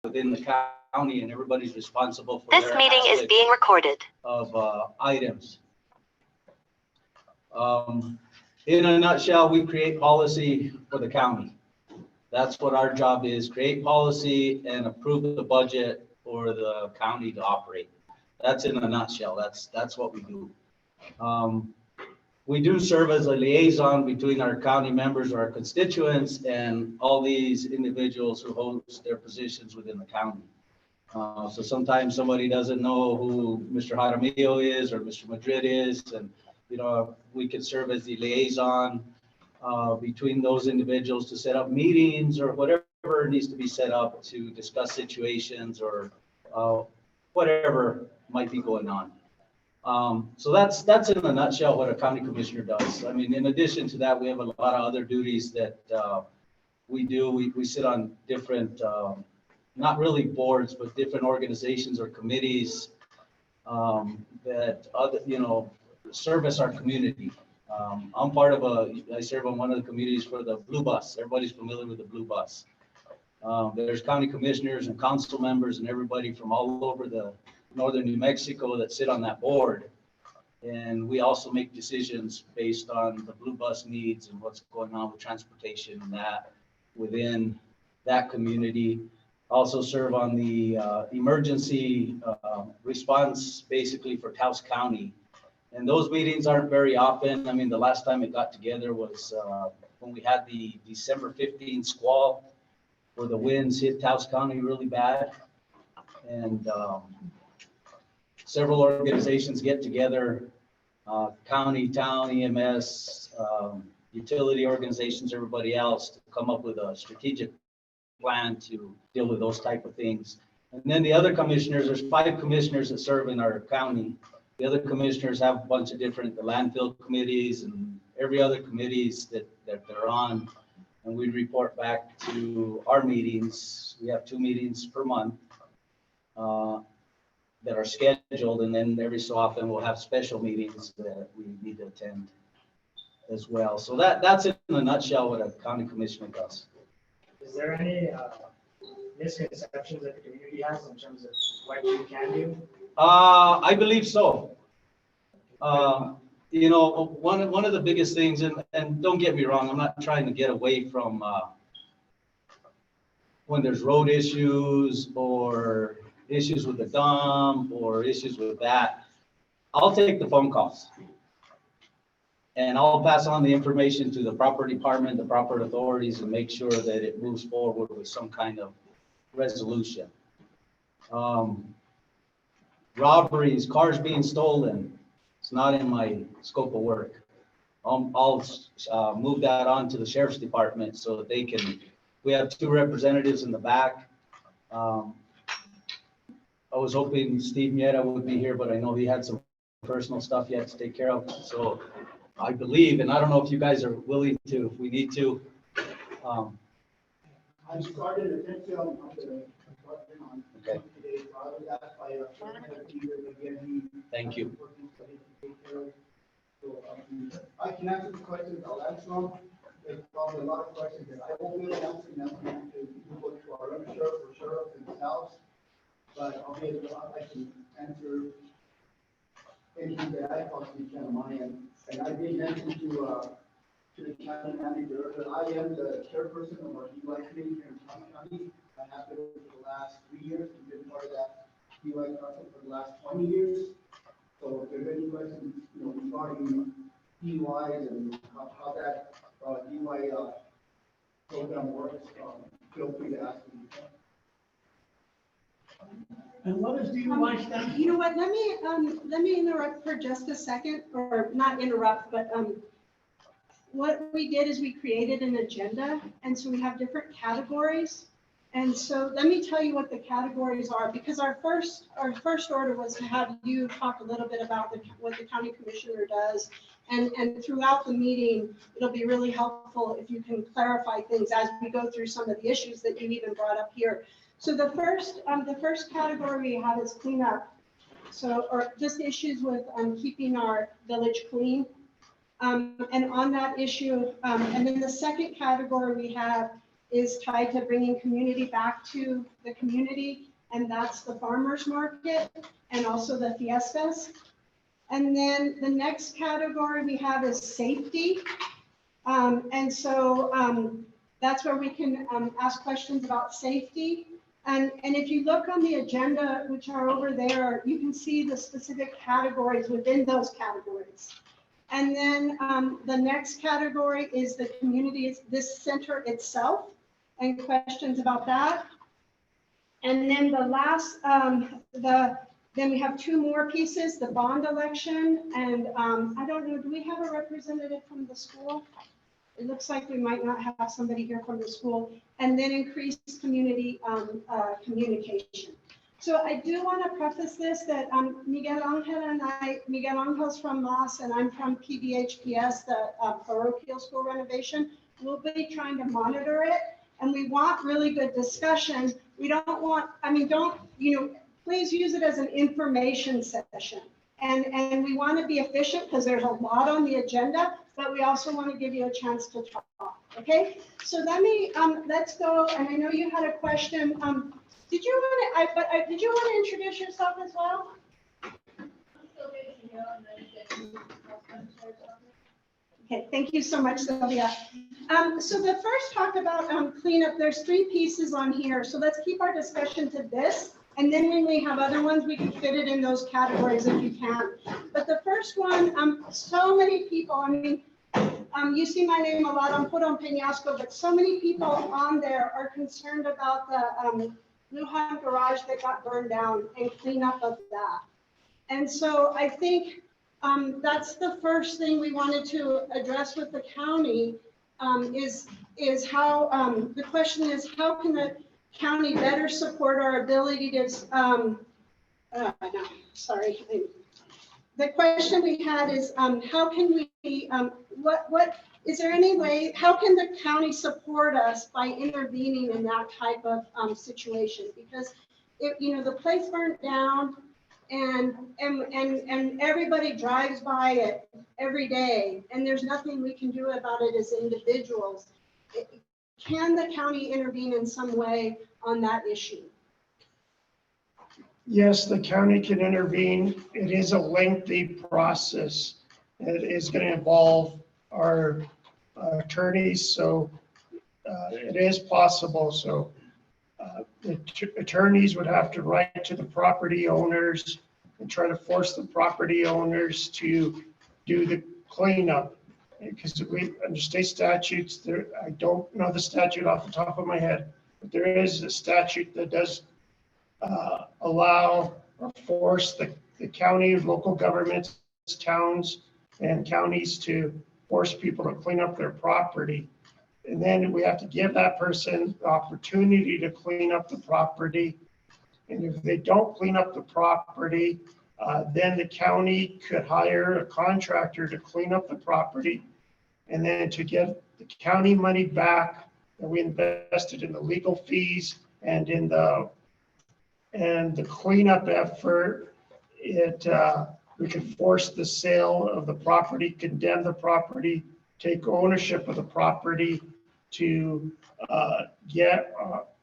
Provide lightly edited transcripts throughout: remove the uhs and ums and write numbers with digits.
within the county, and everybody's responsible for This their meeting is aspect being recorded. of items. In a nutshell, we create policy for the county. That's what our job is, create policy and approve the budget for the county to operate. That's in a nutshell. That's what we do. We do serve as a liaison between our county members or our constituents and all these individuals who hold their positions within the county. So sometimes somebody doesn't know who Mr. Jaramillo is or Mr. Madrid is, and we can serve as the liaison between those individuals to set up meetings or whatever needs to be set up to discuss situations or whatever might be going on. So that's in a nutshell what a county commissioner does. I mean, in addition to that, we have a lot of other duties that we do. We sit on different, not really boards, but different organizations or committees that service our community. I'm part of I serve on one of the committees for the Blue Bus. Everybody's familiar with the Blue Bus. There's county commissioners and council members and everybody from all over the northern New Mexico that sit on that board. And we also make decisions based on the Blue Bus needs and what's going on with transportation and that within that community. Also serve on the emergency response basically for Taos County. And those meetings aren't very often. I mean, the last time it got together was when we had the December 15 squall where the winds hit Taos County really bad. And several organizations get together, county, town, EMS, utility organizations, everybody else, to come up with a strategic plan to deal with those type of things. And then the other commissioners, there's 5 commissioners that serve in our county. The other commissioners have a bunch of different, the landfill committees and every other committees that they're on. And we report back to our meetings. We have 2 meetings per month that are scheduled. And then every so often we'll have special meetings that we need to attend as well. So that's in a nutshell what a county commissioner does. Is there any misconceptions that the community has in terms of what you can do? I believe so. One of the biggest things, and don't get me wrong, I'm not trying to get away from when there's road issues or issues with the dump or issues with that. I'll take the phone calls and I'll pass on the information to the proper department, the proper authorities, and make sure that it moves forward with some kind of resolution. Robberies, cars being stolen, it's not in my scope of work. I'll move that on to the sheriff's department so that they can, we have 2 representatives in the back. I was hoping Steve Mieta would be here, but I know he had some personal stuff he had to take care of. So I believe, and I don't know if you guys are willing to, if we need to. I started Atencio on the on Okay. today, so I was asked by Thank you. So I can answer the questions, I'll answer them. There's probably a lot of questions that I won't be able to answer now, to go to our own sheriff or sheriff themselves. But I'll be able to, I can answer anything that I possibly can on my end. And I did mention to the county manager that I am the chairperson of our DUI committee here in Taos County. I have been for the last 3 years, we've been part of that DUI process for the last 20 years. So if there's any questions, regarding DUIs and how that DUI program works, feel free to ask me. And what does DUI stand for? You know what, let me interrupt for just a second, or not interrupt, but what we did is we created an agenda, and so we have different categories. And so let me tell you what the categories are, because our first order was to have you talk a little bit about what the county commissioner does. And throughout the meeting, it'll be really helpful if you can clarify things as we go through some of the issues that you even brought up here. So the first category we have is cleanup. So, or just issues with keeping our village clean. And on that issue, and then the second category we have is tied to bringing community back to the community, and that's the farmers market and also the fiestas. And then the next category we have is safety. And so that's where we can ask questions about safety. And if you look on the agenda, which are over there, you can see the specific categories within those categories. And then the next category is the community, this center itself, and questions about that. And then the last, then we have two more pieces, the bond election, and I don't know, do we have a representative from the school? It looks like we might not have somebody here from the school, and then increased community communication. So I do want to preface this that Miguel Angel's from MOS and I'm from PVHPS, the parochial school renovation. We'll be trying to monitor it, and we want really good discussion. We don't want, I mean, don't, please use it as an information session. And we want to be efficient because there's a lot on the agenda, but we also want to give you a chance to talk, okay? So let me, let's go, and I know you had a question. Did you want to, did you want to introduce yourself as well? Okay, thank you so much, Sylvia. So the first talk about cleanup, there's three pieces on here. So let's keep our discussion to this. And then when we have other ones, we can fit it in those categories if you can. But the first one, so many people, I mean, you see my name a lot on Puro Peñasco, but so many people on there are concerned about the Lujan garage that got burned down and cleanup of that. And so I think that's the first thing we wanted to address with the county is how, the question is, how can the county better support our ability to, no, sorry. The question we had is, how can we, is there any way, how can the county support us by intervening in that type of situation? Because the place burnt down and everybody drives by it every day and there's nothing we can do about it as individuals. Can the county intervene in some way on that issue? Yes, the county can intervene. It is a lengthy process. It is going to involve our attorneys, so it is possible. So the attorneys would have to write to the property owners and try to force the property owners to do the cleanup. Because we, under state statutes, there, I don't know the statute off the top of my head, but there is a statute that does allow or force the county, local governments, towns and counties to force people to clean up their property. And then we have to give that person the opportunity to clean up the property. And if they don't clean up the property, then the county could hire a contractor to clean up the property. And then to get the county money back that we invested in the legal fees and in the cleanup effort, we could force the sale of the property, condemn the property, take ownership of the property to get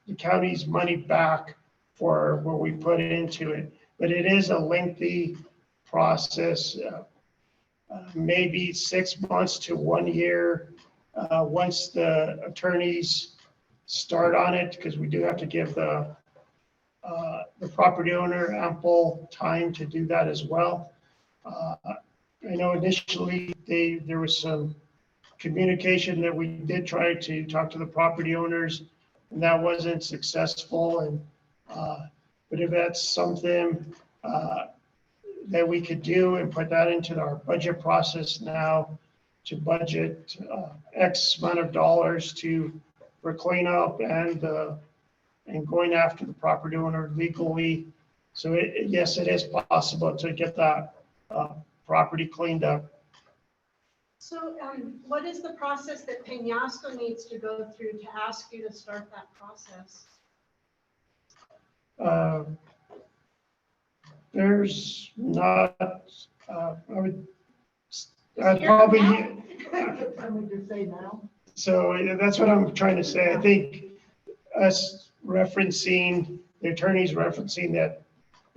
the county's money back for what we put into it. But it is a lengthy process, maybe 6 months to 1 year. Once the attorneys start on it, because we do have to give the property owner ample time to do that as well. I know initially there was some communication that we did try to talk to the property owners, and that wasn't successful. And but if that's something that we could do and put that into our budget process now, to budget X amount of dollars for cleanup and going after the property owner legally. So yes, it is possible to get that property cleaned up. So what is the process that Peñasco needs to go through to ask you to start that process? There's not, I'd probably, Can we just say now? So that's what I'm trying to say. I think us referencing, the attorneys referencing that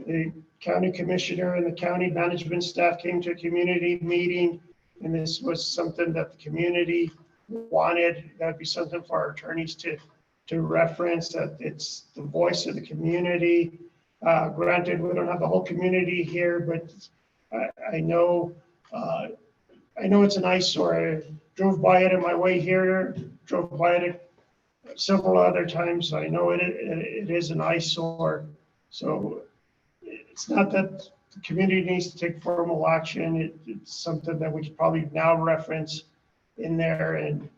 the county commissioner and the county management staff came to a community meeting, and this was something that the community wanted. That'd be something for our attorneys to reference, that it's the voice of the community. Granted, we don't have the whole community here, but I know it's an eyesore. I drove by it on my way here, drove by it several other times. I know it is an eyesore. So it's not that the community needs to take formal action. It's something that we could probably now reference in there. And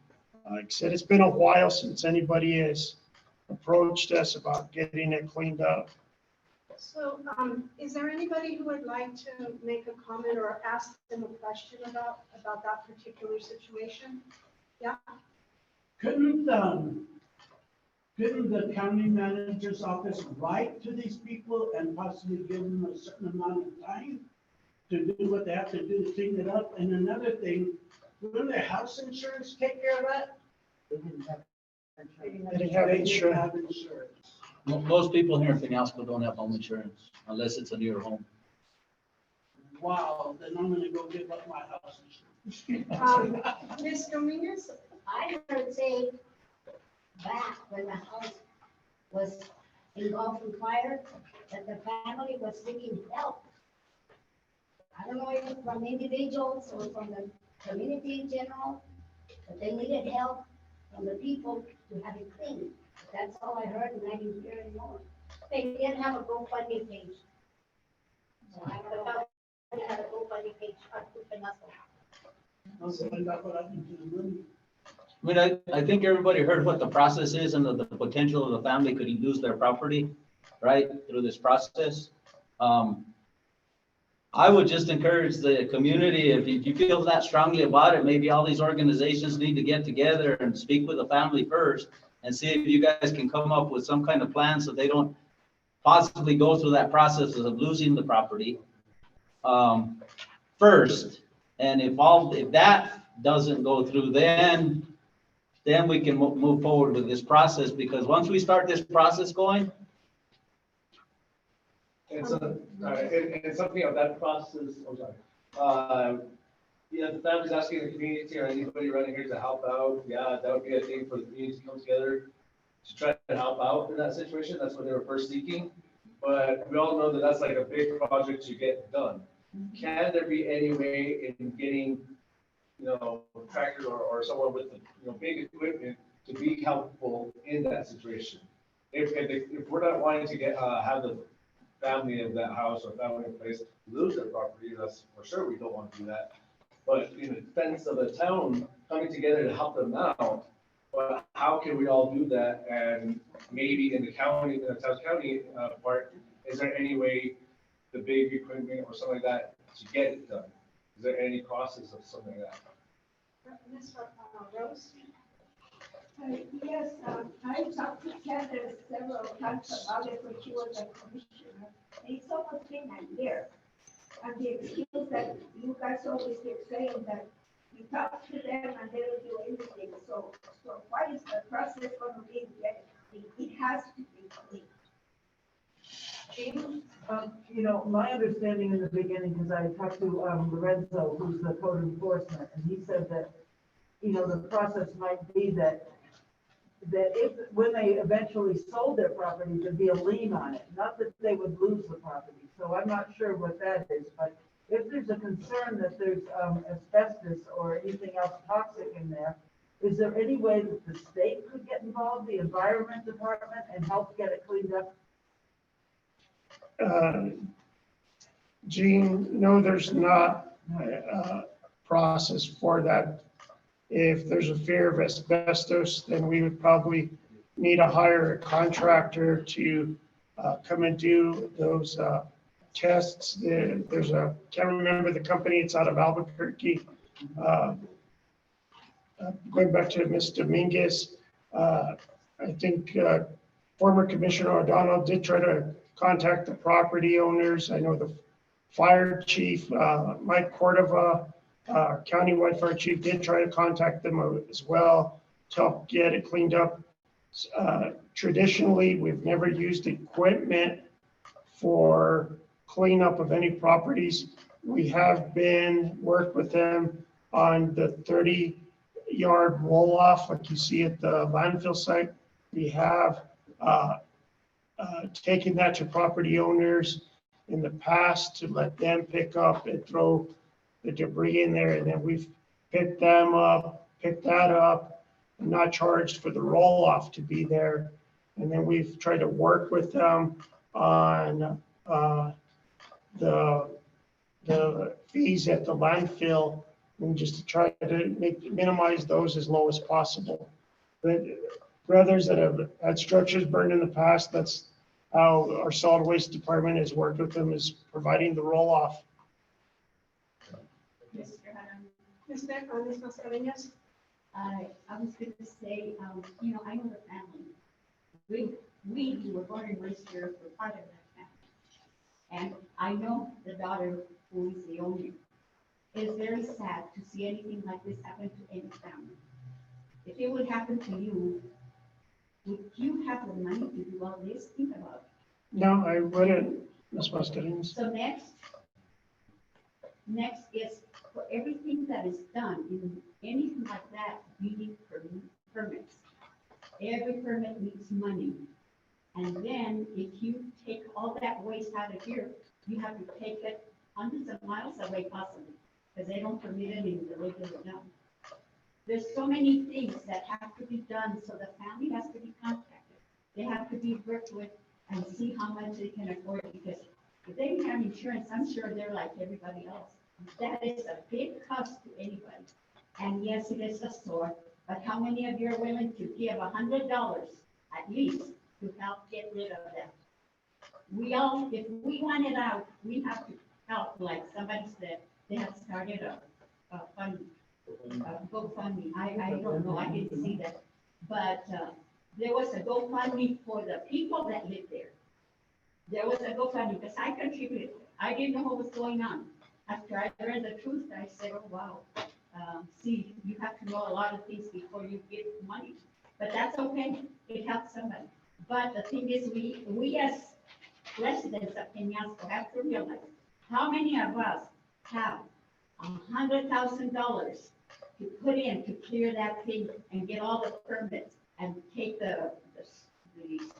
like I said, it's been a while since anybody has approached us about getting it cleaned up. So, is there anybody who would like to make a comment or ask them a question about that particular situation? Yeah, Couldn't the county manager's office write to these people and possibly give them a certain amount of time to do what they have to do to clean it up? And another thing, will their house insurance take care of that? They didn't have They didn't have insurance. Most people here in Peñasco don't have home insurance unless it's a newer home. Wow, then I'm gonna go give up my house insurance. Ms. Dominguez? I heard say back when the house was engulfed in fire, that the family was seeking help. I don't know if it's from individuals or from the community in general, but they needed help from the people to have it clean. That's all I heard, and I didn't hear anymore. They did have a GoFundMe page. So I don't know if they had a GoFundMe page on Peñasco. Also, I got what I can do. I mean, I think everybody heard what the process is and the potential of the family could lose their property, right, through this process. I would just encourage the community, if you feel that strongly about it, maybe all these organizations need to get together and speak with the family first and see if you guys can come up with some kind of plan so they don't possibly go through that process of losing the property first. And if that doesn't go through, then we can move forward with this process, because once we start this process going. And so, and something of that process, yeah, the family's asking the community or anybody running here to help out. Yeah, that would be a thing for the community to come together to try to help out in that situation. That's what they were first seeking. But we all know that that's like a big project to get done. Can there be any way in getting, tractors or someone with, big equipment to be helpful in that situation? If we're not wanting to have the family of that house or family of place lose their property, that's for sure, we don't want to do that. But in the defense of the town coming together to help them out, but how can we all do that? And maybe in the county, in the Taos County part, is there any way the big equipment or something like that to get it done? Is there any process of something like that? Ms. Rose? Yes, I talked to Candace several times about it when she was a commissioner. It's almost been a year. And the excuse that you guys always keep saying that you talk to them and they don't do anything. So what is the process going to be? It has to be clean. My understanding in the beginning, because I talked to Lorenzo, who's the code enforcement, and he said that, the process might be that if, when they eventually sold their property, there'd be a lien on it, not that they would lose the property. So I'm not sure what that is, but if there's a concern that there's asbestos or anything else toxic in there, is there any way that the state could get involved, the environment department, and help get it cleaned up? Gene, no, there's not a process for that. If there's a fear of asbestos, then we would probably need to hire a contractor to come and do those tests. There's can't remember the company, it's out of Albuquerque. Going back to Ms. Dominguez, I think former Commissioner O'Donnell did try to contact the property owners. I know the fire chief, Mike Cordova, countywide fire chief, did try to contact them as well. to help get it cleaned up. Traditionally, we've never used equipment for cleanup of any properties. We have been worked with them on the 30-yard roll-off, like you see at the landfill site. We have taken that to property owners in the past to let them pick up and throw the debris in there, and then we've picked that up, and not charged for the roll-off to be there. And then we've tried to work with them on the fees at the landfill, and just to try to minimize those as low as possible. But for others that have had structures burned in the past, that's how our solid waste department has worked with them, is providing the roll-off. Ms. Mascareñas? I was going to say, I know the family. We were born and raised here for part of that family. And I know the daughter who is the owner. It is very sad to see anything like this happen to any family. If it would happen to you, would you have the money to do all this? Think about it. No, I wouldn't, Ms. Mascareñas. So next is for everything that is done in anything like that, you need permits. Every permit needs money. And then if you take all that waste out of here, you have to take it hundreds of miles away possibly, because they don't permit it in the regular dump. There's so many things that have to be done, so the family has to be contacted. They have to be worked with and see how much they can afford, because if they don't have insurance, I'm sure they're like everybody else. That is a big cost to anybody. And yes, it is a sore, but how many of you are willing to give $100 at least to help get rid of them? We all, if we want it out, we have to help, like somebody said, they have started a fund, GoFundMe. I don't know, I didn't see that. But there was a GoFundMe for the people that live there. There was a GoFundMe because I contributed. I didn't know what was going on. After I learned the truth, I said, oh, wow. See, you have to know a lot of things before you get money. But that's okay. It helps somebody. But the thing is, we as residents of Peñasco have to realize how many of us have $100,000 to put in to clear that thing and get all the permits and take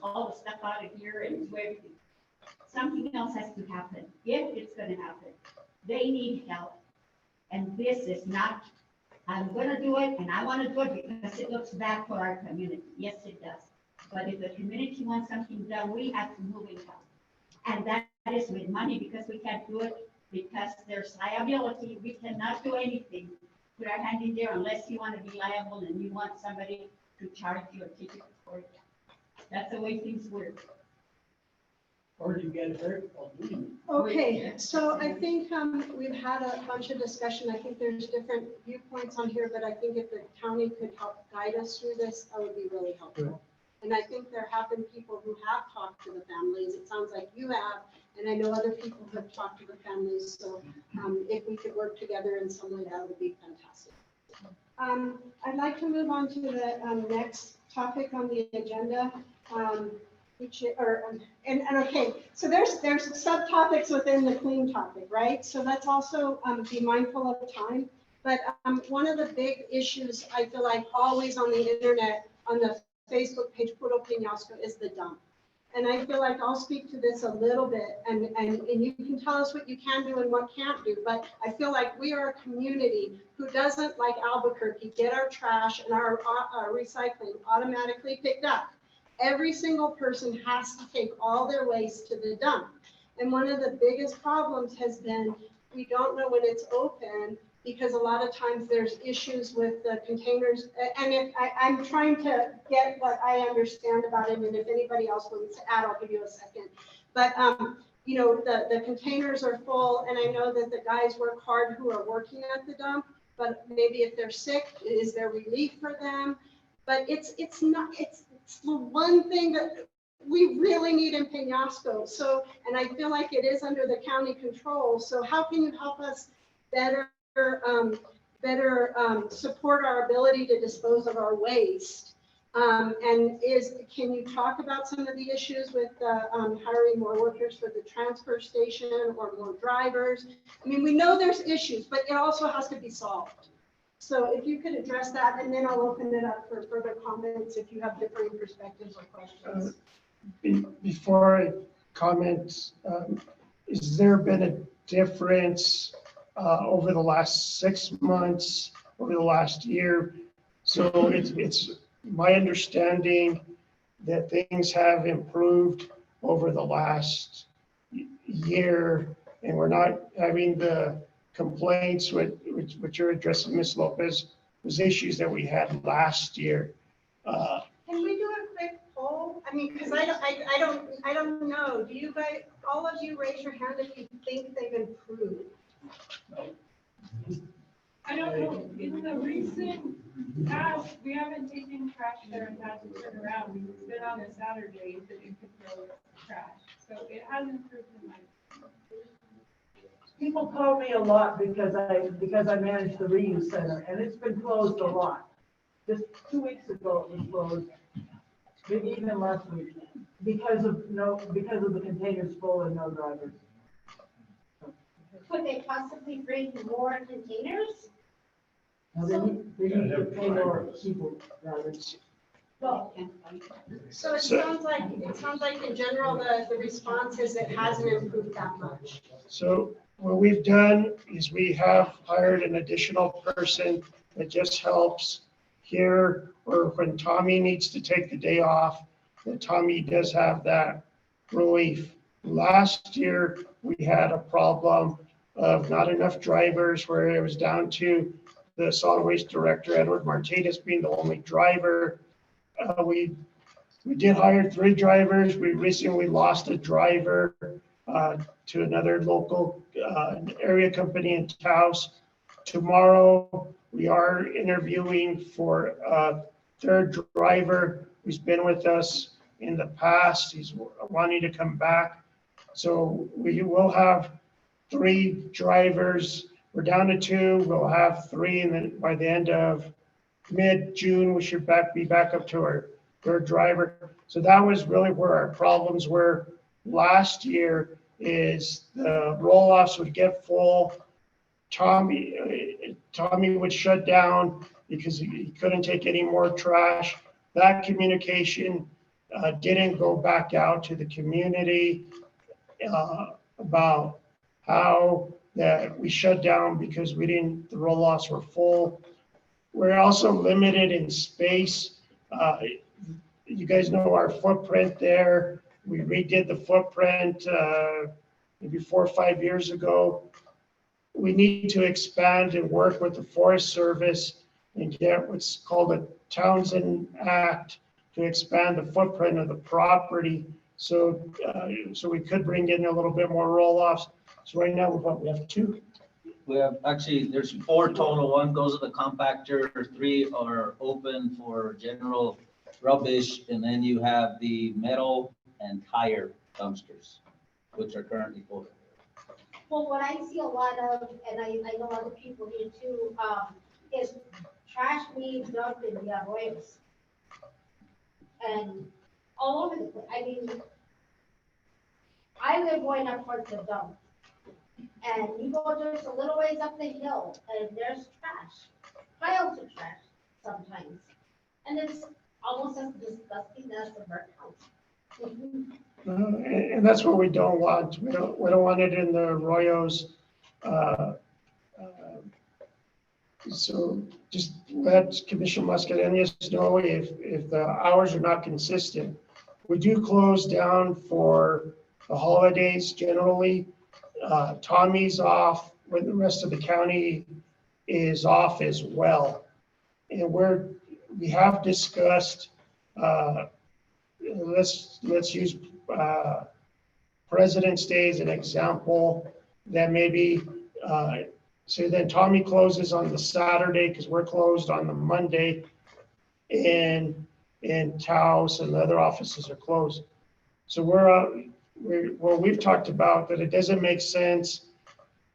all the stuff out of here and do everything. Something else has to happen. If it's going to happen, they need help. And this is not, I'm going to do it and I want to do it because it looks bad for our community. Yes, it does. But if the community wants something done, we have to move and help. And that is with money, because we can't do it because there's liability. We cannot do anything. Put our hand in there unless you want to be liable and you want somebody to charge you or take you to court. That's the way things work. Or you get hurt while doing it. Okay, so I think we've had a bunch of discussion. I think there's different viewpoints on here, but I think if the county could help guide us through this, that would be really helpful. And I think there have been people who have talked to the families. It sounds like you have, and I know other people have talked to the families. So if we could work together in some way, that would be fantastic. I'd like to move on to the next topic on the agenda. Okay, so there's subtopics within the clean topic, right? So let's also be mindful of time. But one of the big issues I feel like always on the internet, on the Facebook page Puro Peñasco, is the dump. And I feel like I'll speak to this a little bit, and you can tell us what you can do and what can't do. But I feel like we are a community who doesn't, like Albuquerque, get our trash and our recycling automatically picked up. Every single person has to take all their waste to the dump. And one of the biggest problems has been we don't know when it's open, because a lot of times there's issues with the containers. And if I'm trying to get what I understand about it, and if anybody else wants to add, I'll give you a second. But you know, the containers are full, and I know that the guys work hard who are working at the dump, but maybe if they're sick, is there relief for them? But it's the one thing that we really need in Peñasco. So, and I feel like it is under the county control. So how can you help us better better support our ability to dispose of our waste. Can you talk about some of the issues with hiring more workers for the transfer station or more drivers? I mean, we know there's issues, but it also has to be solved. So if you could address that, and then I'll open it up for further comments if you have differing perspectives or questions. Before I comment, has there been a difference over the last 6 months, over the last year? So it's my understanding that things have improved over the last year, and we're not having the complaints which you're addressing, Ms. Lopez, was issues that we had last year. Can we do a quick poll? I mean, because I don't know. Do you guys, all of you, raise your hand if you think they've improved? I don't know, in the recent past, we haven't taken trash there and had to turn around. We've been on a Saturday that you could throw trash. So it has improved in my. People call me a lot because I manage the reuse center, and it's been closed a lot. Just 2 weeks ago, it was closed, maybe even last week, because of the containers full and no drivers. Could they possibly bring more containers? Now, they need to pay more people drivers. Well, So it sounds like in general, the response is it hasn't improved that much. So what we've done is we have hired an additional person that just helps here, or when Tommy needs to take the day off, that Tommy does have that relief. Last year, we had a problem of not enough drivers, where it was down to the solid waste director, Edward Martinez, being the only driver. We did hire 3 drivers. We recently lost a driver to another local area company in Taos. Tomorrow, we are interviewing for a 3rd driver who's been with us in the past. He's wanting to come back. So we will have 3 drivers. We're down to 2. We'll have 3, and then by the end of mid-June, we should be back up to our 3rd driver. So that was really where our problems were last year, is the roll-offs would get full. Tommy would shut down because he couldn't take any more trash. That communication didn't go back out to the community about how that we shut down because the roll-offs were full. We're also limited in space. You guys know our footprint there. We redid the footprint maybe 4 or 5 years ago. We need to expand and work with the Forest Service and get what's called a Townsend Act to expand the footprint of the property. So we could bring in a little bit more roll-offs. So right now we have 2. We have, actually, there's 4 total. 1 goes to the compactor, 3 are open for general rubbish, and then you have the metal and tire dumpsters, which are currently full. well, what I see a lot of, and I know other people here too, is trash being dumped in the arroyos. And all over the place. I mean, I live going up towards the dump. And you go just a little ways up the hill and there's trash, piles of trash sometimes. And it's almost as disgusting as the burnt house. And that's what we don't want. We don't want it in the arroyos. So just let Commissioner Mascareñas know if the hours are not consistent. We do close down for the holidays generally. Tommy's off when the rest of the county is off as well. And we have discussed, let's use President's Day as an example, that maybe, so then Tommy closes on the Saturday because we're closed on the Monday, and Taos and the other offices are closed. So we've talked about that it doesn't make sense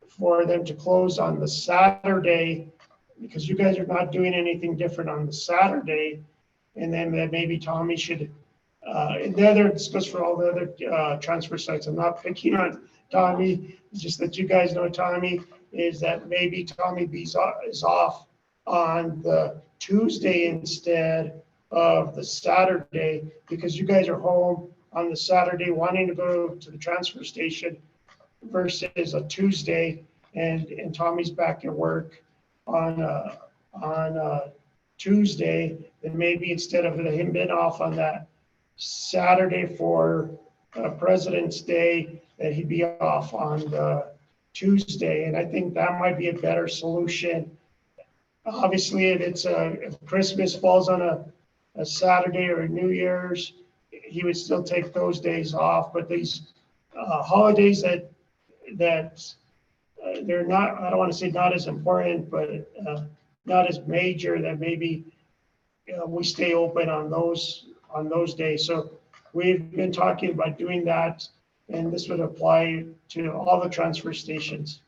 for them to close on the Saturday because you guys are not doing anything different on the Saturday, and then that maybe Tommy should, and the other, this goes for all the other transfer sites, I'm not picking on Tommy, it's just that you guys know Tommy, is that maybe Tommy is off on the Tuesday instead of the Saturday, because you guys are home on the Saturday wanting to go to the transfer station versus a Tuesday, and Tommy's back at work on Tuesday, then maybe instead of him being off on that Saturday for President's Day, that he'd be off on the Tuesday. And I think that might be a better solution. Obviously, if Christmas falls on a Saturday or New Year's, he would still take those days off. But these holidays that they're not, I don't want to say not as important, but not as major, that maybe we stay open on those days. So we've been talking about doing that, and this would apply to all the transfer stations.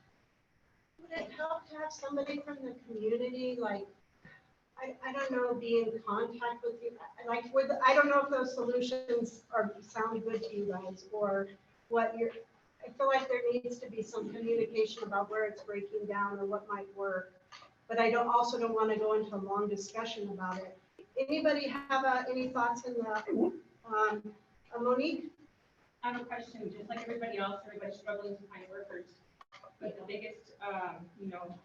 Would it help to have somebody from the community, like, I don't know, be in contact with you? Like, I don't know if those solutions sound good to you guys, or what I feel like there needs to be some communication about where it's breaking down or what might work. But I also don't want to go into a long discussion about it. Anybody have any thoughts in the, Monique? I have a question. Just like everybody else, everybody's struggling to find workers. But the biggest, nail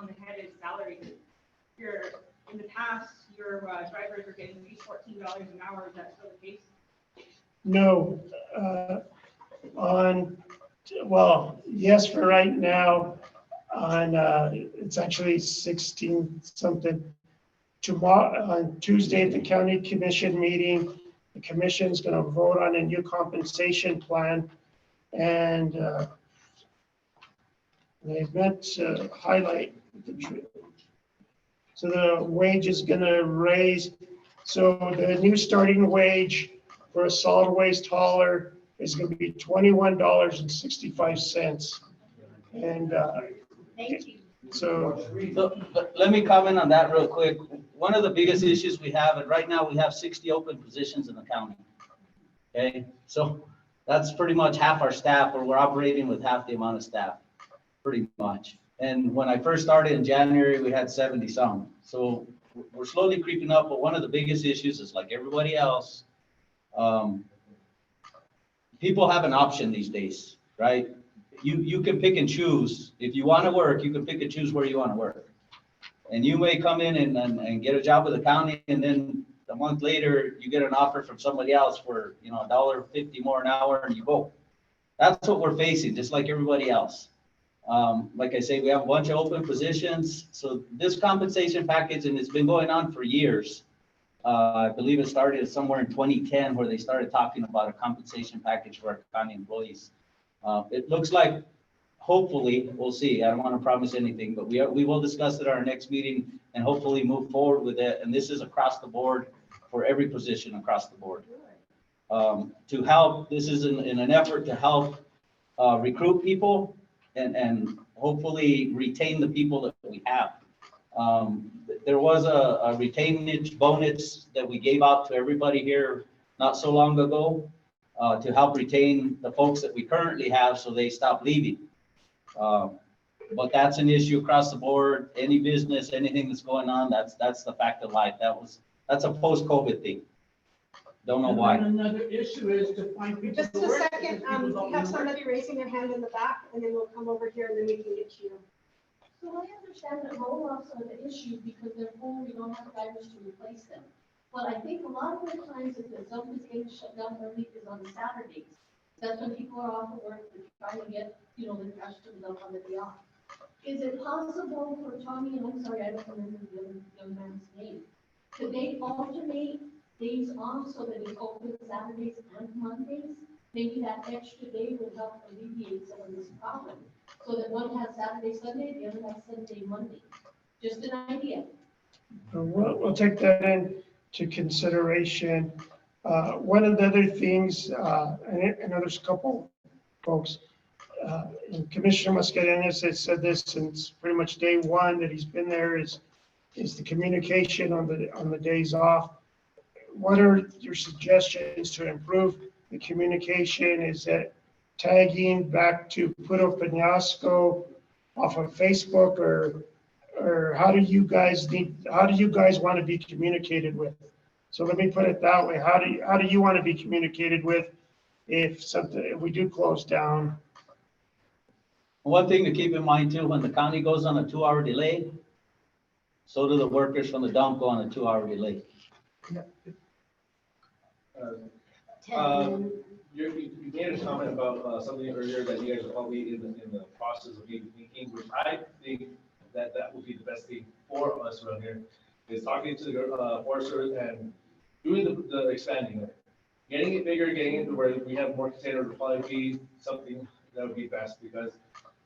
in the head is salary. In the past, your drivers are getting at least $14 an hour. Is that still the case? No. Well, yes, for right now, it's actually 16 something. Tomorrow, on Tuesday at the county commission meeting, the commission is going to vote on a new compensation plan, and they meant to highlight so the wage is going to raise. So the new starting wage for a solid waste hauler is going to be $21.65. And Thank you. so Let me comment on that real quick. One of the biggest issues we have, and right now we have 60 open positions in the county. Okay, so that's pretty much half our staff, or we're operating with half the amount of staff, pretty much. And when I first started in January, we had 70 some. So we're slowly creeping up, but one of the biggest issues is, like everybody else, people have an option these days, right? You can pick and choose. If you want to work, you can pick and choose where you want to work. And you may come in and get a job with the county, and then a month later, you get an offer from somebody else for, $1.50 more an hour, and you go. That's what we're facing, just like everybody else. Like I say, we have a bunch of open positions. So this compensation package, and it's been going on for years. I believe it started somewhere in 2010, where they started talking about a compensation package for our county employees. It looks like, hopefully, we'll see. I don't want to promise anything, but we will discuss it at our next meeting and hopefully move forward with it. And this is across the board for every position across the board. To help, this is in an effort to help recruit people and hopefully retain the people that we have. There was a retainage bonus that we gave out to everybody here not so long ago to help retain the folks that we currently have so they stop leaving. But that's an issue across the board. Any business, anything that's going on, that's the fact of life. That's a post-COVID thing. Don't know why. And another issue is to find people Just to a work. second, we have somebody raising their hand in the back, and then we'll come over here and then we can get to you. So I understand that roll-offs are the issue because they're full, we don't have drivers to replace them. But I think a lot of the times if the dump is getting shut down early is on Saturdays. That's when people are off of work, they're trying to get, the trash to the dump on the day off. Is it possible for Tommy, and I'm sorry, I don't remember the other young man's name, could they alternate days off so that it's open Saturdays and Mondays? Maybe that extra day would help alleviate some of this problem. So that one has Saturday, Sunday, the other has Sunday, Monday. Just an idea. we'll take that into consideration. One of the other things, and I know there's a couple folks, and Commissioner Mascareñas has said this since pretty much day one that he's been there, is the communication on the days off. What are your suggestions to improve the communication? Is that tagging back to Puro Peñasco off of Facebook, or how do you guys want to be communicated with? So let me put it that way. How do you want to be communicated with if we do close down? One thing to keep in mind too, when the county goes on a 2-hour delay, so do the workers from the dump go on a 2-hour delay. You made a comment about something earlier that you guys are probably in the process of thinking, which I think that would be the best thing for us around here, is talking to the foresters and doing the expanding it. Getting it bigger, getting it to where we have more containers would probably be something that would be best, because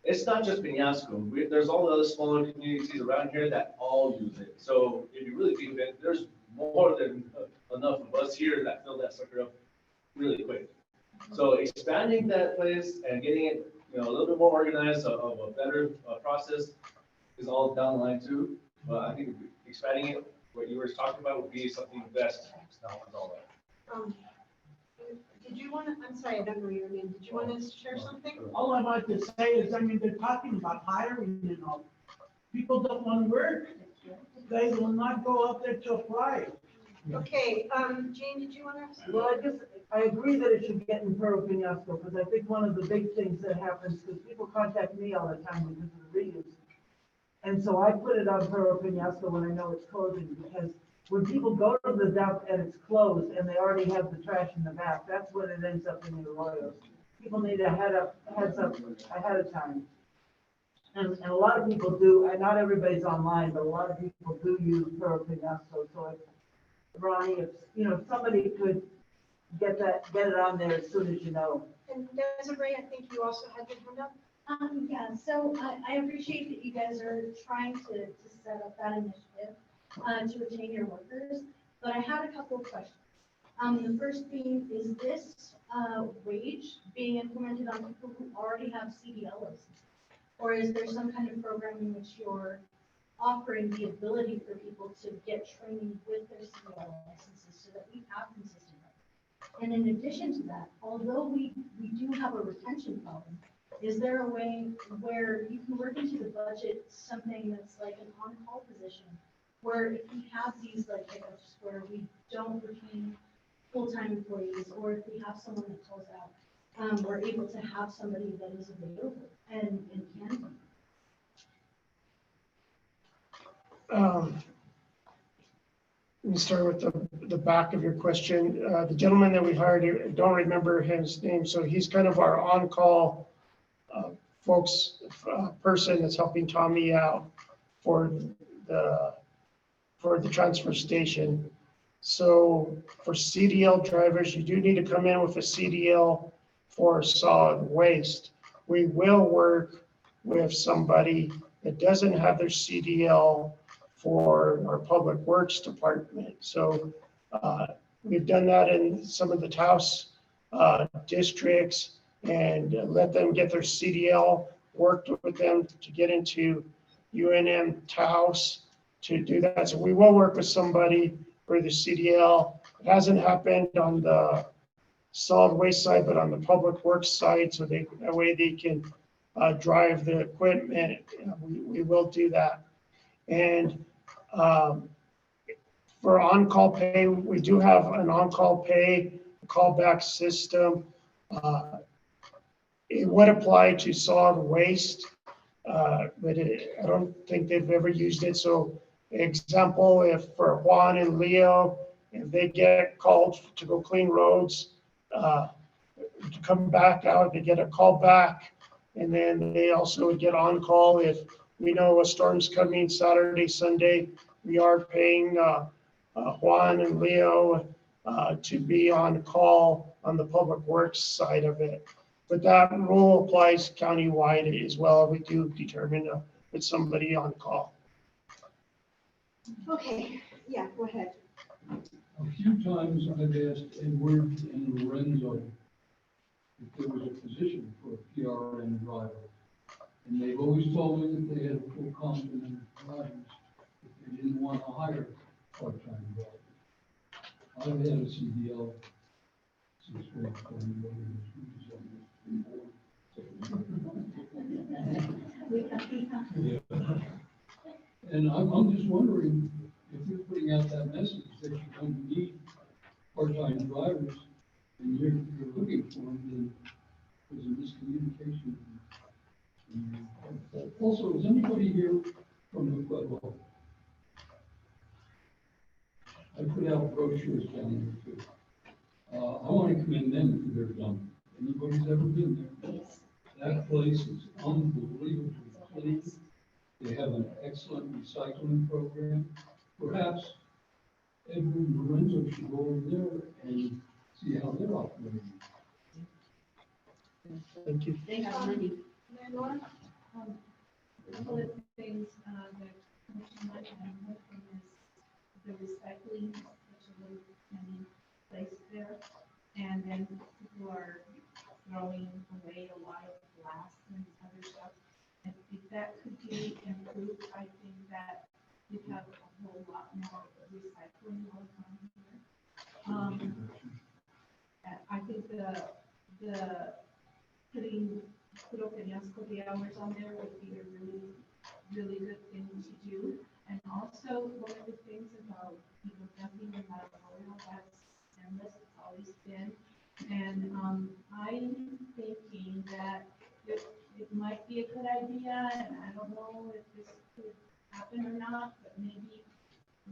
it's not just Peñasco. There's all the other smaller communities around here that all use it. So if you really think of it, there's more than enough of us here that fill that sucker up really quick. So expanding that place and getting it, a little bit more organized, of a better process is all down the line too. But I think expanding it, what you were talking about, would be something best. All that. Did you want to, I'm sorry, I don't know your name. Did you want to share something? All I'd like to say is, they're talking about hiring and all. People don't want to work. They will not go up there to apply. Okay, Jane, did you want to? Well, I agree that it should get in Puro Peñasco, because I think one of the big things that happens, because people contact me all the time because of the reuse. And so I put it on Puro Peñasco when I know it's closing, because when people go to the dump and it's closed and they already have the trash in the back, that's when it ends up in the arroyos. People need a heads up ahead of time. And a lot of people do, and not everybody's online, but a lot of people do use Puro Peñasco. So if Ronnie, if somebody could get it on there as soon as you know. And Desiree, I think you also had your hand up. Yeah, so I appreciate that you guys are trying to set up that initiative to retain your workers, but I had a couple of questions. The first being, is this wage being implemented on people who already have CDL licenses? Or is there some kind of program in which you're offering the ability for people to get training with their CDL licenses so that we have consistent records? And in addition to that, although we do have a retention problem, is there a way where you can work into the budget something that's like an on-call position, where if we have these like hiccups where we don't retain full-time employees, or if we have someone that calls out, we're able to have somebody that is available and can be. Let me start with the back of your question. The gentleman that we hired, I don't remember his name, so he's kind of our on-call person that's helping Tommy out for the transfer station. So for CDL drivers, you do need to come in with a CDL for solid waste. We will work with somebody that doesn't have their CDL for our public works department. So we've done that in some of the Taos districts, and let them get their CDL, worked with them to get into UNM Taos to do that. So we will work with somebody for the CDL. It hasn't happened on the solid waste side, but on the public works side, so that way they can drive the equipment. We will do that. And for on-call pay, we do have an on-call pay callback system. It would apply to solid waste, but I don't think they've ever used it. So example, if for Juan and Leo, if they get called to go clean roads, to come back out, they get a call back. And then they also would get on call if we know a storm's coming Saturday, Sunday. We are paying Juan and Leo to be on call on the public works side of it. But that rule applies countywide as well. We do determine to put somebody on call. Okay, yeah, go ahead. A few times I've asked Edward and Lorenzo if there was a position for a PRN driver. And they've always told me that they had full confidence in drivers, if they didn't want to hire part-time drivers. I've had a CDL since we're and I'm just wondering, if you're putting out that message that you don't need part-time drivers, and you're looking for them, then there's a miscommunication. Also, is anybody here from the Pueblo? I put out brochures down there too. I want to commend them for their done. Anybody's ever been there? That place is unbelievably clean. They have an excellent recycling program. Perhaps Edwin Lorenzo should go over there and see how they're operating. Thank you. They have money. Manuel, a couple of things, the commission might have heard from is the recycling, which is a many place there. And then people are throwing away a lot of glass and other stuff. And if that could be improved, I think that we have a whole lot more recycling going on here. And I think the putting Peñasco the hours on there would be a really good thing to do. And also, one of the things about, dumping in that oil, that's endless, it's always been. And, I'm thinking that it might be a good idea, and I don't know if this could happen or not, but maybe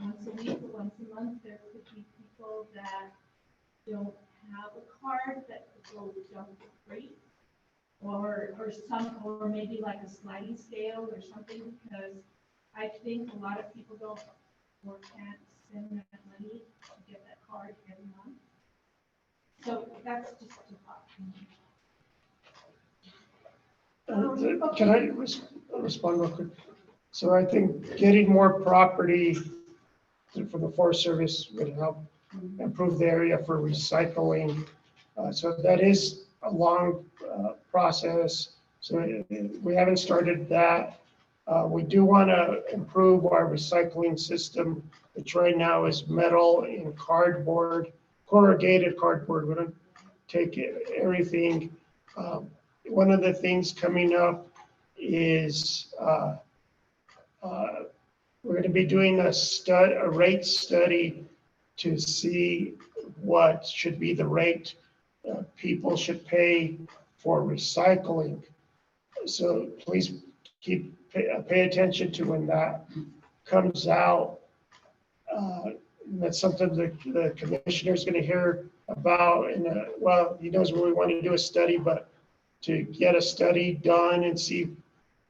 once a week, or once a month, there could be people that don't have a card that will dump freight. Or maybe like a sliding scale or something, because I think a lot of people don't or can't spend that money to get that card every month. So that's just a thought. Can I respond real quick? So I think getting more property from the Forest Service would help improve the area for recycling. So that is a long process. So we haven't started that. We do want to improve our recycling system, which right now is metal and cardboard, corrugated cardboard. We don't take everything. One of the things coming up is we're going to be doing a rate study to see what should be the rate people should pay for recycling. So please pay attention to when that comes out. That's something the commissioner is going to hear about. And well, he knows where we want to do a study, but to get a study done and see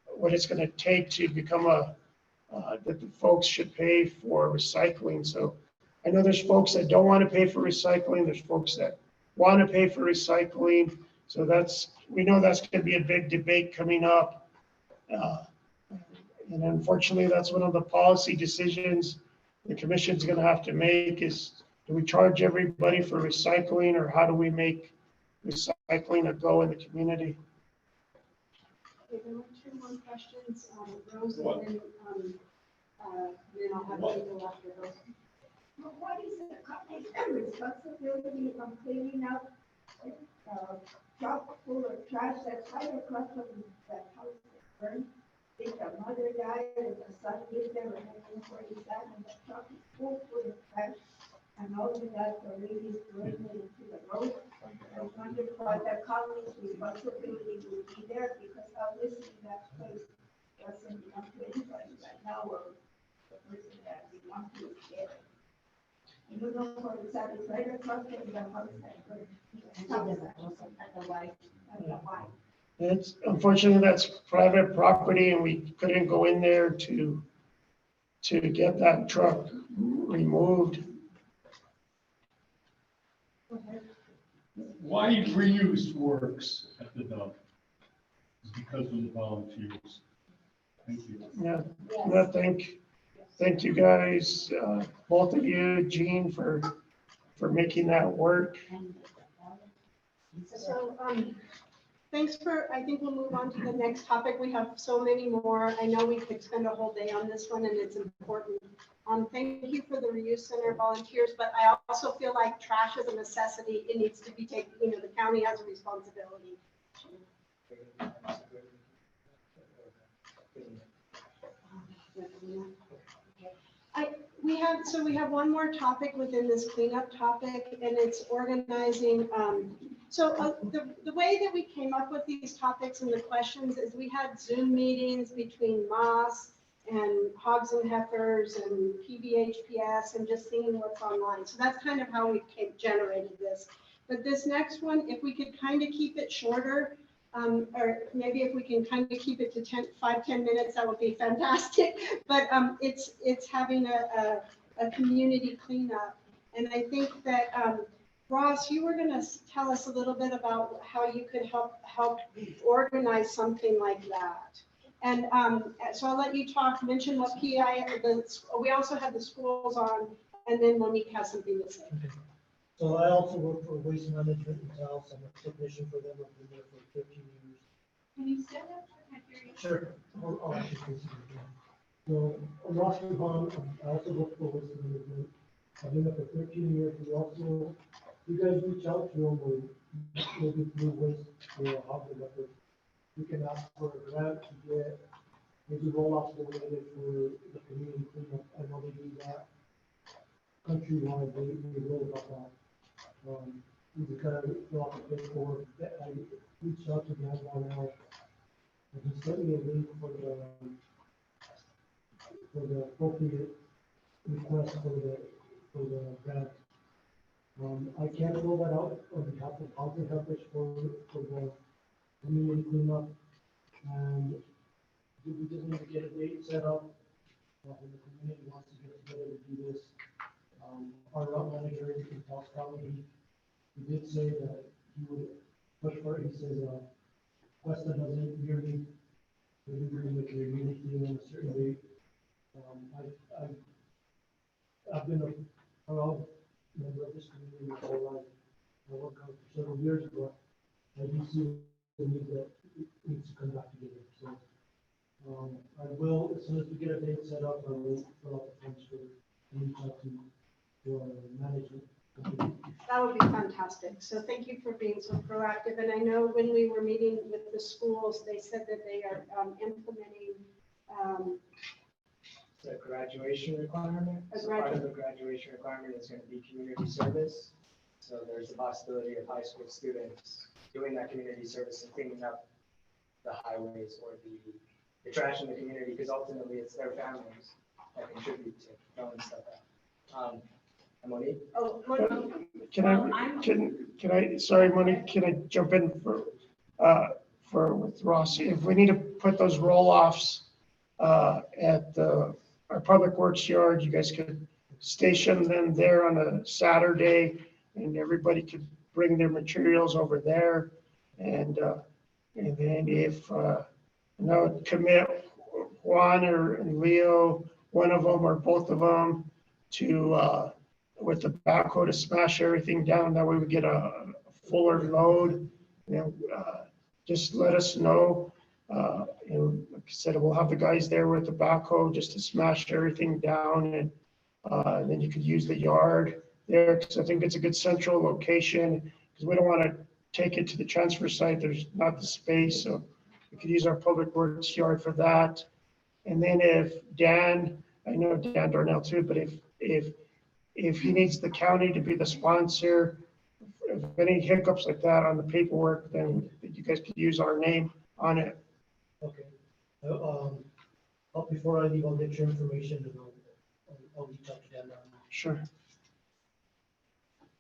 what it's going to take to become that the folks should pay for recycling. So I know there's folks that don't want to pay for recycling. There's folks that want to pay for recycling. So we know that's going to be a big debate coming up. And unfortunately, that's one of the policy decisions the commission's going to have to make is, do we charge everybody for recycling, or how do we make recycling a go in the community? Okay, there were two more questions, Rose, and then I'll have people after those. What is the company's responsibility on cleaning up truck full of trash that's right across from that house that burned? I think the mother died and the son lived there and everything where he's at, and the truck is full of trash. And all of that, the ladies throwing it into the road. I wondered what the county's responsibility would be there, because obviously that place doesn't belong to anybody right now, or the person that belongs to is dead. You know, for example, it's right across from the house that burned. It's unfortunately that's private property, and we couldn't go in there to get that truck removed. Why reuse works at the dump is because of the volunteers. Thank you. Yeah, no, thank you guys, both of you, Gene, for making that work. So, thanks for, I think we'll move on to the next topic. We have so many more. I know we could spend a whole day on this one and it's important. Thank you for the reuse center volunteers, but I also feel like trash is a necessity. It needs to be taken, you know, the county has a responsibility. We have one more topic within this cleanup topic, and it's organizing. The way that we came up with these topics and the questions is we had Zoom meetings between MOS and Hogs and Heifers and PVHPS and just seeing what's online. So that's kind of how we generated this. But this next one, if we could kind of keep it shorter, or maybe if we can kind of keep it to 5-10 minutes, that would be fantastic. But it's having a community cleanup. And I think that, Ross, you were going to tell us a little bit about how you could help organize something like that. And so I'll let you talk, mention what PI, we also have the schools on, and then Monique has something to say. Okay. So I also work for Waste Management in Taos. I'm a technician for them. I've been there for 15 years. Can you stand up? I can't hear you. Sure. I'll actually face it again. So I'm Ross Vaughn. I also work for Waste Management. I've been there for 13 years. You guys reach out to them or maybe through Waste or Hog and Heifer. You can ask for a grant to get maybe roll-offs donated for the community cleanup. I know they do that countrywide. They roll about that. You can kind of fill out the paperwork. I reached out to Dan Barnell, and he sent me a link for the appropriate request for the grant. I can't roll that out on behalf of Housing Helpers for the community cleanup, and we just need to get a date set up when the community wants to get together to do this. Our route manager in Taos County, he did say that he would push for it. He says, Cuesta doesn't really agree with the immunity on a certain date. I've been a proud member of this community my whole life. I worked out for several years, but I do see the need that it needs to come back together. So I will, as soon as we get a date set up, I will fill out the forms for reach out to management. That would be fantastic. So thank you for being so proactive. And I know when we were meeting with the schools, they said that they are implementing the graduation requirement. So part of the graduation requirement is going to be community service. So there's a possibility of high school students doing that community service and cleaning up the highways or the trash in the community, because ultimately it's their families that contribute to throwing stuff out. Monique? Oh, Monique. Can I, sorry, Monique, can I jump in with Ross? If we need to put those roll-offs at our public works yard, you guys could station them there on a Saturday, and everybody could bring their materials over there. And then if commit Juan or Leo, one of them or both of them, to with the backhoe to smash everything down. That way we get a fuller load. Just let us know. And like I said, we'll have the guys there with the backhoe just to smash everything down, and then you could use the yard there, because I think it's a good central location, because we don't want to take it to the transfer site. There's not the space, so we could use our public works yard for that. And then if Dan, I know Dan Darnell too, but if he needs the county to be the sponsor, if any hiccups like that on the paperwork, then you guys could use our name on it. Okay. Before I leave, I'll get your information and I'll reach out to them. Sure.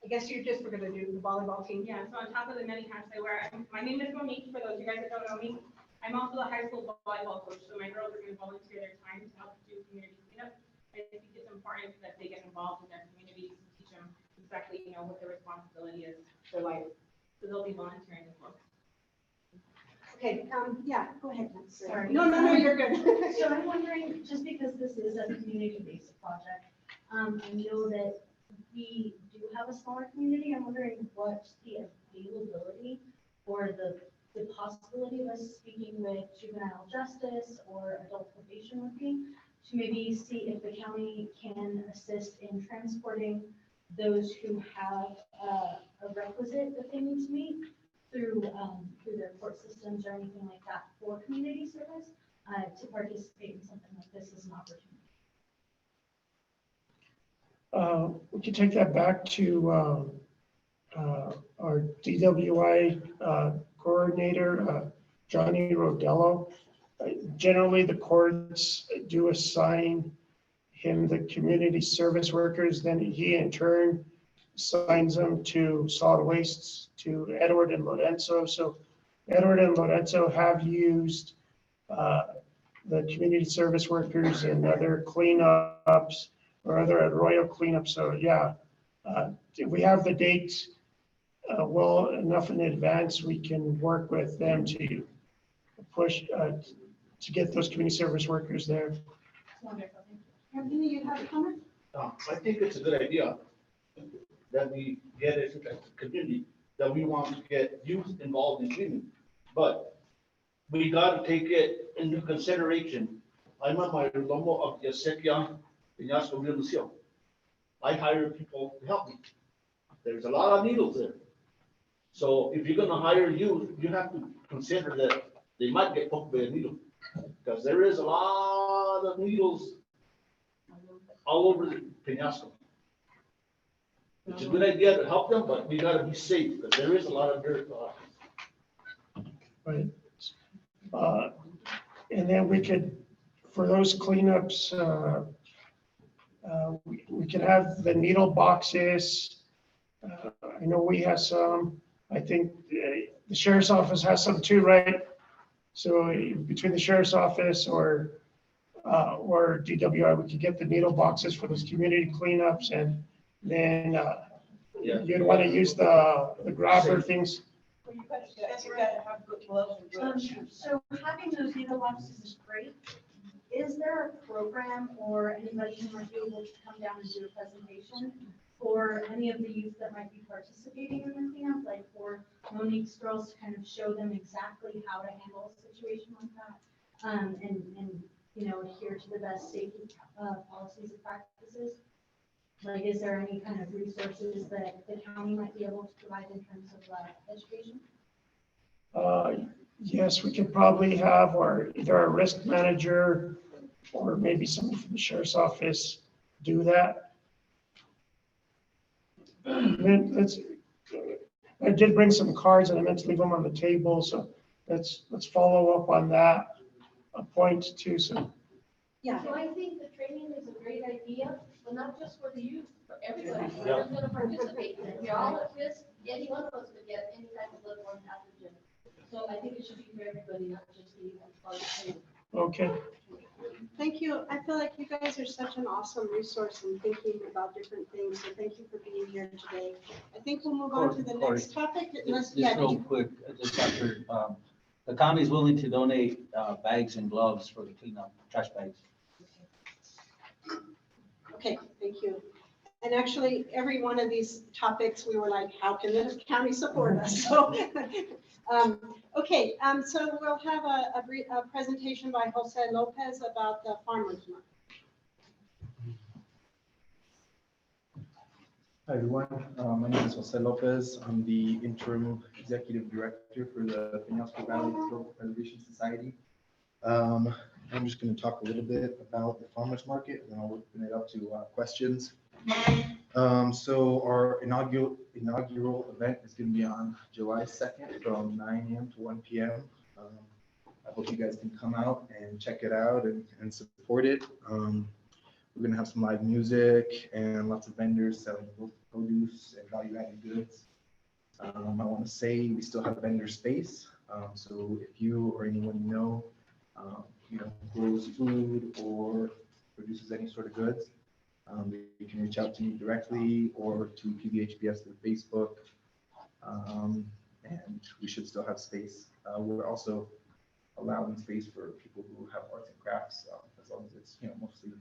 I guess you're just, we're gonna do the volleyball team. Yeah, so on top of the many hats I wear, my name is Monique, for those of you guys that don't know me. I'm also the high school volleyball coach, so my girls are gonna volunteer their time to help do community cleanup. I think it's important that they get involved in their communities, teach them exactly, what their responsibility is for life. So they'll be volunteering as well. Okay, yeah, go ahead. Sorry. No, you're good. So I'm wondering, just because this is a community-based project, I know that we do have a smaller community. I'm wondering what the availability or the possibility of us speaking with juvenile justice or adult probation working to maybe see if the county can assist in transporting those who have a requisite that they need to meet through their court systems or anything like that for community service, to participate in something like this as an opportunity. We could take that back to our DWI coordinator, Johnny Rodello. Generally, the courts do assign him the community service workers, then he in turn assigns them to solid wastes, to Edward and Lorenzo. So Edward and Lorenzo have used the community service workers in other cleanups or other Arroyo cleanups. So yeah, we have the dates well enough in advance, we can work with them to push to get those community service workers there. Wonderful. Anthony, you have a comment? I think it's a good idea that we get it as a community, that we want to get youth involved in cleaning. But we got to take it into consideration. I'm a mayordomo of the Acequia Peñasco Municipal. I hire people to help me. There's a lot of needles there. So if you're going to hire youth, you have to consider that they might get poked by a needle, because there is a lot of needles all over the Peñasco. It's a good idea to help them, but we gotta be safe, because there is a lot of dirt. Right. And then we could, for those cleanups, we could have the needle boxes. I know we have some. I think the sheriff's office has some too, right? So between the sheriff's office or DWI, we could get the needle boxes for those community cleanups, and then you'd want to use the grabber things. You gotta have good gloves and good. So having those needle boxes is great. Is there a program or anybody who might be able to come down and do a presentation for any of the youth that might be participating in the cleanup, like for Monique's girls, to kind of show them exactly how to handle a situation like that, and you know, adhere to the best safety policies and practices? Like, is there any kind of resources that the county might be able to provide in terms of education? Yes, we could probably have either our risk manager or maybe someone from the sheriff's office do that. I did bring some cards and I meant to leave them on the table, so let's follow up on that point too. So Yeah, so I think the training is a great idea, but not just for the youth, for everybody who's going to participate. If you're all at risk, any one of us could get any type of bloodborne pathogen. So I think it should be for everybody, not just the youth. okay. Thank you. I feel like you guys are such an awesome resource in thinking about different things. So thank you for being here today. I think we'll move on to the next topic. Just real quick, just after, the county is willing to donate bags and gloves for the cleanup, trash bags. Okay, thank you. And actually, every one of these topics, we were like, how can the county support us? So, okay, so we'll have a presentation by Jose Lopez about the farmers market. Hi, everyone. My name is Jose Lopez. I'm the interim executive director for the Peñasco Valley Historical Preservation Society. I'm just going to talk a little bit about the farmers market, and then I'll open it up to questions. So our inaugural event is going to be on July 2nd from 9 a.m. to 1 p.m. I hope you guys can come out and check it out and support it. We're going to have some live music and lots of vendors selling both produce and value-added goods. I want to say we still have vendor space. So if you or anyone you know, grows food or produces any sort of goods, you can reach out to me directly or to PVHPS through Facebook, and we should still have space. We're also allowing space for people who have arts and crafts, as long as it's, you know, mostly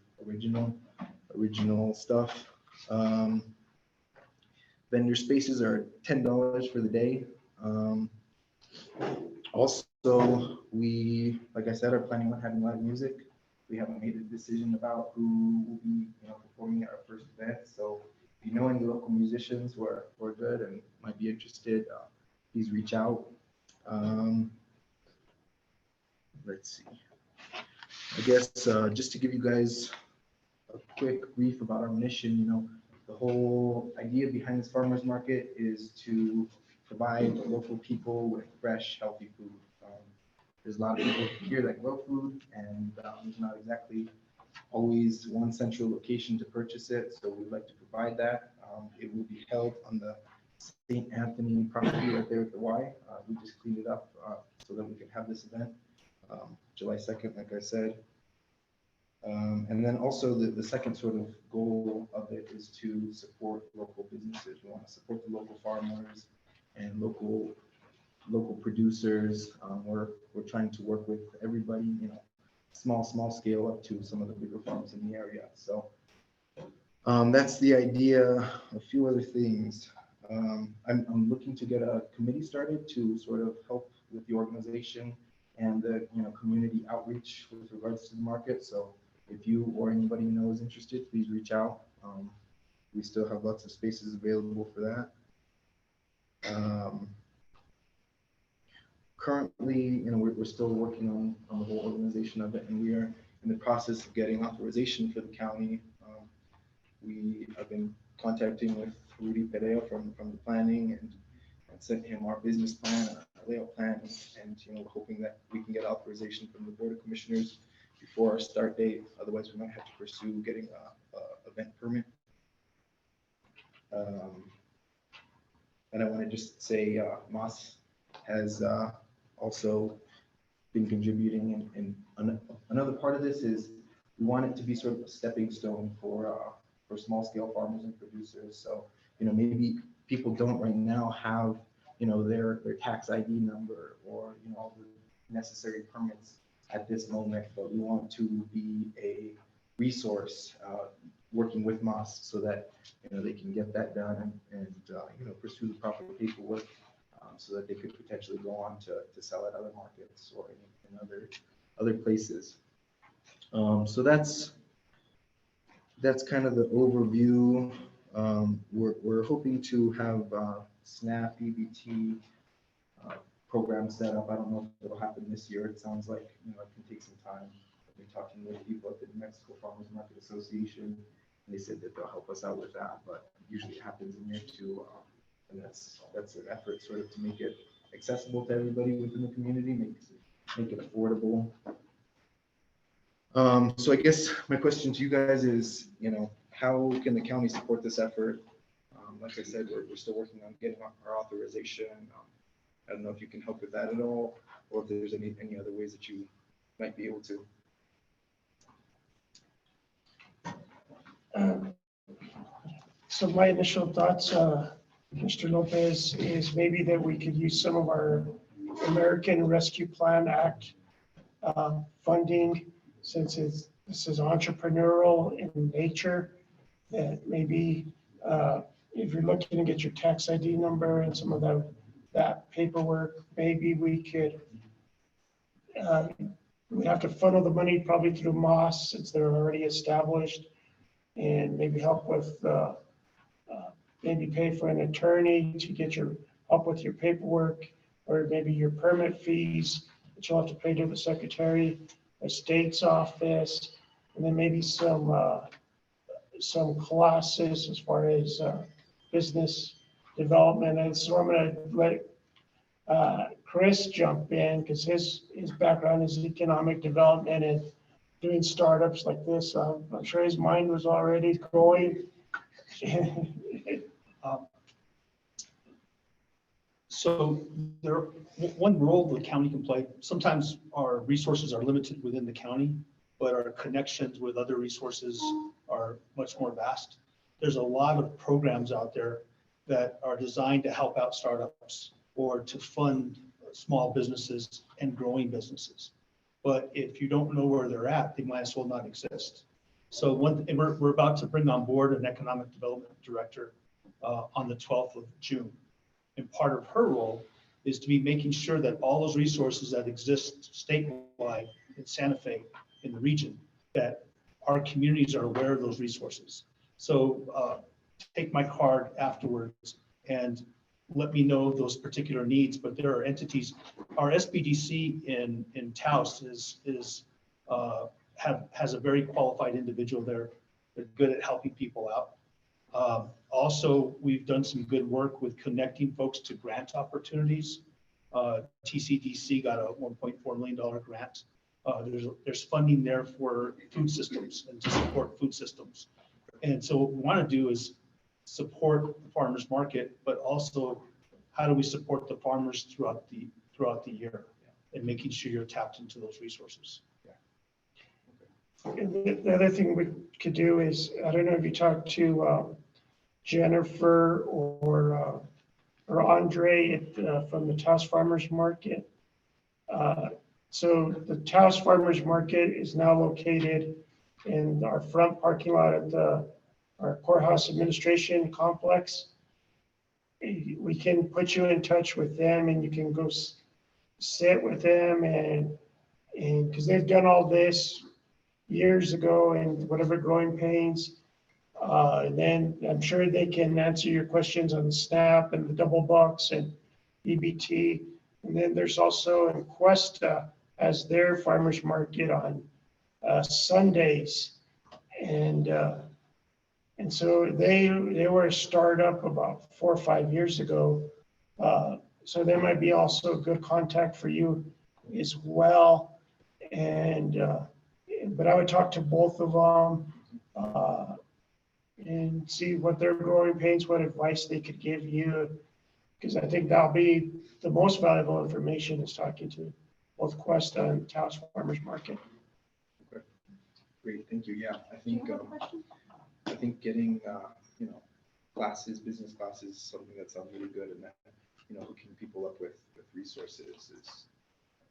original stuff. Vendor spaces are $10 for the day. Also, we, like I said, are planning on having live music. We haven't made a decision about who will be, performing at our first event. So if you know any local musicians who are good and might be interested, please reach out. Let's see. I guess just to give you guys a quick brief about our mission, the whole idea behind this farmers market is to provide local people with fresh, healthy food. There's a lot of people here that grow food, and there's not exactly always one central location to purchase it. So we'd like to provide that. It will be held on the St. Anthony property right there at the Y. We just cleaned it up so that we can have this event July 2nd, like I said. And then also the second sort of goal of it is to support local businesses. We want to support the local farmers and local producers. We're trying to work with everybody, small scale up to some of the bigger farms in the area. So that's the idea. A few other things. I'm looking to get a committee started to sort of help with the organization and the community outreach with regards to the market. So if you or anybody you know is interested, please reach out. We still have lots of spaces available for that. Currently, we're still working on the whole organization of it, and we are in the process of getting authorization for the county. We have been contacting with Rudy Perea from the planning and sent him our business plan, our layout plan, and we're hoping that we can get authorization from the Board of Commissioners before our start date. Otherwise, we might have to pursue getting a event permit. And I want to just say Moss has also been contributing, and another part of this is we want it to be sort of a stepping stone for small scale farmers and producers. So maybe people don't right now have their tax ID number or all the necessary permits at this moment, but we want to be a resource working with Moss so that they can get that done and pursue the proper paperwork so that they could potentially go on to sell at other markets or in other places. So that's kind of the overview. We're hoping to have SNAP, EBT program set up. I don't know if it'll happen this year. It sounds like it can take some time. I've been talking with people at the New Mexico Farmers Market Association, and they said that they'll help us out with that. But usually it happens in year 2, and that's an effort sort of to make it accessible to everybody within the community, make it affordable. So I guess my question to you guys is, how can the county support this effort? Like I said, we're still working on getting our authorization. I don't know if you can help with that at all, or if there's any other ways that you might be able to. So my initial thoughts, Mr. Lopez, is maybe that we could use some of our American Rescue Plan Act funding, since this is entrepreneurial in nature, that maybe if you're looking to get your tax ID number and some of that paperwork, maybe we could, we'd have to funnel the money probably through Moss since they're already established, and maybe help with, maybe pay for an attorney to get your help with your paperwork, or maybe your permit fees that you'll have to pay to the Secretary of State's office, and then maybe some classes as far as business development. And so I'm going to let Chris jump in because his background is economic development and doing startups like this. I'm sure his mind was already going. So one role the county can play, sometimes our resources are limited within the county, but our connections with other resources are much more vast. There's a lot of programs out there that are designed to help out startups or to fund small businesses and growing businesses. But if you don't know where they're at, they might as well not exist. So we're about to bring on board an economic development director on the 12th of June. And part of her role is to be making sure that all those resources that exist statewide in Santa Fe, in the region, that our communities are aware of those resources. So take my card afterwards and let me know those particular needs, but there are entities. Our SBDC in Taos has a very qualified individual there. They're good at helping people out. Also, we've done some good work with connecting folks to grant opportunities. TCDC got a $1.4 million grant. There's funding there for food systems and to support food systems. And so what we want to do is support the farmers market, but also how do we support the farmers throughout the year and making sure you're tapped into those resources. And the other thing we could do is, I don't know if you talked to Jennifer or Andre from the Taos Farmers Market. So the Taos Farmers Market is now located in our front parking lot at our courthouse administration complex. We can put you in touch with them and you can go sit with them and because they've done all this years ago and whatever growing pains. And then I'm sure they can answer your questions on SNAP and the double bucks and EBT. And then there's also Encuesta as their farmers market on Sundays. And so they were a startup about 4 or 5 years ago. So there might be also a good contact for you as well. But I would talk to both of them and see what their growing pains, what advice they could give you. Because I think that'll be the most valuable information is talking to both Cuesta and Taos Farmers Market. Okay. Great, thank you. Yeah, I think getting classes, business classes, is something that sounds really good, and that hooking people up with resources is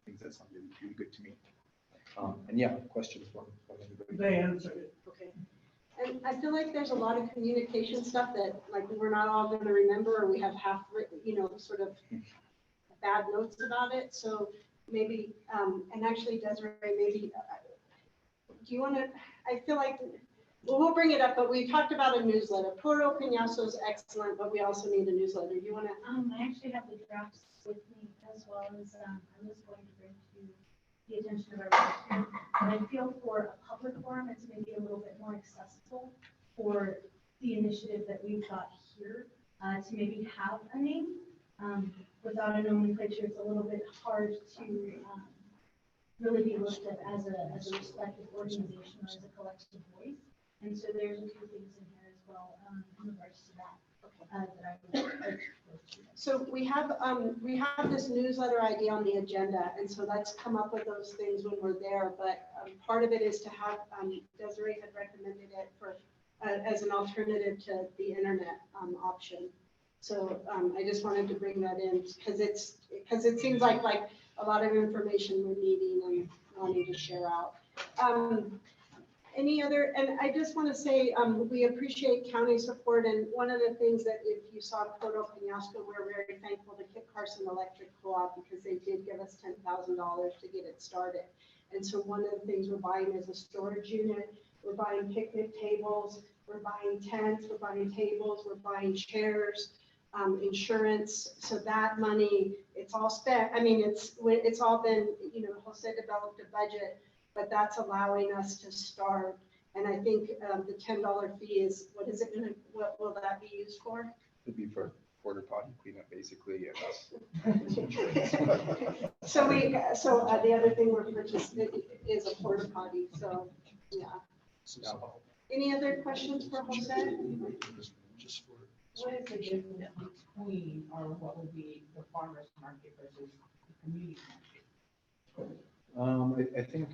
things that sound really good to me. And yeah, questions from anybody? They answered it. Okay. And I feel like there's a lot of communication stuff that like we're not all going to remember, or we have half written, sort of bad notes about it. So maybe, and actually Desiree, maybe, do you want to, I feel like, well, we'll bring it up, but we talked about a newsletter. Puro Peñazo is excellent, but we also need a newsletter. Do you want to? I actually have the drafts with me as well as, I'm just going to bring to the attention of everyone. And I feel for a public forum, it's maybe a little bit more accessible for the initiative that we've got here to maybe have a name. Without a nomenclature, it's a little bit hard to really be looked at as a respected organization or as a collective voice. And so there's a few things in here as well in regards to that. That I would like to. So we have this newsletter idea on the agenda, and so let's come up with those things when we're there. But part of it is to have Desiree had recommended it for as an alternative to the internet option. So I just wanted to bring that in because it seems like a lot of information we're needing and wanting to share out. Any other, and I just want to say, we appreciate county support. And one of the things that if you saw Puro Peñasco, we're very thankful to Kit Carson Electric Co-op because they did give us $10,000 to get it started. And so one of the things we're buying is a storage unit. We're buying picnic tables. We're buying tents. We're buying tables. We're buying chairs, insurance. So that money, it's all spent. I mean, it's all been, Jose developed a budget, but that's allowing us to start. And I think the $10 fee is, what will that be used for? It'd be for porta potty cleanup, basically. So the other thing we're purchasing is a porta potty. So yeah. Any other questions for Jose? What is the difference between, or what would be the farmer's market versus the community market? I think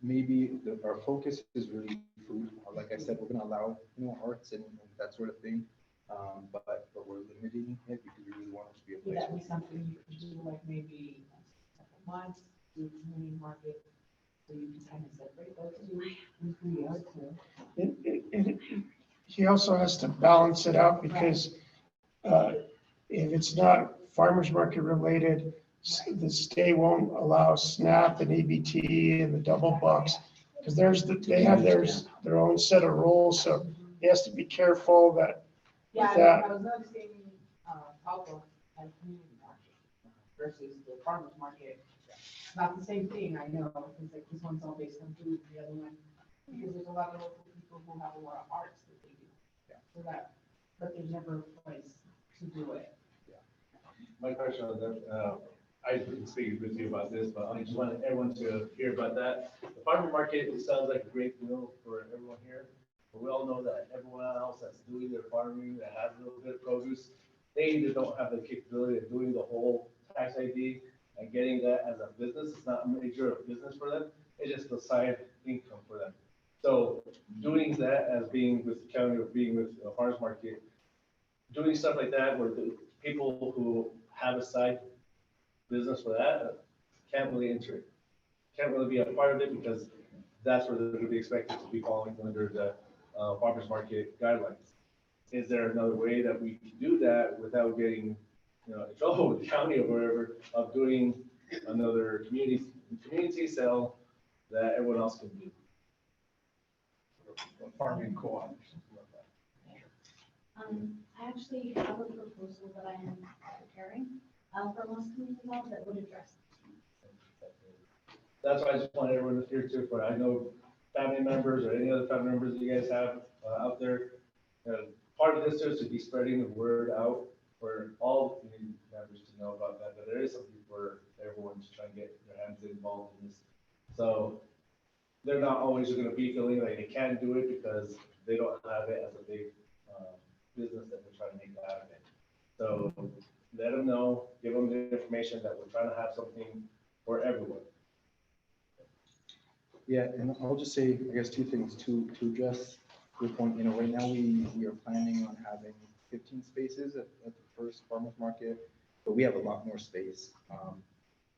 maybe our focus is really food. Like I said, we're going to allow arts and that sort of thing, but we're limiting it because we really want it to be a place. Would that be something you could do, like maybe a couple months, do the community market, so you can kind of separate those two? he also has to balance it out because if it's not farmer's market related, the state won't allow SNAP and EBT and the double bucks. Because they have their own set of rules, so he has to be careful that. Yeah, that- I was noticing, PACA and community market versus the farmer's market. Not the same thing, I know, it's like this one's all based on food, the other one, because there's a lot of local people who have a lot of arts that they do. So that, but there's never a place to do it. My question on that, I've been speaking with you about this, but I just wanted everyone to hear about that. The farmer market, it sounds like a great deal for everyone here, but we all know that everyone else that's doing their farming, that has a little bit of produce, they either don't have the capability of doing the whole tax ID and getting that as a business. It's not a major business for them. It's just a side income for them. So doing that as being with the county or being with a farmer's market, doing stuff like that where the people who have a side business for that can't really enter it. Can't really be a part of it because that's where they're going to be expected to be falling under the farmers market guidelines. Is there another way that we can do that without getting, in trouble with the county or wherever, of doing another community sale that everyone else can do? Farming co-op. I actually have a proposal that I am preparing for most community law that would address. That's why I just want everyone to hear too, but I know family members or any other family members that you guys have out there. Part of this is to be spreading the word out for all the community members to know about that, but there is something for everyone to try and get their hands involved in this. So they're not always going to be feeling like they can't do it because they don't have it as a big business that they're trying to make out of it. So let them know, give them the information that we're trying to have something for everyone. Yeah, and I'll just say, I guess, two things to address your point. Right now we are planning on having 15 spaces at the first farmers market, but we have a lot more space.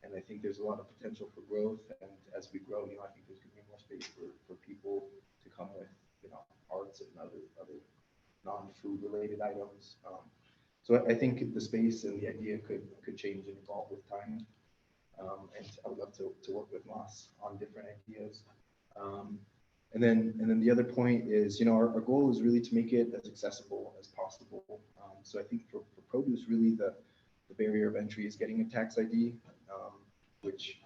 And I think there's a lot of potential for growth. And as we grow, I think there's gonna be more space for people to come with, arts and other non-food related items. So I think the space and the idea could change and evolve with time. And I would love to work with Moss on different ideas. And then the other point is, our goal is really to make it as accessible as possible. So I think for produce, really the barrier of entry is getting a tax ID, which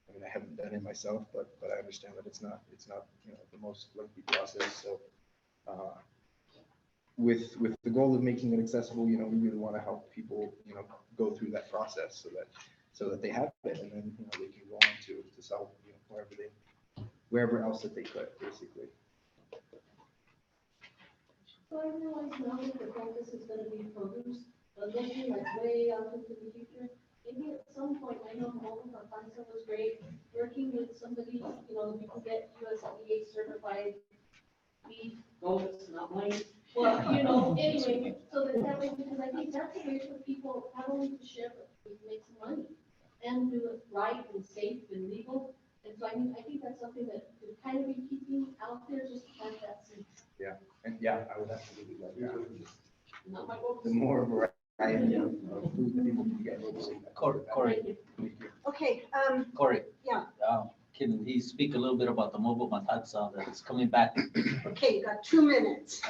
I haven't done it myself, but I understand that it's not the most lengthy process. So with the goal of making it accessible, we really want to help people, go through that process so that they have it, and then they can go on to sell wherever else that they could, basically. So I realize now that the focus is gonna be produce, but looking like way out into the future, maybe at some point, I know all of our concept was great, working with somebody, we can get USDA certified beef, goats, not mine. Well, anyway, so that way, because I think that's a way for people not only to share, but to make some money and do it right and safe and legal. And so I think that's something that could kind of be keeping out there, just to plant that seed. Yeah, and yeah, I would absolutely love that. Not my goal. The more variety of food that people can get. Corey. Okay, Corey. yeah, Can he speak a little bit about the mobile matanza that's coming back? okay, you got 2 minutes.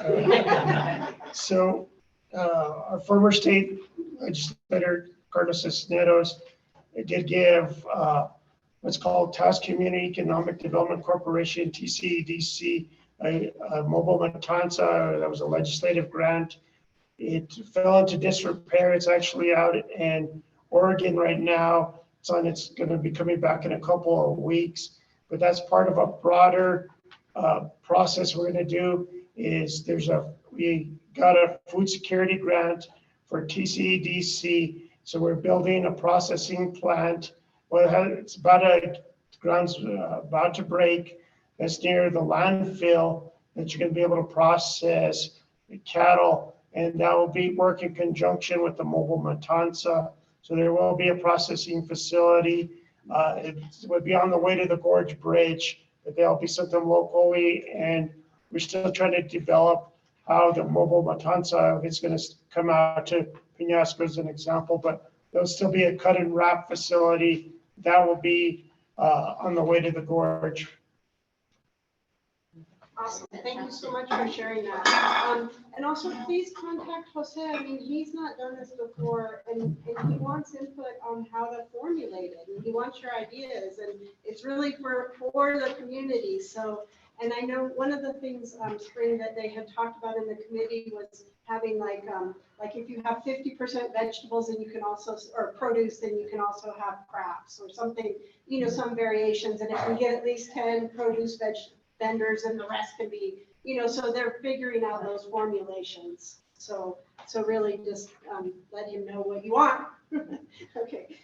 So our former state legislator, Carlos Cisneros, did give what's called Task Community Economic Development Corporation, TCEDC, a mobile matanza. That was a legislative grant. It fell into disrepair. It's actually out in Oregon right now. It's going to be coming back in a couple of weeks, but that's part of a broader process we're going to do. Is we got a food security grant for TCEDC, so we're building a processing plant. Well, it's ground's about to break. That's near the landfill that you're going to be able to process the cattle, and that will be work in conjunction with the mobile matanza. So there will be a processing facility. It would be on the way to the Gorge Bridge, but there'll be something locally, and we're still trying to develop how the mobile matanza is going to come out to Penasco as an example, but there'll still be a cut and wrap facility that will be on the way to the gorge. Awesome. Thank you so much for sharing that. And also please contact Jose. I mean, he's not done this before and he wants input on how to formulate it. And he wants your ideas and it's really for the community. So, and I know one of the things, Spring, that they had talked about in the committee was having like if you have 50% vegetables and you can also, or produce, then you can also have crafts or something, you know, some variations. And if we get at least 10 produce vendors and the rest can be, you know, so they're figuring out those formulations. So really just let him know what you want. Okay.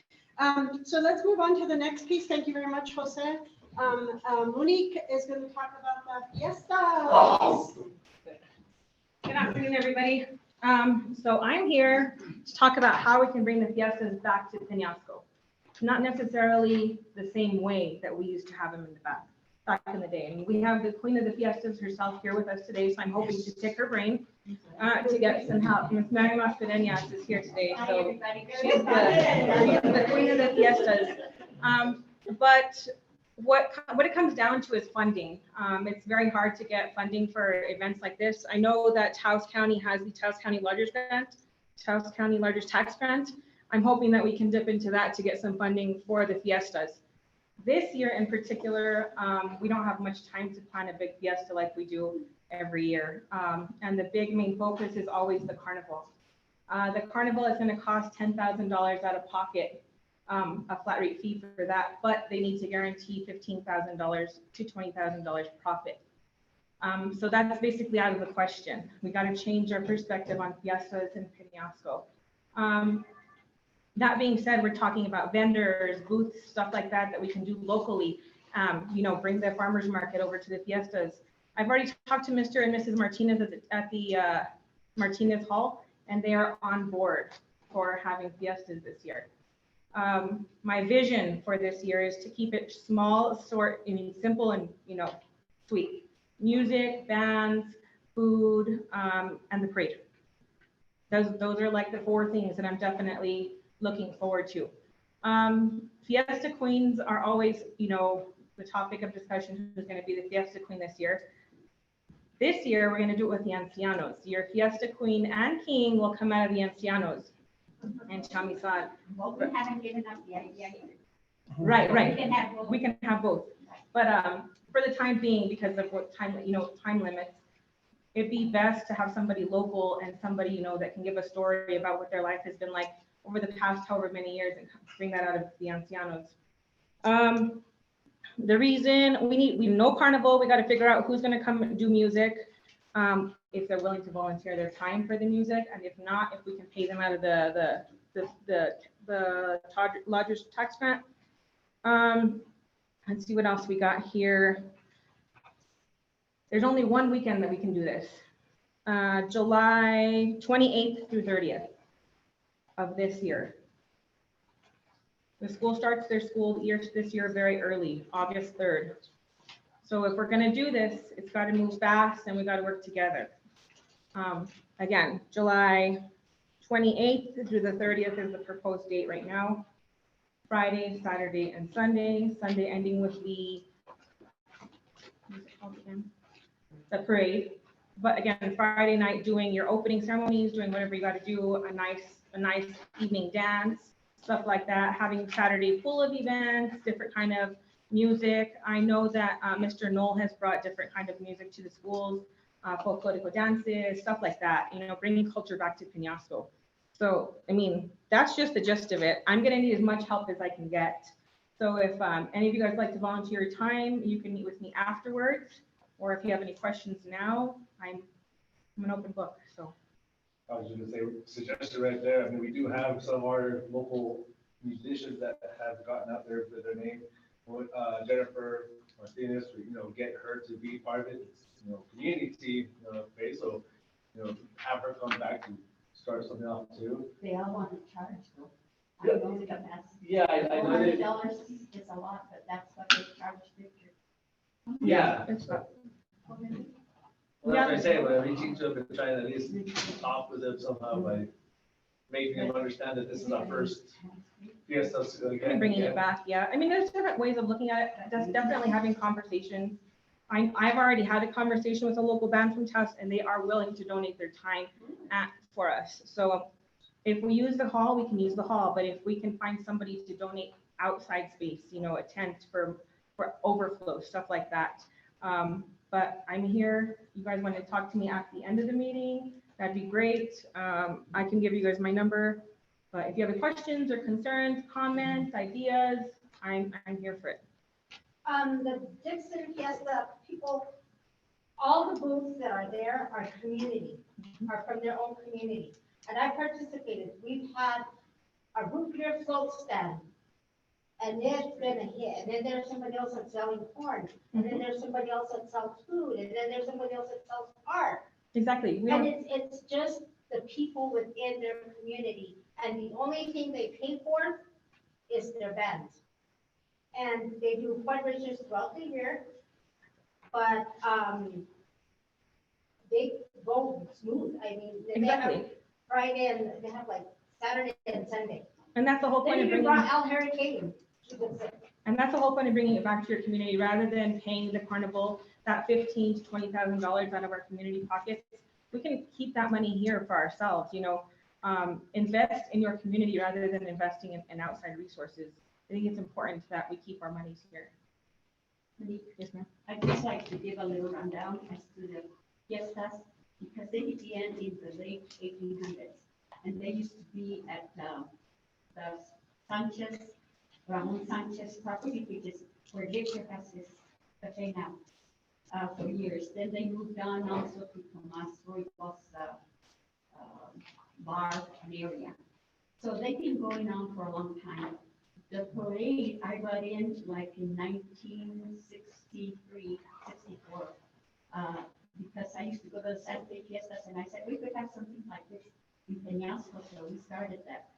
So let's move on to the next piece. Thank you very much, Jose. Monique is going to talk about the fiesta. Good afternoon, everybody. So I'm here to talk about how we can bring the fiestas back to Penasco. Not necessarily the same way that we used to have them in the back in the day. And we have the Queen of the Fiestas herself here with us today, so I'm hoping to pick her brain to get some help. Ms. Ronald Mascareñas is here today, so she's the Queen of the Fiestas. But what it comes down to is funding. It's very hard to get funding for events like this. I know that Taos County has the Taos County Largest Grant, Taos County Largest Tax Grant. I'm hoping that we can dip into that to get some funding for the fiestas. This year in particular, we don't have much time to plan a big fiesta like we do every year. And the big main focus is always the carnival. The carnival is going to cost $10,000 out of pocket, a flat rate fee for that, but they need to guarantee $15,000 to $20,000 profit. So that's basically out of the question. We got to change our perspective on fiestas in Penasco. That being said, we're talking about vendors, booths, stuff like that we can do locally. You know, bring the farmers market over to the fiestas. I've already talked to Mr. and Mrs. Martinez at the Martinez Hall, and they are on board for having fiestas this year. My vision for this year is to keep it small, simple, and sweet. Music, bands, food, and the parade. Those are like the 4 things that I'm definitely looking forward to. Fiesta queens are always, the topic of discussion, who's going to be the fiesta queen this year. This year, we're going to do it with the ancianos. Your fiesta queen and king will come out of the ancianos. And Chamisad. Well, we haven't given up the idea either. Right. We can have both. But for the time being, because of what time limits, it'd be best to have somebody local and somebody, that can give a story about what their life has been like over the past however many years and bring that out of the ancianos. The reason we know carnival, we got to figure out who's going to come and do music, if they're willing to volunteer their time for the music, and if not, if we can pay them out of the largest tax grant. Let's see what else we got here. There's only one weekend that we can do this. July 28th through 30th of this year. The school starts their school year this year very early, August 3rd. So if we're gonna do this, it's gotta move fast and we gotta work together. Again, July 28th through the 30th is the proposed date right now. Friday, Saturday, and Sunday. Sunday ending with the parade. But again, Friday night doing your opening ceremonies, doing whatever you gotta do, a nice evening dance, stuff like that. Having Saturday full of events, different kind of music. I know that Mr. Knoll has brought different kind of music to the schools, folklorico dances, stuff like that, bringing culture back to Penasco. So, that's just the gist of it. I'm gonna need as much help as I can get. So if any of you guys like to volunteer your time, you can meet with me afterwards, or if you have any questions now, I'm an open book, so. I was just gonna say, suggestion right there. We do have some of our local musicians that have gotten out there with their name. Jennifer Martinez, get her to be part of it. It's, community, okay, so, have her come back to start something off too. They all want to charge though. I know the capacity. Yeah, I know that. $400 is a lot, but that's what they charge Victor. Yeah. Well, that's what I say, when I'm reaching to them and trying to at least talk with them somehow by making them understand that this is our first fiesta. So again, Bringing it back, yeah. I mean, there's different ways of looking at it. Just definitely having conversations. I've already had a conversation with a local band from Tufts, and they are willing to donate their time for us. So if we use the hall, we can use the hall, but if we can find somebody to donate outside space, you know, a tent for overflow, stuff like that. But I'm here. You guys want to talk to me at the end of the meeting? That'd be great. I can give you guys my number. But if you have any questions or concerns, comments, ideas, I'm here for it. The Dixon Fiesta people, all the booths that are there are community, are from their own community. And I participated. We've had a root beer float stand, and it's been a hit. And then there's somebody else that's selling corn, and then there's somebody else that sells food, and then there's somebody else that sells art. Exactly. And it's just the people within their community. And the only thing they pay for is their bands. And they do fundraisers throughout the year, but they go smooth. I mean, they have Friday and they have like Saturday and Sunday. And that's the whole point of bringing. bringing. Al Harry came. And that's the whole point of bringing it back to your community, rather than paying the carnival that $15,000 to $20,000 out of our community pockets. We can keep that money here for ourselves. You know, invest in your community rather than investing in outside resources. I think it's important that we keep our monies here. Yes, ma'am. I'd just like to give a little rundown as to the fiestas, because they began in the late 1800s. And they used to be at the Sanchez, Ramon Sanchez property, which is where Gilbert has his cafe now, for years. Then they moved on also to Tomas Roy's bar and area. So they've been going on for a long time. The parade, I got in like in 1963, 64, because I used to go to the Saturday fiestas, and I said, we could have something like this in Peñasco, so we started that.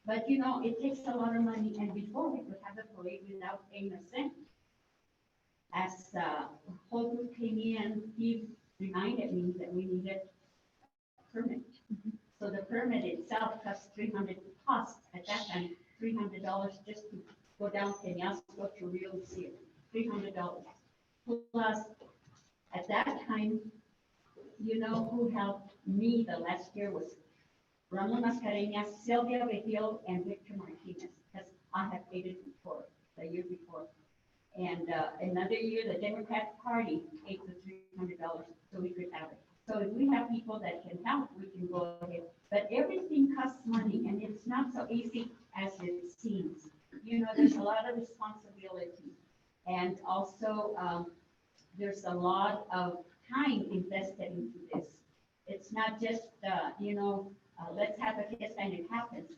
But you know, it takes a lot of money, and before we could have the parade without paying a cent. As whole group came in, he reminded me that we needed a permit. So the permit itself cost $300 at that time. $300 just to go down Peñasco to really see it, $300. Plus, at that time, you know who helped me the last year was Ronald Mascareñas, Silva, and Victor Martinez, because I had paid it before, the year before. And another year, the Democratic Party paid the $300 so we could have it. So if we have people that can help, we can go ahead. But everything costs money, and it's not so easy as it seems. You know, there's a lot of responsibility. And also, there's a lot of time invested into this. It's not just, you know, let's have a fiesta and it happens.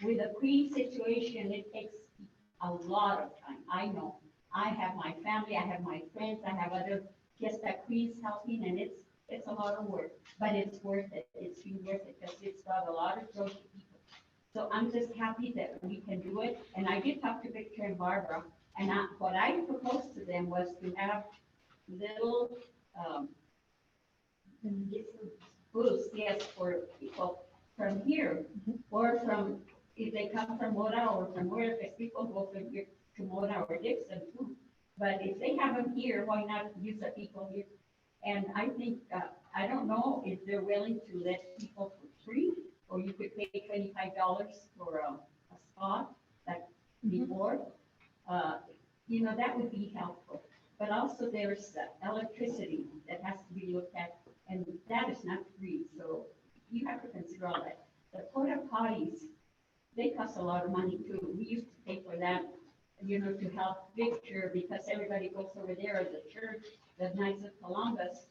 With a Queen situation, it takes a lot of time. I know. I have my family, I have my friends, I have other fiesta queens helping, and it's a lot of work, but it's worth it. It's been worth it because it's brought a lot of joy to people. So I'm just happy that we can do it. And I did talk to Victor and Barbara, and what I proposed to them was to have little booths, yes, for people from here, or from, if they come from Mora or from where, if people go from here to Mora or Dixon too. But if they have them here, why not use the people here? And I think, I don't know if they're willing to let people for free, or you could pay $25 for a spot like before. You know, that would be helpful. But also there's electricity that has to be looked at, and that is not free. So you have to consider all that. The porta potties, they cost a lot of money too. We used to pay for that, you know, to help Victor, because everybody goes over there. The church, the Knights of Columbus,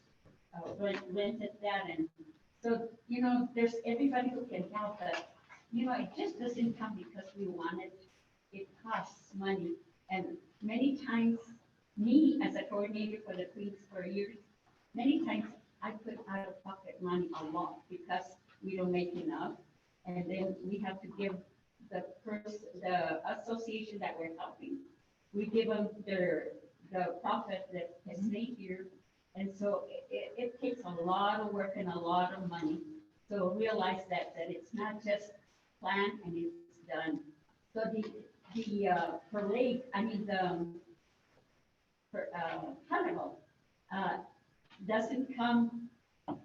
rented that. And so, you know, there's everybody who can help us. You know, it just doesn't come because we want it. It costs money. And many times, me as a coordinator for the Queens for years, many times I put out of pocket money a lot because we don't make enough. And then we have to give the association that we're helping, we give them the profit that is made here, And so it takes a lot of work and a lot of money. So realize that it's not just planned and it's done. So the parade, I mean, carnival, doesn't come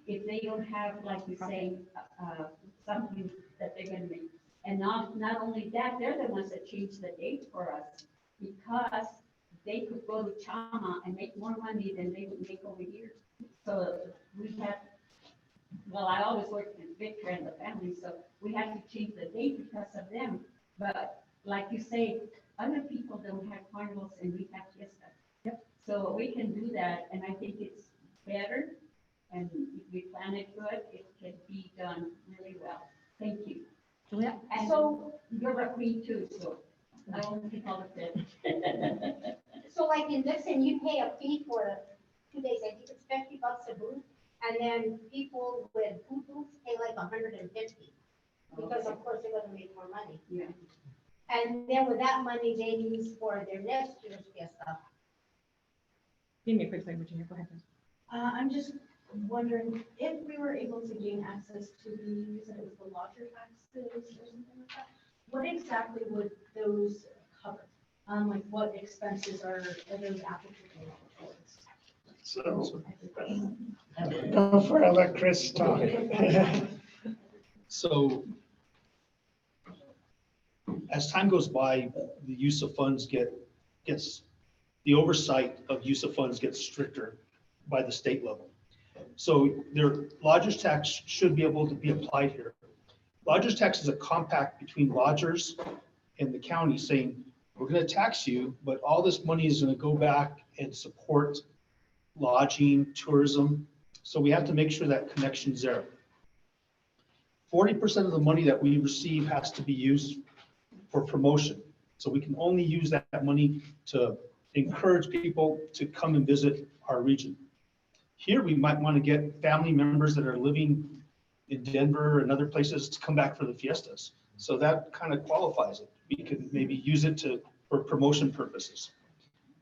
if they don't have, like you say, something that they're gonna make. And not only that, they're the ones that change the date for us, because they could go to Chama and make more money than they would make over here. So we have, well, I always worked with Victor and the family, so we had to change the date because of them. But like you say, other people don't have carnivals and we have fiesta. Yep. So we can do that, and I think it's better, and if we plan it good, it can be done really well. Thank you. Julia? And so you're a queen too, so I only think all of it. So like in Dixon, you pay a fee for 2 days, I think it's $50 a booth, and then people with food booths pay like 150, because of course they're gonna make more money. Yeah. And then with that money, they use for their next year's fiesta. Give me a quick second, Virginia, go ahead. I'm just wondering if we were able to gain access to the, you said it was the lodger taxes or something like that. What exactly would those cover? Like what expenses are those applicable towards? So, go for it, let Chris talk. So as time goes by, the use of funds gets, the oversight of use of funds gets stricter by the state level. So their lodgers tax should be able to be applied here. Lodgers tax is a compact between lodgers and the county saying, we're going to tax you, but all this money is going to go back and support lodging, tourism. So we have to make sure that connection's there. 40% of the money that we receive has to be used for promotion. So we can only use that money to encourage people to come and visit our region. Here, we might want to get family members that are living in Denver and other places to come back for the fiestas. So that kind of qualifies it. We could maybe use it for promotion purposes.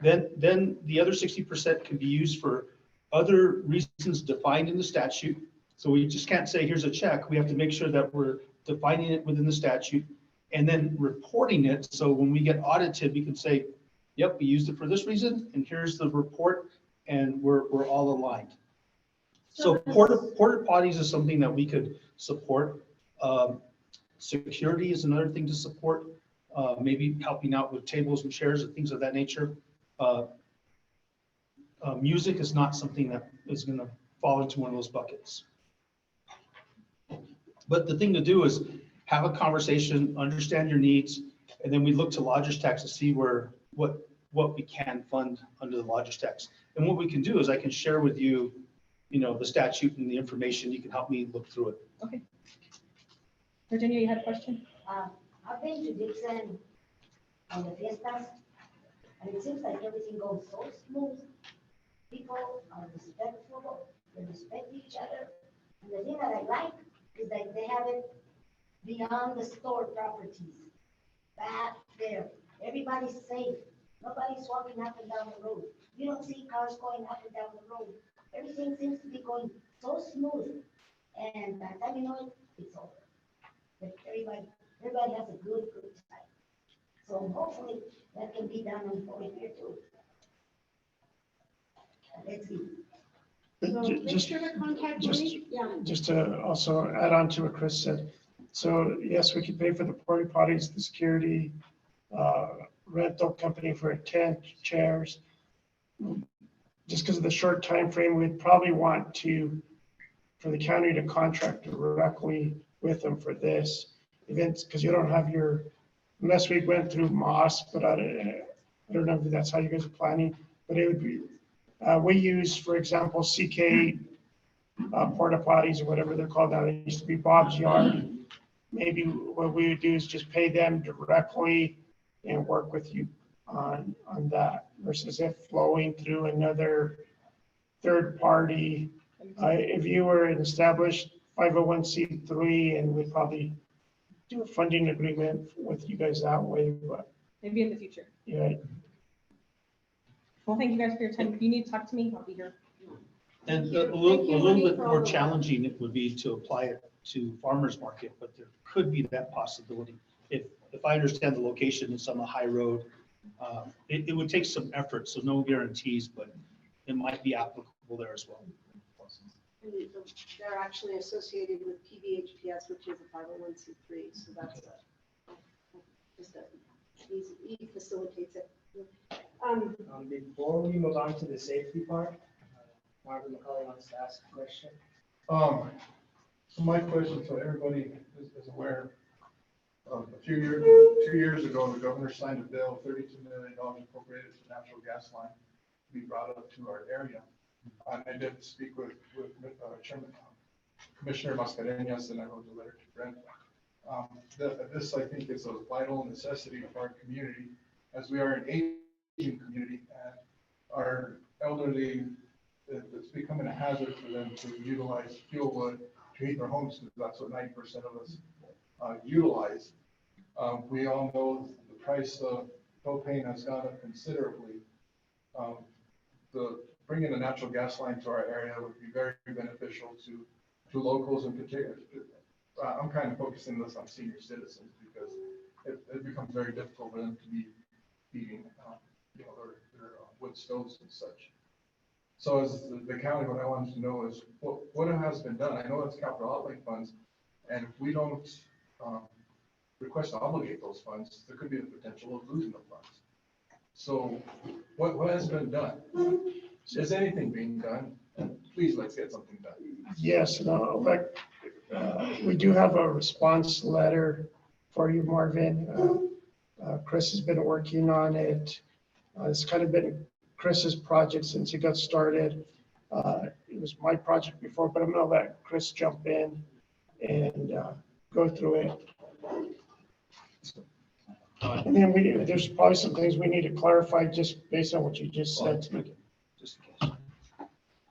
Then the other 60% can be used for other reasons defined in the statute. So we just can't say, here's a check. We have to make sure that we're defining it within the statute and then reporting it. So when we get audited, we can say, yep, we used it for this reason, and here's the report, and we're all aligned. So porta potties is something that we could support. Security is another thing to support. Maybe helping out with tables and chairs and things of that nature. Music is not something that is going to fall into one of those buckets. But the thing to do is have a conversation, understand your needs, and then we look to lodgers tax to see what we can fund under the lodgers tax. And what we can do is I can share with you, the statute and the information. You can help me look through it. Okay. Virginia, you had a question? I've been to Dixon on the fiestas, and it seems like everything goes so smooth. People are respectful, they respect each other. And the thing that I like is that they have it beyond the store properties. Back there, everybody's safe. Nobody's walking up and down the road. You don't see cars going up and down the road. Everything seems to be going so smooth. And by the time you know it, it's over. But everybody has a good time. So hopefully that can be done over here too. Let's see. So make sure to contact me. Yeah. Just to also add on to what Chris said. So yes, we could pay for the porta potties, the security, rental company for tent, chairs. Just because of the short time frame, we'd probably want for the county to contract directly with them for this events, because you don't have unless we went through Moss, but I don't know if that's how you guys are planning, but it would be, we use, for example, CK porta potties or whatever they're called now. It used to be Bob's Yard. Maybe what we would do is just pay them directly and work with you on that versus it flowing through another third party. If you were an established 501c3, and we'd probably do a funding agreement with you guys that way, but Maybe in the future. yeah. Well, thank you guys for your time. If you need to talk to me, I'll be here. And a little bit more challenging it would be to apply it to farmer's market, but there could be that possibility. If I understand the location, it's on the high road. It would take some effort, so no guarantees, but it might be applicable there as well. And they're actually associated with PVHPS, which is a 501c3, so that's just he facilitates it. Before we move on to the safety part, Marvin McCully wants to ask a question. So my question, so everybody is aware, a few years ago, the governor signed a bill, $32 million appropriated to natural gas line to be brought up to our area. And I did speak with Chairman, Commissioner Mascareñas, and I wrote a letter to Brent. This, I think, is a vital necessity for our community, as we are an aging community, and our elderly, it's becoming a hazard for them to utilize fuel wood to heat their homes, because that's what 90% of us utilize. We all know the price of propane has gone up considerably. Bringing a natural gas line to our area would be very beneficial to locals in particular. I'm kind of focusing this on senior citizens, because it becomes very difficult for them to be heating, their wood stoves and such. So as the county, what I wanted to know is what has been done. I know it's capital outlay funds, and if we don't request to obligate those funds, there could be the potential of losing the funds. So what has been done? Is anything being done? And please, let's get something done. Yes, no, but we do have a response letter for you, Marvin. Chris has been working on it. It's kind of been Chris's project since it got started. It was my project before, but I'm gonna let Chris jump in and go through it. And then there's probably some things we need to clarify just based on what you just said. Just in case.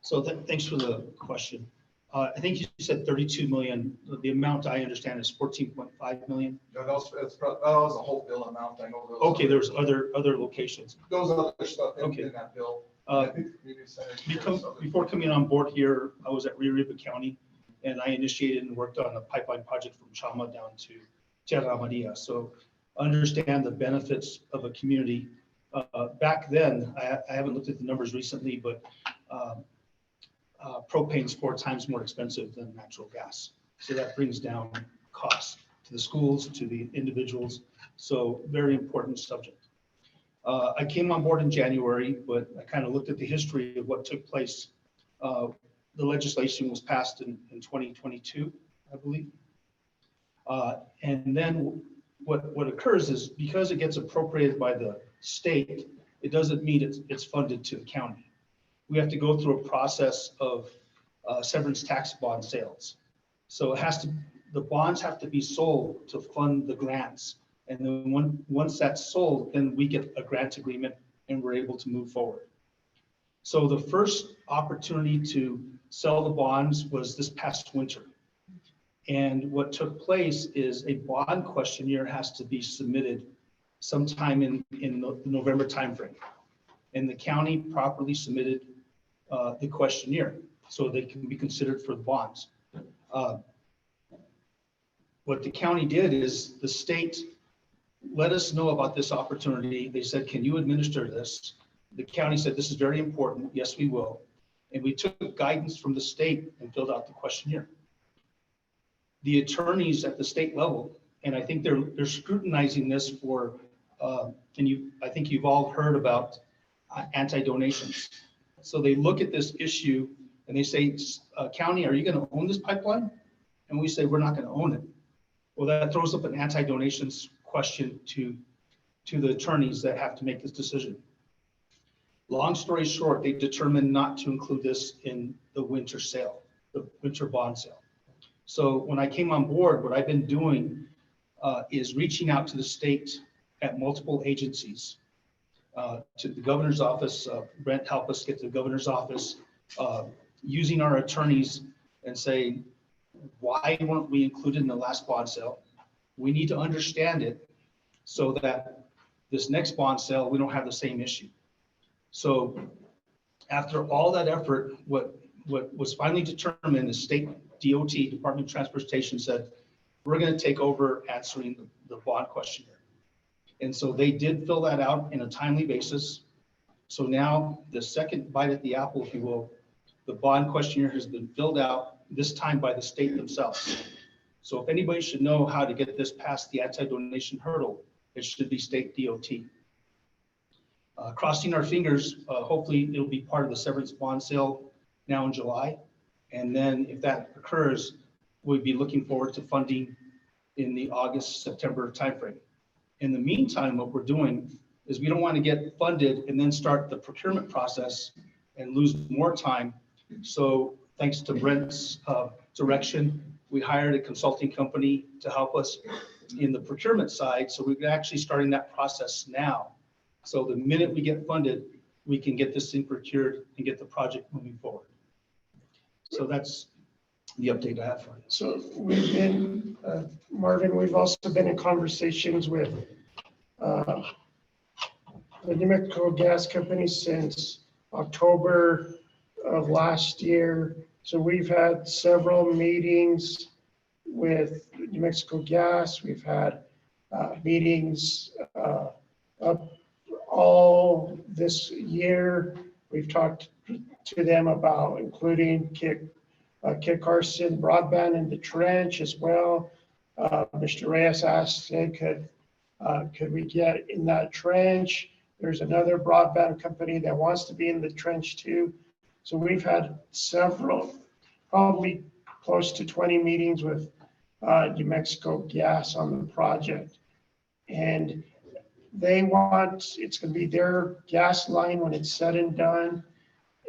So thanks for the question. I think you said 32 million. The amount I understand is 14.5 million. No, that was a whole bill amount. I know those. Okay, there's other locations. Those other stuff in Okay. that bill. I think the community center. Before coming on board here, I was at Rio Riva County, and I initiated and worked on a pipeline project from Chama down to Jaramillo. So understand the benefits of a community. Back then, I haven't looked at the numbers recently, but propane is 4 times more expensive than natural gas. So that brings down costs to the schools, to the individuals. So very important subject. I came on board in January, but I kind of looked at the history of what took place. The legislation was passed in 2022, I believe. And then what occurs is, because it gets appropriated by the state, it doesn't mean it's funded to the county. We have to go through a process of severance tax bond sales. So the bonds have to be sold to fund the grants. And then once that's sold, then we get a grant agreement and we're able to move forward. So the first opportunity to sell the bonds was this past winter. And what took place is a bond questionnaire has to be submitted sometime in the November timeframe. And the county properly submitted the questionnaire so they can be considered for the bonds. What the county did is the state let us know about this opportunity. They said, can you administer this? The county said, this is very important. Yes, we will. And we took guidance from the state and filled out the questionnaire. The attorneys at the state level, and I think they're scrutinizing this for, I think you've all heard about anti-donations. So they look at this issue and they say, county, are you going to own this pipeline? And we say, we're not going to own it. Well, that throws up an anti-donations question to the attorneys that have to make this decision. Long story short, they determined not to include this in the winter sale, the winter bond sale. So when I came on board, what I've been doing is reaching out to the state at multiple agencies, to the governor's office. Brent helped us get to the governor's office, using our attorneys and saying, why weren't we included in the last bond sale? We need to understand it so that this next bond sale, we don't have the same issue. So after all that effort, what what was finally determined, the state DOT, Department of Transportation said, we're going to take over answering the bond questionnaire. And so they did fill that out in a timely basis. So now the second bite at the apple, if you will, the bond questionnaire has been filled out, this time by the state themselves. So if anybody should know how to get this past the anti-donation hurdle, it should be state DOT. Crossing our fingers, hopefully it'll be part of the severance bond sale now in July. And then if that occurs, we'll be looking forward to funding in the August, September timeframe. In the meantime, what we're doing is we don't want to get funded and then start the procurement process and lose more time. So thanks to Brent's direction, we hired a consulting company to help us in the procurement side. So we're actually starting that process now. So the minute we get funded, we can get this thing procured and get the project moving forward. So that's the update I have for you. So we've been, Marvin, we've also been in conversations with the New Mexico Gas Company since October of last year. So we've had several meetings with New Mexico Gas. We've had meetings up all this year. We've talked to them about including Kit Carson broadband in the trench as well. Mr. Reyes asked, hey, could we get in that trench? There's another broadband company that wants to be in the trench too. So we've had several, probably close to 20 meetings with New Mexico Gas on the project. And they want, it's going to be their gas line when it's said and done,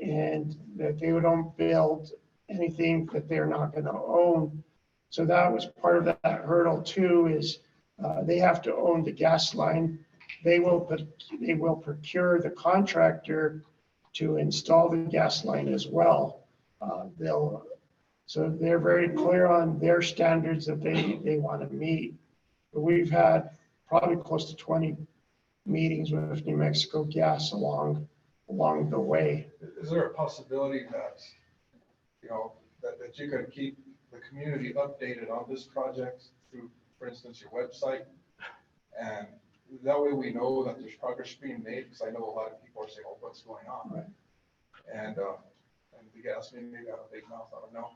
and that they don't build anything that they're not going to own. So that was part of that hurdle too, is they have to own the gas line. They will procure the contractor to install the gas line as well. So they're very clear on their standards that they want to meet. But we've had probably close to 20 meetings with New Mexico Gas along the way. Is there a possibility that, that you could keep the community updated on this project through, for instance, your website? And that way we know that there's progress being made, because I know a lot of people are saying, oh, what's going on? Right. And the gas, maybe they got a big mouth, I don't know.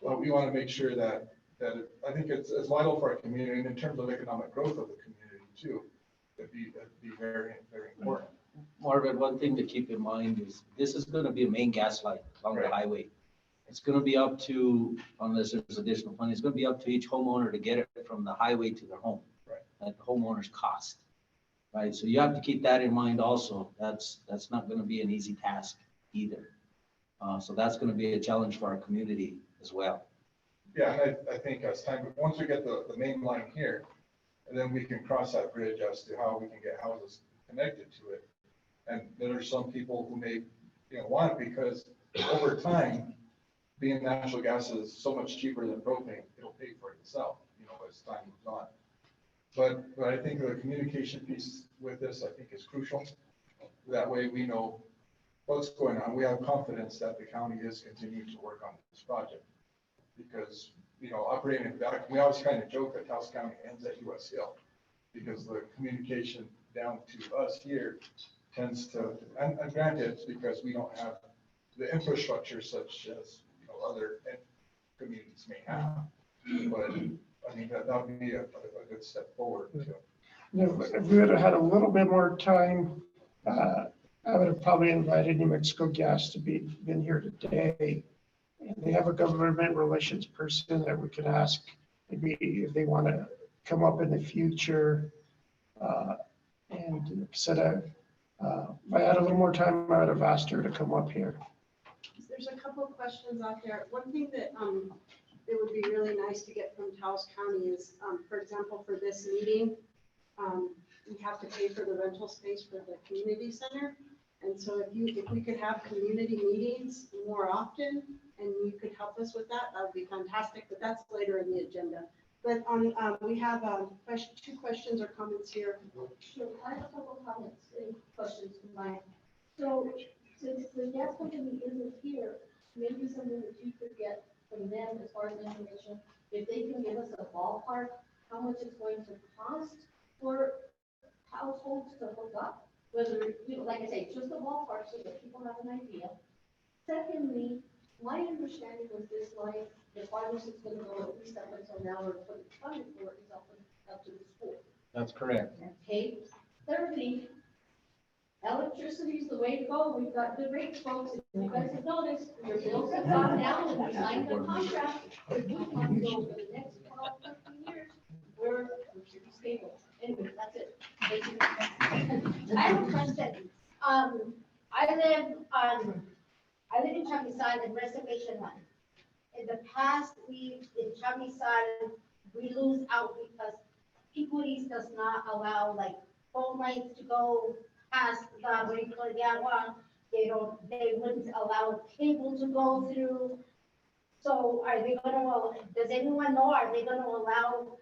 But we want to make sure that I think it's vital for our community, and in terms of economic growth of the community too, it'd be very, very important. Marvin, one thing to keep in mind is this is going to be a main gas line along the highway. It's going to be up to, unless there's additional funding, it's going to be up to each homeowner to get it from the highway to their home at the homeowner's cost. Right. So you have to keep that in mind also. That's not going to be an easy task either. So that's going to be a challenge for our community as well. Yeah, and I think as time, once we get the main line here, and then we can cross that bridge as to how we can get houses connected to it. And there are some people who may, want it because over time, being natural gas is so much cheaper than propane, it'll pay for itself, as time moves on. But I think the communication piece with this, I think, is crucial. That way we know what's going on. We have confidence that the county is continuing to work on this project. Because, operating in vacuum, we always kind of joke that Taos County ends at US Hill, because the communication down to us here tends to, and granted, it's because we don't have the infrastructure such as, other communities may have. But I mean, that would be a good step forward too. If we would have had a little bit more time, I would have probably invited New Mexico Gas to been here today. And they have a government relations person that we could ask maybe if they want to come up in the future. And instead of, if I had a little more time, I would have asked her to come up here. There's a couple of questions out there. One thing that it would be really nice to get from Taos County is, for example, for this meeting, we have to pay for the rental space for the community center. And so if we could have community meetings more often, and you could help us with that, that would be fantastic, but that's later in the agenda. But we have two questions or comments here. Sure, I have a couple comments and questions in mind. So to the gas company isn't here, maybe something that you could get from them as far as information, if they can give us a ballpark, how much it's going to cost for households to hook up, whether, like I say, just a ballpark so that people have an idea. Secondly, my understanding was this line, the farthest it's gonna go at least up until now, or what it's funded for, is up to the school. That's correct. Okay, thirdly, electricity is the way to go. We've got good rates, folks. If you guys have noticed, your bills have gone down and we signed the contract. So for the next 12, 15 years, we're pretty stable. Anyway, that's it. Thank you. I have a question. I live in Chamizal in Reservation Land. In the past, in Chamizal, we lose out because Picuris does not allow like phone lines to go past the Rincon de Agua. They wouldn't allow cable to go through. So does anyone know, are they gonna allow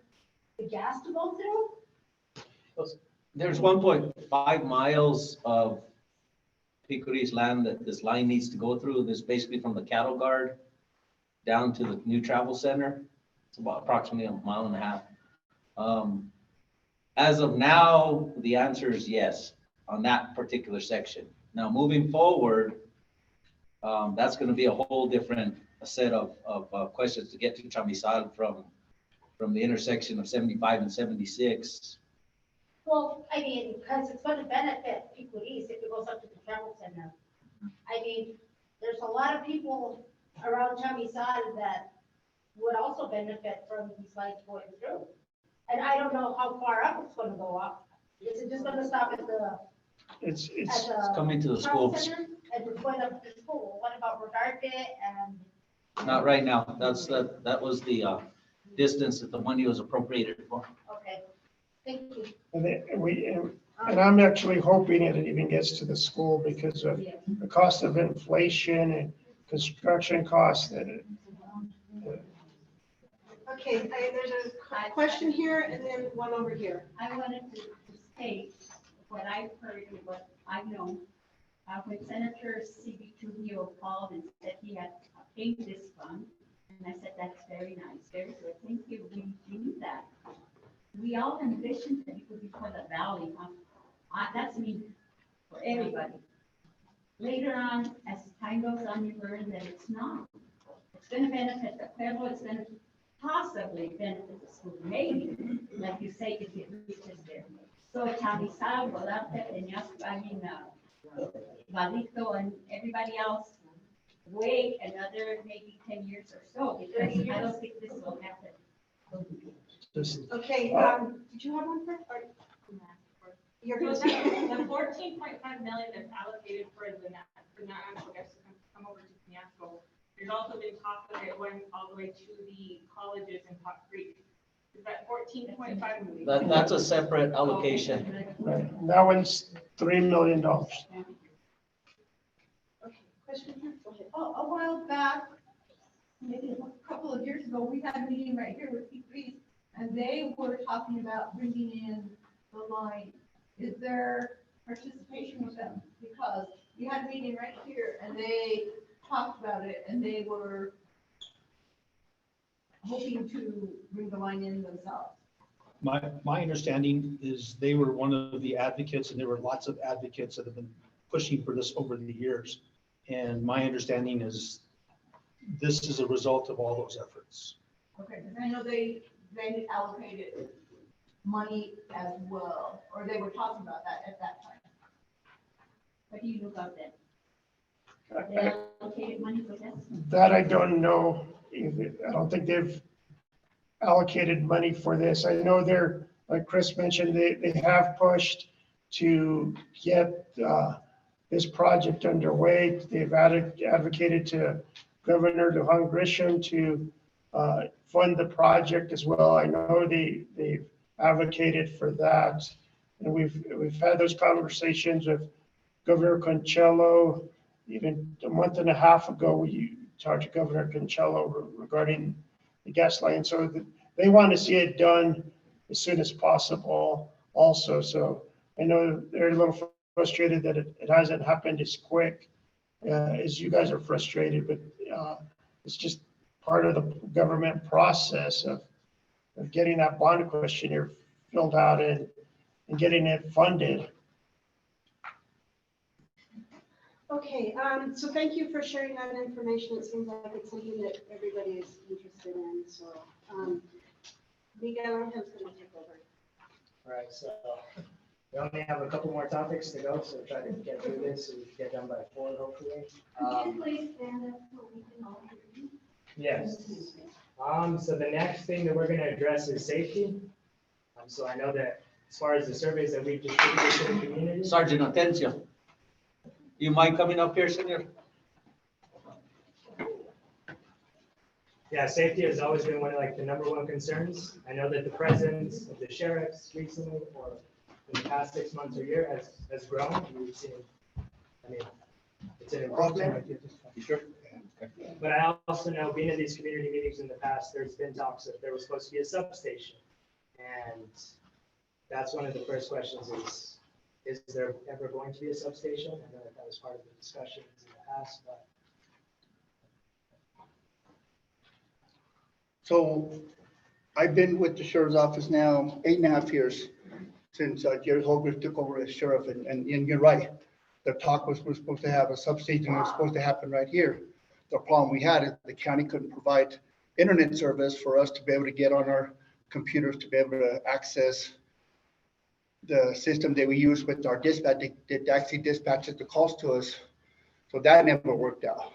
the gas to go through? There's 1.5 miles of Picori's land that this line needs to go through. This is basically from the cattle guard down to the new travel center. It's about approximately 1.5 miles. As of now, the answer is yes on that particular section. Now, moving forward, that's going to be a whole different set of questions to get to Chamizal from the intersection of 75 and 76. Well, I mean, because it's going to benefit Picuris if it goes up to the travel center. I mean, there's a lot of people around Chamizal that would also benefit from these lines going through. And I don't know how far up it's going to go up. Is it just going to stop at the? It's coming to the travel schools. center and it's going up to the school? What about Rodarte and? Not right now. That was the distance that the money was appropriated for. Okay, thank you. And I'm actually hoping it even gets to the school because of the cost of inflation and construction costs that Okay, there's a question here and then one over here. I wanted to state what I've heard and what I know. When Senator C.B. Trujillo called and said he had paid this fund, and I said, that's very nice, very good, thank you, we need that. We all envisioned that it would be for the valley, that's me, for everybody. Later on, as time goes on, you learn that it's not. It's gonna benefit the Pueblo, it's gonna possibly benefit the school, maybe, like you say, if it reaches there. So Chamizal, Rodarte, Valito, and everybody else, wait another maybe 10 years or so, because I don't think this will happen. Okay, did you have one for? You're So gonna the 14.5 million that's allocated for the natural gas to come over to Peñasco, there's also been talk of it going all the way to the colleges in Pot Creek. Is that 14.5 million? That's a separate allocation. right. That one's $3 million. Okay, question here, go ahead. A while back, maybe a couple of years ago, we had a meeting right here with P3, and they were talking about bringing in the line. Is there participation with them? Because we had a meeting right here, and they talked about it, and they were hoping to bring the line in themselves. My understanding is they were one of the advocates, and there were lots of advocates that have been pushing for this over the years. And my understanding is this is a result of all those efforts. Okay, because I know they allocated money as well, or they were talking about that at that time. What do you know about that? They allocated money for that? That I don't know. I don't think they've allocated money for this. I know they're, like Chris mentioned, they have pushed to get this project underway. They've advocated to Governor Lujan Grisham to fund the project as well. I know they've advocated for that. And we've had those conversations with Governor Concello. Even a month and a half ago, we talked to Governor Concello regarding the gas line. So they want to see it done as soon as possible also. So I know they're a little frustrated that it hasn't happened as quick. as you guys are frustrated, but it's just part of the government process of getting that bond questionnaire filled out and getting it funded. Okay, so thank you for sharing that information. It seems like it's something that everybody is interested in, so, Miguel Angel's gonna take over. All right, so we only have a couple more topics to go, so try to get through this, so we can get done by 4, hopefully. Could you please stand up so we can all hear you? Yes. So the next thing that we're gonna address is safety. So I know that as far as the surveys that we've distributed to the community. Sergeant Atencio. You mind coming up here, senor? Yeah, safety has always been one of like the #1 concerns. I know that the presence of the sheriffs recently, or in the past 6 months or year, has grown. We've seen, I mean, it's an improvement. You sure? But I also know, being at these community meetings in the past, there's been talks that there was supposed to be a substation. And that's one of the first questions is there ever going to be a substation? I know that was part of the discussions in the past, but. So I've been with the sheriff's office now 8.5 years since Jerry Holbrook took over as sheriff, and you're right. The talk was we're supposed to have a substation that was supposed to happen right here. The problem we had is the county couldn't provide internet service for us to be able to get on our computers to be able to access the system that we use with our dispatch that actually dispatches the calls to us. So that never worked out.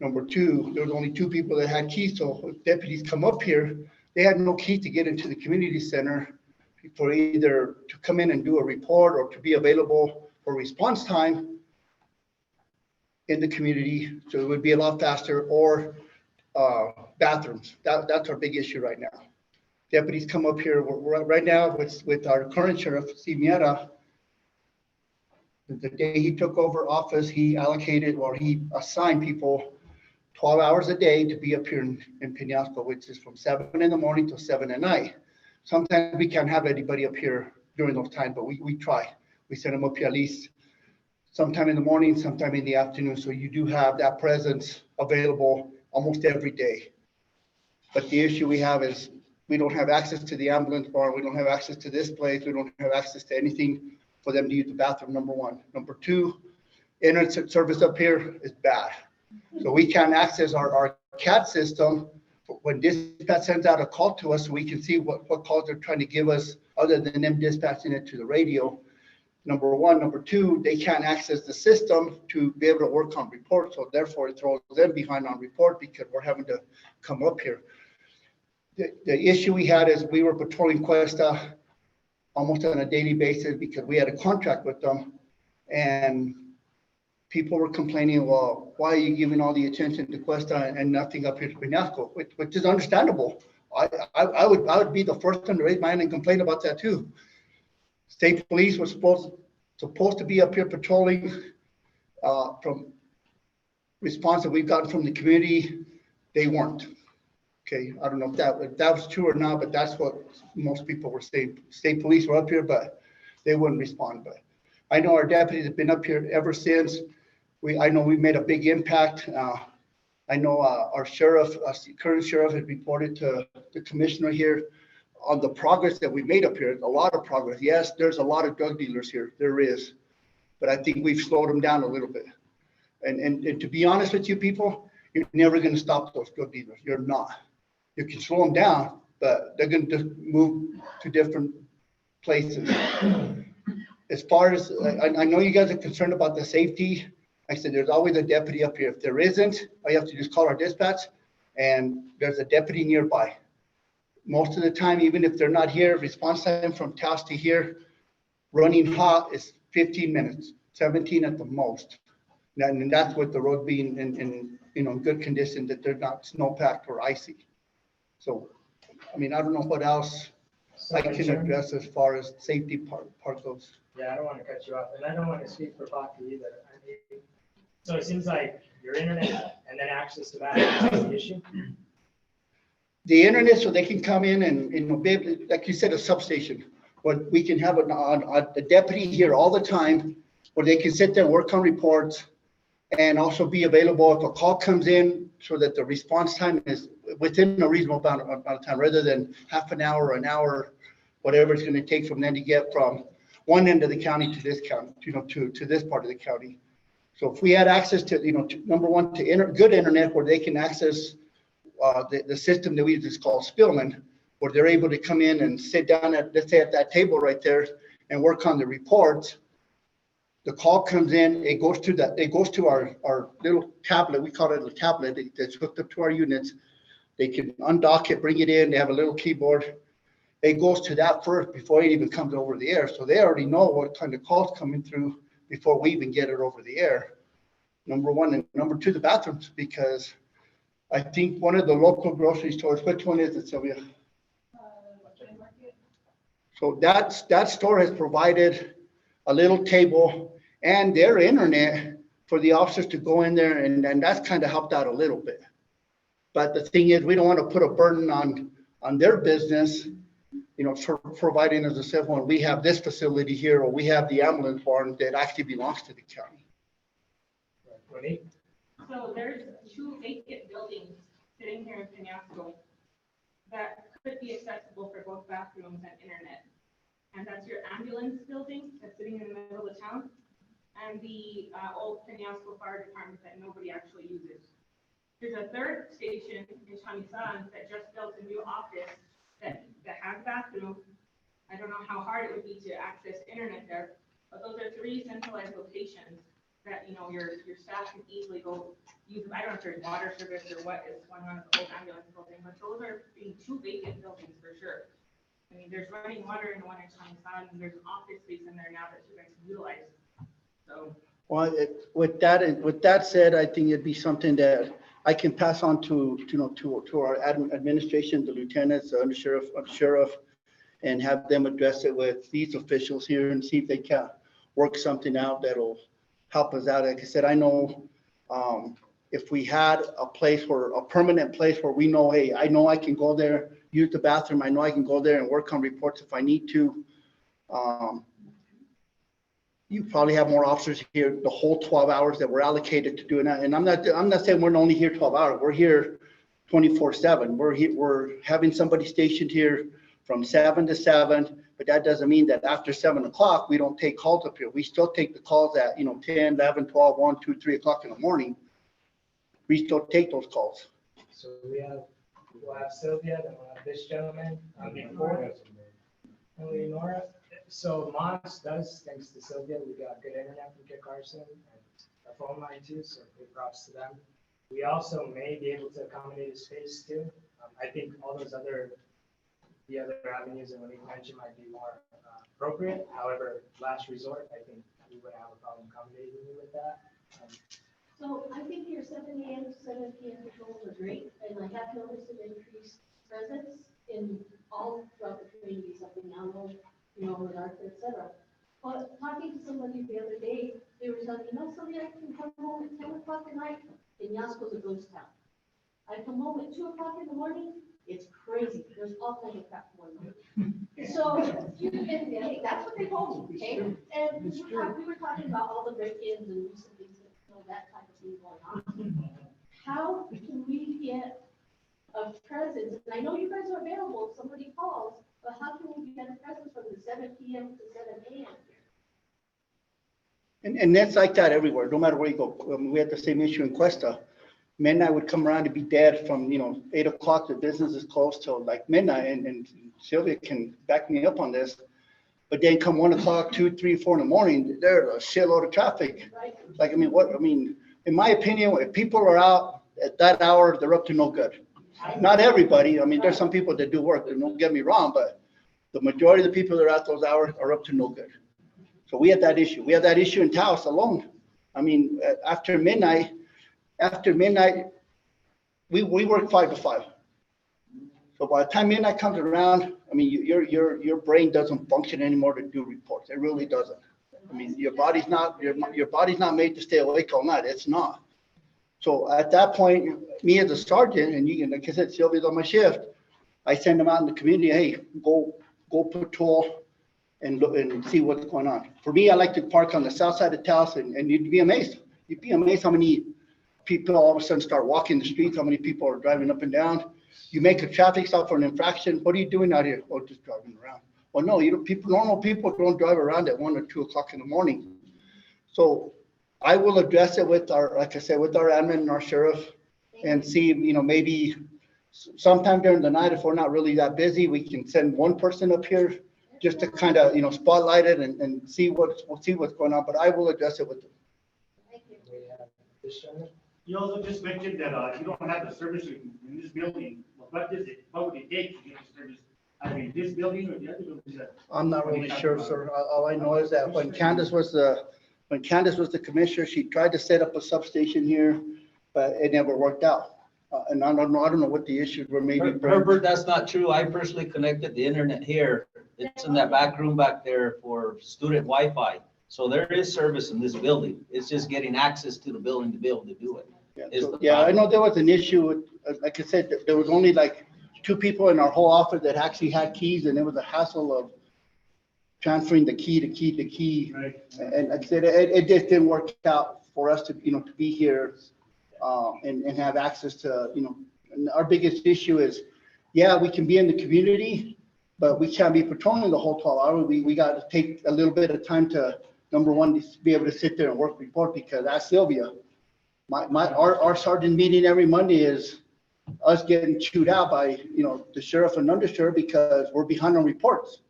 Number two, there was only 2 people that had keys. So if deputies come up here, they had no key to get into the community center for either to come in and do a report or to be available for response time in the community. So it would be a lot faster, or bathrooms. That's our big issue right now. Deputies come up here, we're right now with our current sheriff, Steve Miera. The day he took over office, he allocated, or he assigned people 12 hours a day to be up here in Peñasco, which is from 7 in the morning till 7 at night. Sometimes we can't have anybody up here during those times, but we try. We send them up here at least sometime in the morning, sometime in the afternoon. So you do have that presence available almost every day. But the issue we have is we don't have access to the ambulance barn. We don't have access to this place. We don't have access to anything for them to use the bathroom, number 1. Number 2, internet service up here is bad. So we can't access our CAT system. When dispatch sends out a call to us, so we can see what calls they're trying to give us other than them dispatching it to the radio. Number 1. Number 2, they can't access the system to be able to work on reports. So therefore it throws them behind on report because we're having to come up here. The issue we had is we were patrolling Cuesta almost on a daily basis because we had a contract with them, and people were complaining, well, why are you giving all the attention to Cuesta and nothing up here to Peñasco, which is understandable. I would be the first one to raise my hand and complain about that too. State police were supposed to be up here patrolling. From response that we've gotten from the community, they weren't. Okay, I don't know if that was true or not, but that's what most people were saying. State police were up here, but they wouldn't respond. But I know our deputies have been up here ever since. I know we made a big impact. I know our sheriff, current sheriff, had reported to the commissioner here on the progress that we made up here. A lot of progress. Yes, there's a lot of drug dealers here. There is, but I think we've slowed them down a little bit. And to be honest with you people, you're never going to stop those drug dealers. You're not. You can slow them down, but they're going to just move to different places. As far as, I know you guys are concerned about the safety. I said, there's always a deputy up here. If there isn't, all you have to just call our dispatch and there's a deputy nearby. Most of the time, even if they're not here, response time from task to here, running hot is 15 minutes, 17 at the most. And that's with the road being in good condition, that they're not snow packed or icy. So, I mean, I don't know what else I can address as far as safety part goes. Yeah, I don't want to cut you off, and I don't want to speak for PACA either. I mean, so it seems like your internet and then access to that is the issue. The internet, so they can come in and be able to, like you said, a substation, where we can have a deputy here all the time, where they can sit there, work on reports, And also be available if a call comes in so that the response time is within a reasonable amount of time, rather than half an hour, whatever it's gonna take from then to get from one end of the county to this county, to this part of the county. So if we had access to, number one, to good internet where they can access the system that we use is called Spillman, where they're able to come in and sit down at, let's say at that table right there and work on the reports. The call comes in, it goes to our little tablet, we call it a tablet that's hooked up to our units. They can undock it, bring it in, they have a little keyboard. It goes to that first before it even comes over the air. So they already know what kind of calls coming through before we even get it over the air. Number one, and number two, the bathrooms, because I think one of the local grocery stores, which one is it, Sylvia? So that store has provided a little table and their internet for the officers to go in there, and that's kind of helped out a little bit. But the thing is, we don't want to put a burden on their business, for providing us a cell phone. We have this facility here, or we have the ambulance barn that actually belongs to the county. So there's 2 vacant buildings sitting here in Penasco that could be accessible for both bathrooms and internet. And that's your ambulance building that's sitting in the middle of the town, and the old Penasco Fire Department that nobody actually uses. There's a third station in Chamisan that just built a new office that has bathroom. I don't know how hard it would be to access internet there, but those are 3 centralized locations that, your staff can easily go use. I don't know if there's water service or what is going on with the old ambulance building, but those are being 2 vacant buildings for sure. I mean, there's running water in one in Chamisan, and there's an office space in there now that you guys can utilize. So. Well, with that said, I think it'd be something that I can pass on to our administration, the lieutenants, the sheriff, and have them address it with these officials here and see if they can work something out that'll help us out. Like I said, I know if we had a permanent place where we know, hey, I know I can go there, use the bathroom, I know I can go there and work on reports if I need to. You probably have more officers here the whole 12 hours that we're allocated to doing that. And I'm not saying we're only here 12 hours. We're here 24/7. We're having somebody stationed here from 7 to 7, but that doesn't mean that after 7 o'clock, we don't take calls up here. We still take the calls at, 10, 11, 12, 1, 2, 3 o'clock in the morning. We still take those calls. So we'll have Sylvia, then we'll have this gentleman, before. And Leonora. So Moss does, thanks to Sylvia, we got good internet from Kit Carson and a phone line too, so big props to them. We also may be able to accommodate a space too. I think all those the other avenues that we mentioned might be more appropriate. However, last resort, I think we wouldn't have a problem accommodating you with that. So I think your 7 a.m. to 7 p.m. patrols are great, and I have noticed an increased presence in all throughout the communities up in Yalo, Arthur, et cetera. But talking to somebody the other day, they were telling me, somebody I can come home at 10 o'clock at night, and Yasko's a ghost town. I come home at 2 o'clock in the morning, it's crazy. There's all kinds of crap going on. So, and that's what they told me, okay? And we were talking about all the break-ins and recent things, that type of thing going on. How can we get a presence? And I know you guys are available if somebody calls, but how can we get a presence from the 7 p.m. to 7 a.m. here? And that's like that everywhere, no matter where you go. We had the same issue in Cuesta. Midnight would come around to be dead from 8 o'clock. The business is closed till like midnight, and Sylvia can back me up on this. But then come 1 o'clock, 2, 3, 4 in the morning, there's a shitload of traffic. Right. Like in my opinion, if people are out at that hour, they're up to no good. Not everybody. There's some people that do work. Don't get me wrong, but the majority of the people that are at those hours are up to no good. So we had that issue. We have that issue in Taos alone. After midnight, we work 5 to 5. So by the time midnight comes around, your brain doesn't function anymore to do reports. It really doesn't. Your body's not made to stay awake all night. It's not. So at that point, me as a sergeant, and like I said, Sylvia's on my shift, I send them out in the community. Hey, go patrol and look and see what's going on. For me, I like to park on the south side of Taos, and you'd be amazed. You'd be amazed how many people all of a sudden start walking the streets, how many people are driving up and down. You make a traffic stop for an infraction, what are you doing out here? Oh, just driving around. Well, no, normal people don't drive around at 1 or 2 o'clock in the morning. So I will address it with like I said, with our admin and our sheriff and see, maybe sometime during the night, if we're not really that busy, we can send one person up here just to kind of, spotlight it and see what's going on, but I will address it with them. You also just mentioned that you don't have the service in this building. What would it take to get the service? I mean, this building or the other building? I'm not really sure, sir. All I know is that when Candace was the commissioner, she tried to set up a substation here, but it never worked out. And I don't know what the issues were. Maybe Herbert, that's not true. I personally connected the internet here. It's in that back room back there for student Wi-Fi. So there is service in this building. It's just getting access to the building to be able to do it. Yeah, I know there was an issue with, like I said, there was only like 2 people in our whole office that actually had keys, and it was a hassle of transferring the key to key. Right. And like I said, it just didn't work out for us to, to be here and have access to, and our biggest issue is, yeah, we can be in the community, but we can't be patrolling the whole 12 hours. We got to take a little bit of time to, number one, to be able to sit there and work report, because as Sylvia, our sergeant meeting every Monday is us getting chewed out by, the sheriff and undersheriff because we're behind on reports.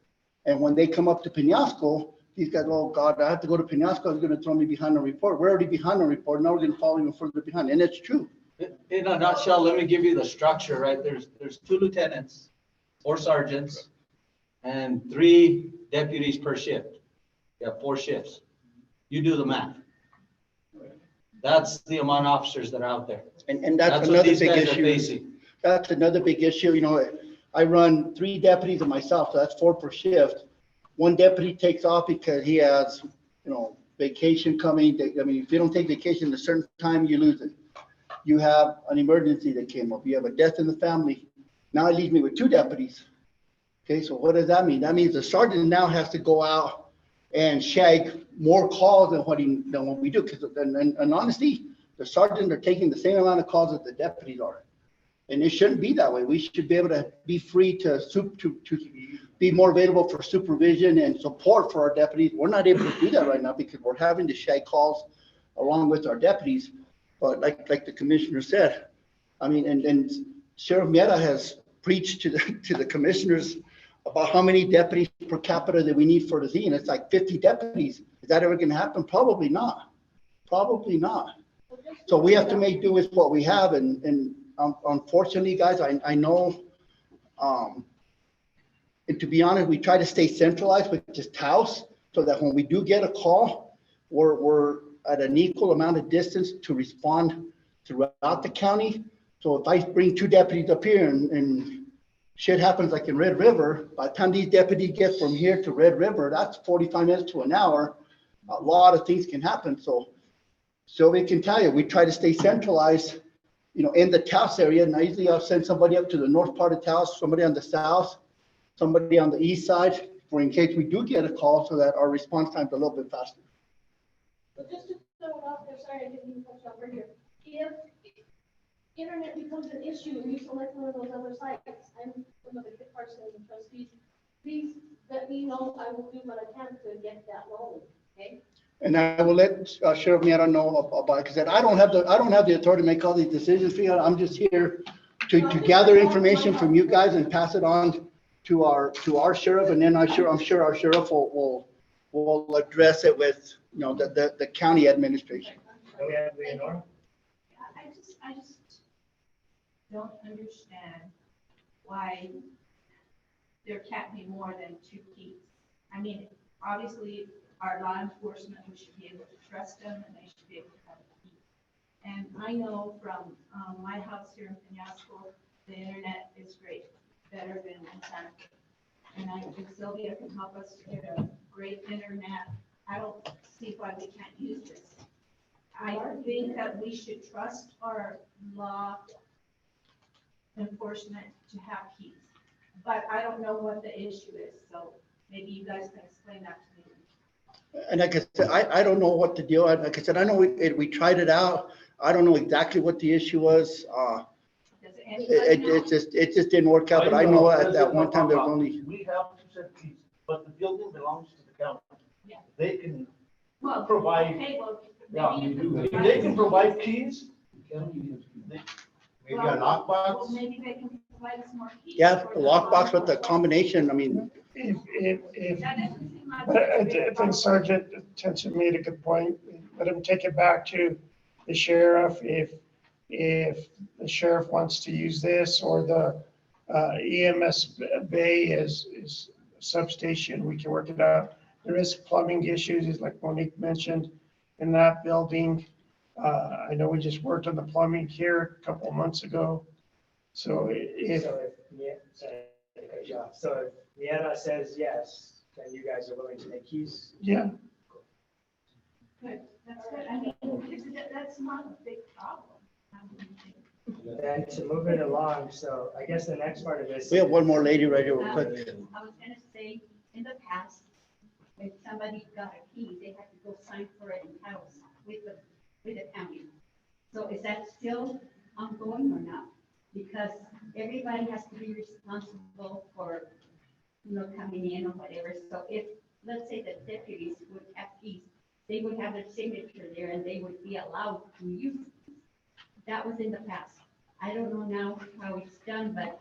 And when they come up to Peñasco, these guys, oh God, I have to go to Peñasco, they're going to throw me behind on report. We're already behind on report. Now we're going to fall even further behind. And it's true. In a nutshell, let me give you the structure, right? There's 2 lieutenants, 4 sergeants, and 3 deputies per shift. You have 4 shifts. You do the math. That's the amount of officers that are out there. And that's another big issue. That's another big issue. I run 3 deputies and myself, so that's 4 per shift. 1 deputy takes off because he has, vacation coming. I mean, if you don't take vacation at a certain time, you lose it. You have an emergency that came up. You have a death in the family. Now it leaves me with 2 deputies. Okay, so what does that mean? That means the sergeant now has to go out and shag more calls than what we do. And honestly, the sergeants are taking the same amount of calls that the deputies are. And it shouldn't be that way. We should be able to be free to be more available for supervision and support for our deputies. We're not able to do that right now because we're having to shag calls along with our deputies. But like the commissioner said, I mean, and Sheriff Miera has preached to the commissioners about how many deputies per capita that we need for the Z, and it's like 50 deputies. Is that ever going to happen? Probably not. Probably not. So we have to make do with what we have, and unfortunately, guys, I know, and to be honest, we try to stay centralized with just Taos, so that when we do get a call, we're at an equal amount of distance to respond throughout the county. So if I bring 2 deputies up here and shit happens like in Red River, by the time these deputies get from here to Red River, that's 45 minutes to an hour. A lot of things can happen. So we can tell you, we try to stay centralized, in the Taos area. And usually I'll send somebody up to the north part of Taos, somebody on the south, somebody on the east side, for in case we do get a call, so that our response time's a little bit faster. But just to throw it out there, sorry, I didn't mean to touch over here. If internet becomes an issue and you select one of those other sites, I'm one of the person and the trustees, please let me know. I will do what I can to get that rolling, okay? And I will let Sheriff Miera know about it, because I don't have the authority to make all these decisions for you. I'm just here to gather information from you guys and pass it on to our sheriff, and then I'm sure our sheriff will address it with the county administration. I just don't understand why there can't be more than 2 keys. I mean, obviously, our law enforcement, we should be able to trust them, and they should be able to have a key. And I know from my house here in Peñasco, the internet is great, better than in Santa Fe. And I think Sylvia can help us to get a great internet. I don't see why we can't use this. I think that we should trust our law enforcement to have keys. But I don't know what the issue is, so maybe you guys can explain that to me. And like I said, I don't know what the deal, like I said, I know we tried it out. I don't know exactly what the issue was. It just didn't work out, but I know at that one time there was only. We have 2 set keys, but the building belongs to the county. Yeah. They can Well, provide, okay, well, yeah, maybe you can if provide they can some provide keys. keys, maybe a Well, lockbox. maybe they can provide us more keys. Yeah, for the lockbox with the combination, I mean. If, That doesn't seem like. I think Sergeant Atencio made a good point. Let him take it back to the sheriff. If the sheriff wants to use this or the EMS bay is substation, we can work it out. There is plumbing issues, as like Monique mentioned, in that building. I know we just worked on the plumbing here a couple of months ago. So if. So if Mieta says yes, then you guys are willing to make keys? Yeah. Good, that's good. I mean, that's not a big problem. Then to move it along, so I guess the next part of this. We have one more lady right here real quick. I was gonna say, in the past, if somebody got a key, they had to go sign for it in house with the county. So is that still ongoing or not? Because everybody has to be responsible for, coming in or whatever. So if, let's say the deputies would have keys, they would have their signature there and they would be allowed to use it. That was in the past. I don't know now how it's done, but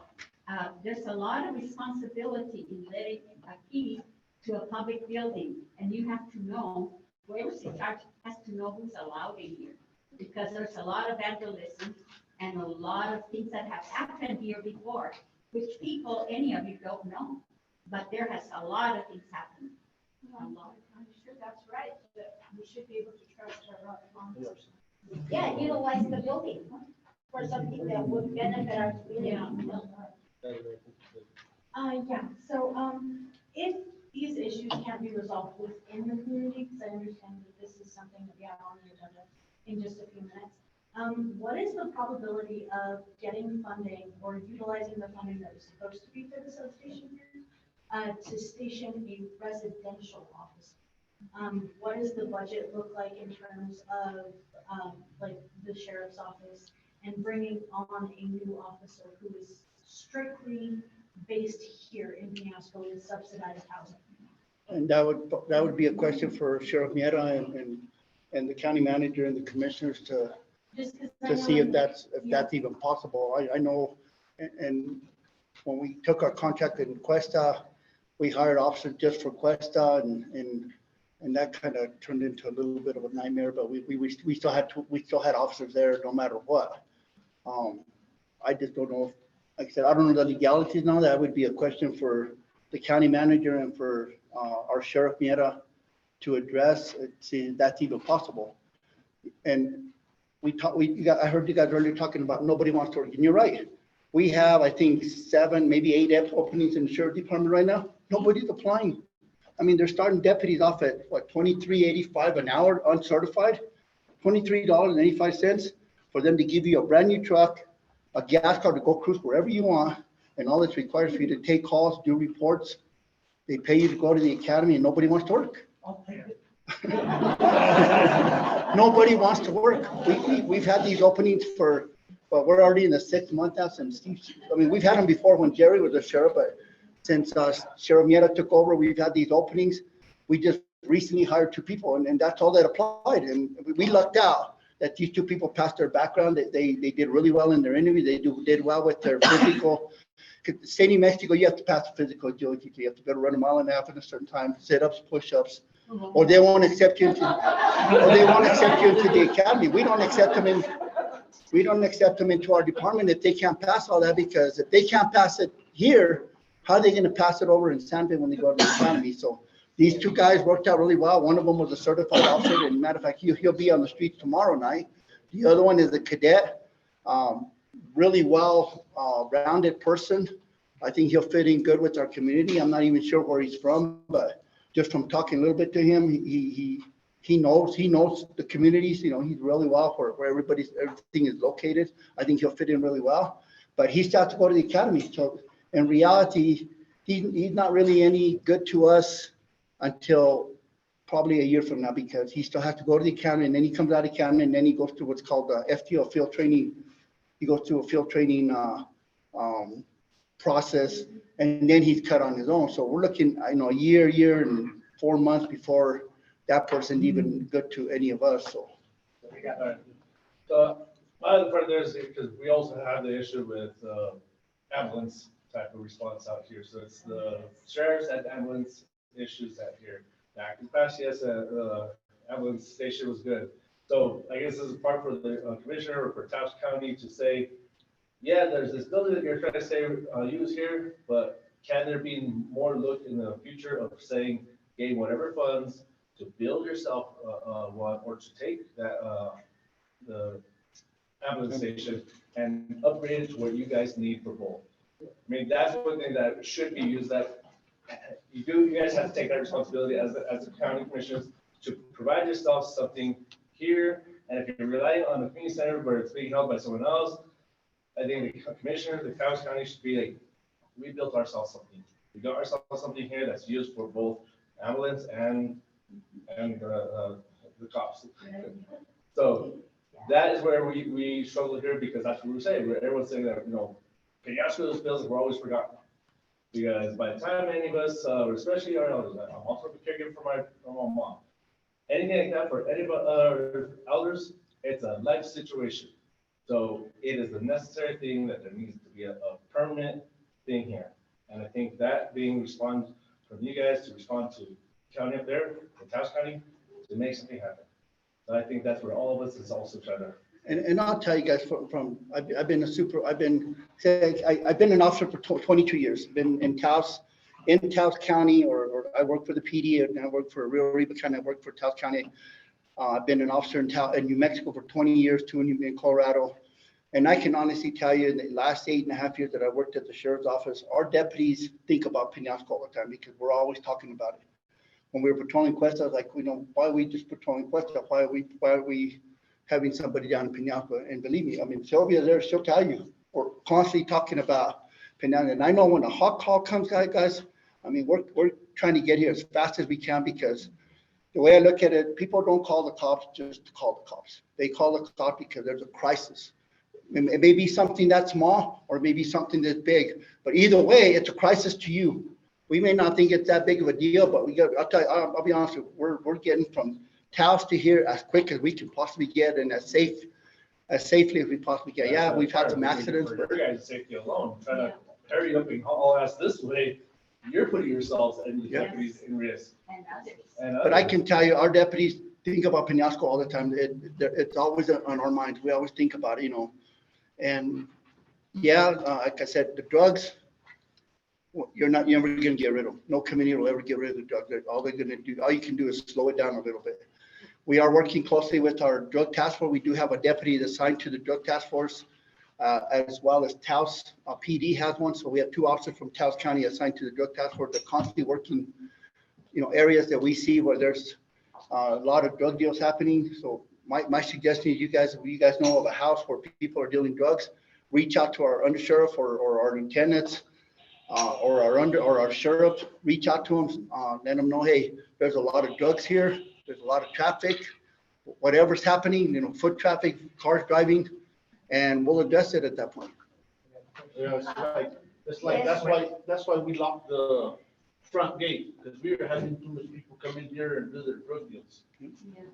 there's a lot of responsibility in letting a key to a public building. And you have to know, whoever's in charge has to know who's allowed in here. Because there's a lot of vandalism and a lot of things that have happened here before, which people, any of you don't know. But there has a lot of things happened. A lot. I'm sure that's right, but we should be able to trust our law enforcement. Yeah, utilize the building for something that would benefit our community. Yeah, so, if these issues can be resolved within the community, because I understand that this is something that we have on the agenda in just a few minutes. What is the probability of getting funding or utilizing the funding that was supposed to be for the substation here, to station a residential office? What does the budget look like in terms of, like the sheriff's office and bringing on a new officer who is strictly based here in Peñasco with subsidized housing? And that would be a question for Sheriff Mieta and the county manager and the commissioners to see if that's even possible. I know, and when we took our contract in Cuesta, we hired officers just for Cuesta, and that kind of turned into a little bit of a nightmare. But we still had officers there no matter what. I just don't know if, like I said, I don't know the legalities now. That would be a question for the county manager and for our Sheriff Mieta to address, see if that's even possible. And I heard you guys earlier talking about nobody wants to work, and you're right. We have, I think, 7, maybe 8 openings in the sheriff department right now. Nobody's applying. I mean, they're starting deputies off at what, $23.85 an hour, uncertified, $23.85 for them to give you a brand new truck, a gas card to go cruise wherever you want, and all it's required for you to take calls, do reports. They pay you to go to the academy, and nobody wants to work. I'll take it. Nobody wants to work. We've had these openings but we're already in the 6th month now since Steve. I mean, we've had them before when Jerry was the sheriff, but since Sheriff Mieta took over, we've had these openings. We just recently hired 2 people, and that's all that applied. And we lucked out that these 2 people passed their background. They did really well in their interview. They did well with their physical. Staying in Mexico, you have to pass the physical agility. You have to go to run a mile and a half at a certain time, sit-ups, push-ups, or they won't accept you into the academy. We don't accept them into our department if they can't pass all that, because if they can't pass it here, how are they going to pass it over in San Pedro when they go to the academy? So these 2 guys worked out really well. One of them was a certified officer, and matter of fact, he'll be on the streets tomorrow night. The other one is a cadet, really well rounded person. I think he'll fit in good with our community. I'm not even sure where he's from, but just from talking a little bit to him, he knows the communities. You know, he's really well where everything is located. I think he'll fit in really well. But he still has to go to the academy. So in reality, he's not really any good to us until probably a year from now, because he still has to go to the academy, and then he comes out of academy, and then he goes through what's called the FTO, field training. He goes through a field training process, and then he's cut on his own. So we're looking, I know, a year and 4 months before that person's even good to any of us, so. Alright. So my other part there is because we also have the issue with ambulance type of response out here. So it's the sheriff's and ambulance issues out here. Back in the past, yes, ambulance station was good. So I guess this is part for the commissioner or for Taos County to say, yeah, there's this building that you're trying to say use here, but can there be more look in the future of saying, gain whatever funds to build yourself one, or to take that the ambulance station and upgrade it to what you guys need for both. I mean, that's one thing that should be used, that you guys have to take that responsibility as the county commissioners to provide yourself something here. And if you're relying on the community center where it's being held by someone else, I think the commissioner, the Taos County should be like, we built ourselves something. We got ourselves something here that's used for both ambulance and the cops. So that is where we struggle here, because that's what we're saying. Everyone's saying that, Peñasco's bills were always forgotten. Because by the time any of us, especially our elders, I'm also a caregiver for my mom. Anything like that for any of our elders, it's a life situation. So it is a necessary thing that there needs to be a permanent thing here. And I think that being respond from you guys to respond to county up there, the Taos County, to make something happen. So I think that's where all of us is also trying to. And I'll tell you guys I've been an officer for 22 years, been in Taos County, or I work for the PD, and I work for Rio Arriba County, I work for Taos County. I've been an officer in New Mexico for 20 years, 2 in Colorado. And I can honestly tell you, in the last 8.5 years that I worked at the sheriff's office, our deputies think about Peñasco all the time, because we're always talking about it. When we were patrolling Cuesta, I was like, why are we just patrolling Cuesta? Why are we having somebody down in Peñasco? And believe me, I mean, Sylvia there, she'll tell you, we're constantly talking about Peñasco. And I know when a hot call comes, guys, I mean, we're trying to get here as fast as we can, because the way I look at it, people don't call the cops just to call the cops. They call the cops because there's a crisis. It may be something that's small, or maybe something that's big, but either way, it's a crisis to you. We may not think it's that big of a deal, but I'll be honest with you, we're getting from Taos to here as quick as we can possibly get, and as safely as we possibly get. Yeah, we've had some accidents. For your guys' safety alone, trying to hurry up and haul ass this way, you're putting yourselves and your deputies in risk. And others. But I can tell you, our deputies think about Peñasco all the time. It's always on our minds. We always think about it, And yeah, like I said, the drugs, you're never going to get rid of them. No committee will ever get rid of the drugs. All you can do is slow it down a little bit. We are working closely with our drug task force. We do have a deputy assigned to the drug task force, as well as Taos PD has one. So we have 2 officers from Taos County assigned to the drug task force. They're constantly working, areas that we see where there's a lot of drug deals happening. So my suggestion is, you guys know of a house where people are dealing drugs, reach out to our undersheriff or our lieutenants, or our sheriff, reach out to them, let them know, hey, there's a lot of drugs here, there's a lot of traffic, whatever's happening, foot traffic, cars driving, and we'll address it at that point. Yeah, it's like that's why we locked the front gate, because we were having too much people come in here and do their drug deals.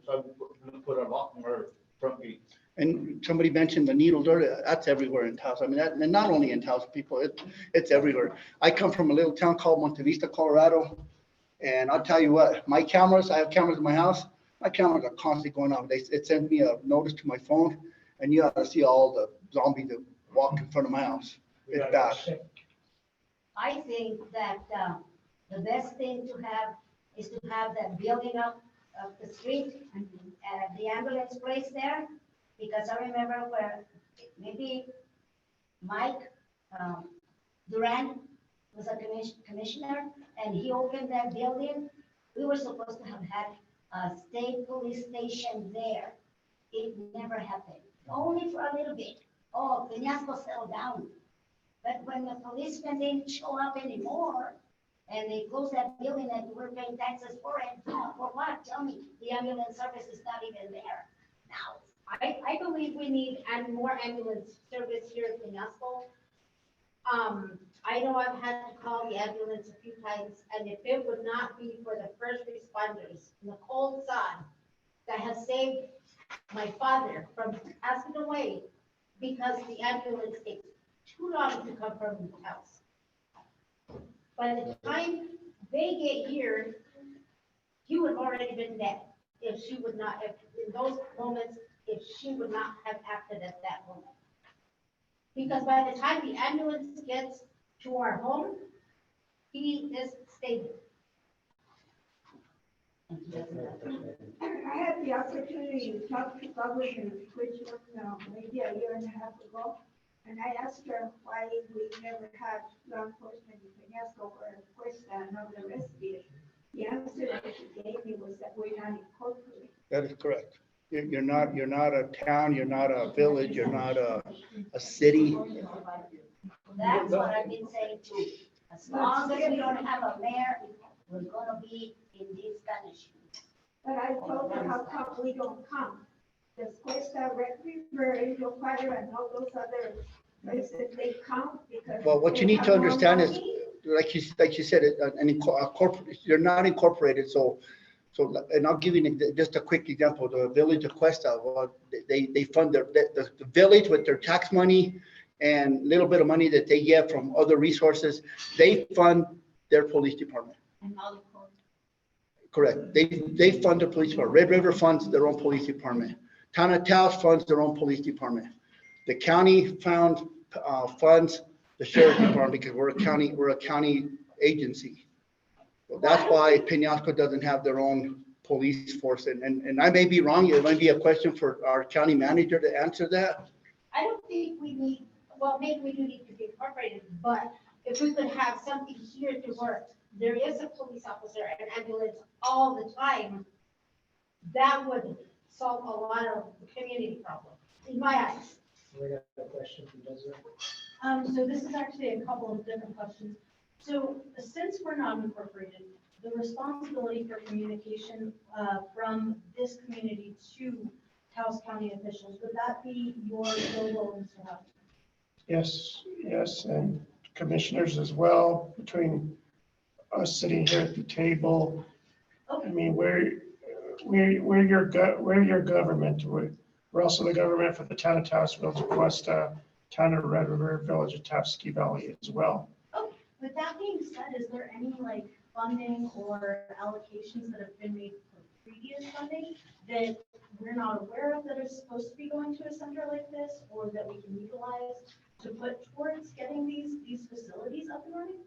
So we put a lock on our front gate. And somebody mentioned the needle dirt, that's everywhere in Taos. I mean, and not only in Taos, people, it's everywhere. I come from a little town called Monte Vista, Colorado. And I'll tell you what, I have cameras in my house. My cameras are constantly going off. It sends me a notice to my phone, and you ought to see all the zombies that walk in front of my house. It's bad. I think that the best thing to have is to have that building up the street, the ambulance place there. Because I remember where maybe Mike Duran was a commissioner, and he opened that building. We were supposed to have had a state police station there. It never happened, only for a little bit. Oh, Peñasco settled down. But when the policemen didn't show up anymore, And they closed that building that we're paying taxes for, and for what? Tell me, the ambulance service is not even there now. I believe we need more ambulance service here at Peñasco. I know I've had to call the ambulance a few times, and if it would not be for the first responders in the cold sun that has saved my father from passing away because the ambulance takes too long to come from the house. By the time they get here, he would have already been dead if she would not have, in those moments, if she would not have acted at that moment. Because by the time the ambulance gets to our home, he is stable. I had the opportunity to talk to Governor Richmond maybe a year and a half ago, and I asked her why we never had law enforcement in Peñasco or Cuesta and all the rest of it. The answer that she gave me was that we're not incorporated. That is correct. You're not a town, you're not a village, you're not a city. That's what I've been saying too. As long as we don't have a mayor, we're gonna be in this kind of shoes. But I told her how come we don't come. The Cuesta, Red River, Angel Fire, and all those other places, they come because. Well, what you need to understand is, like you said, you're not incorporated, so, and I'll give you just a quick example. The village of Cuesta, well, they fund the village with their tax money and little bit of money that they get from other resources. They fund their police department. Correct. They fund their police department. Red River funds their own police department. Town of Taos funds their own police department. The county funds the sheriff's department because we're a county agency. So that's why Peñasco doesn't have their own police force. And I may be wrong. It might be a question for our county manager to answer that. I don't think we need, well, maybe we do need to be incorporated, but if we could have something here to work, there is a police officer and ambulance all the time, that would solve a lot of the community problems, in my eyes. We got a question from Desiree. So this is actually a couple of different questions. So since we're not incorporated, the responsibility for communication from this community to Taos County officials, would that be your role, Mr. Huff? Yes, and commissioners as well, between us sitting here at the table. Okay. I mean, we're your government. We're also the government for the town of Taos, Village of Cuesta, town of Red River, Village of Taos Ski Valley as well. Okay. With that being said, is there any funding or allocations that have been made for previous funding that we're not aware of that are supposed to be going to a center like this, or that we can utilize to put towards getting these facilities up and running?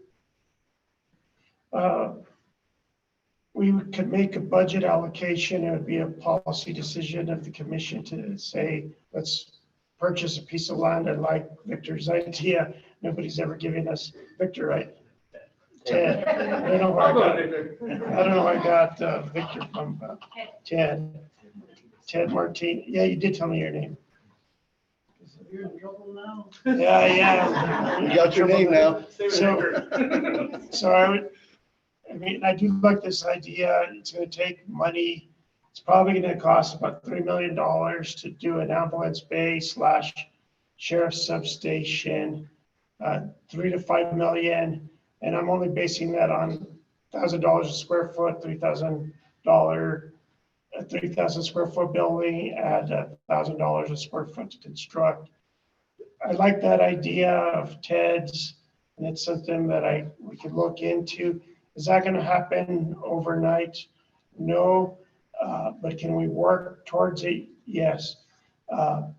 We could make a budget allocation. It would be a policy decision of the commission to say, let's purchase a piece of land. I like Victor's idea. Nobody's ever given us, Victor, right? Ted. I don't know where I got Victor from, Ted Martin. Yeah, you did tell me your name. You're in trouble now. Yeah. You got your name now. So I do like this idea. It's going to take money. It's probably going to cost about $3 million to do an ambulance bay / sheriff's substation, 3 to 5 million. And I'm only basing that on $1,000 a square foot, $3,000, a 3,000 square foot building at $1,000 a square foot to construct. I like that idea of Ted's, and it's something that we could look into. Is that going to happen overnight? No, but can we work towards it? Yes. The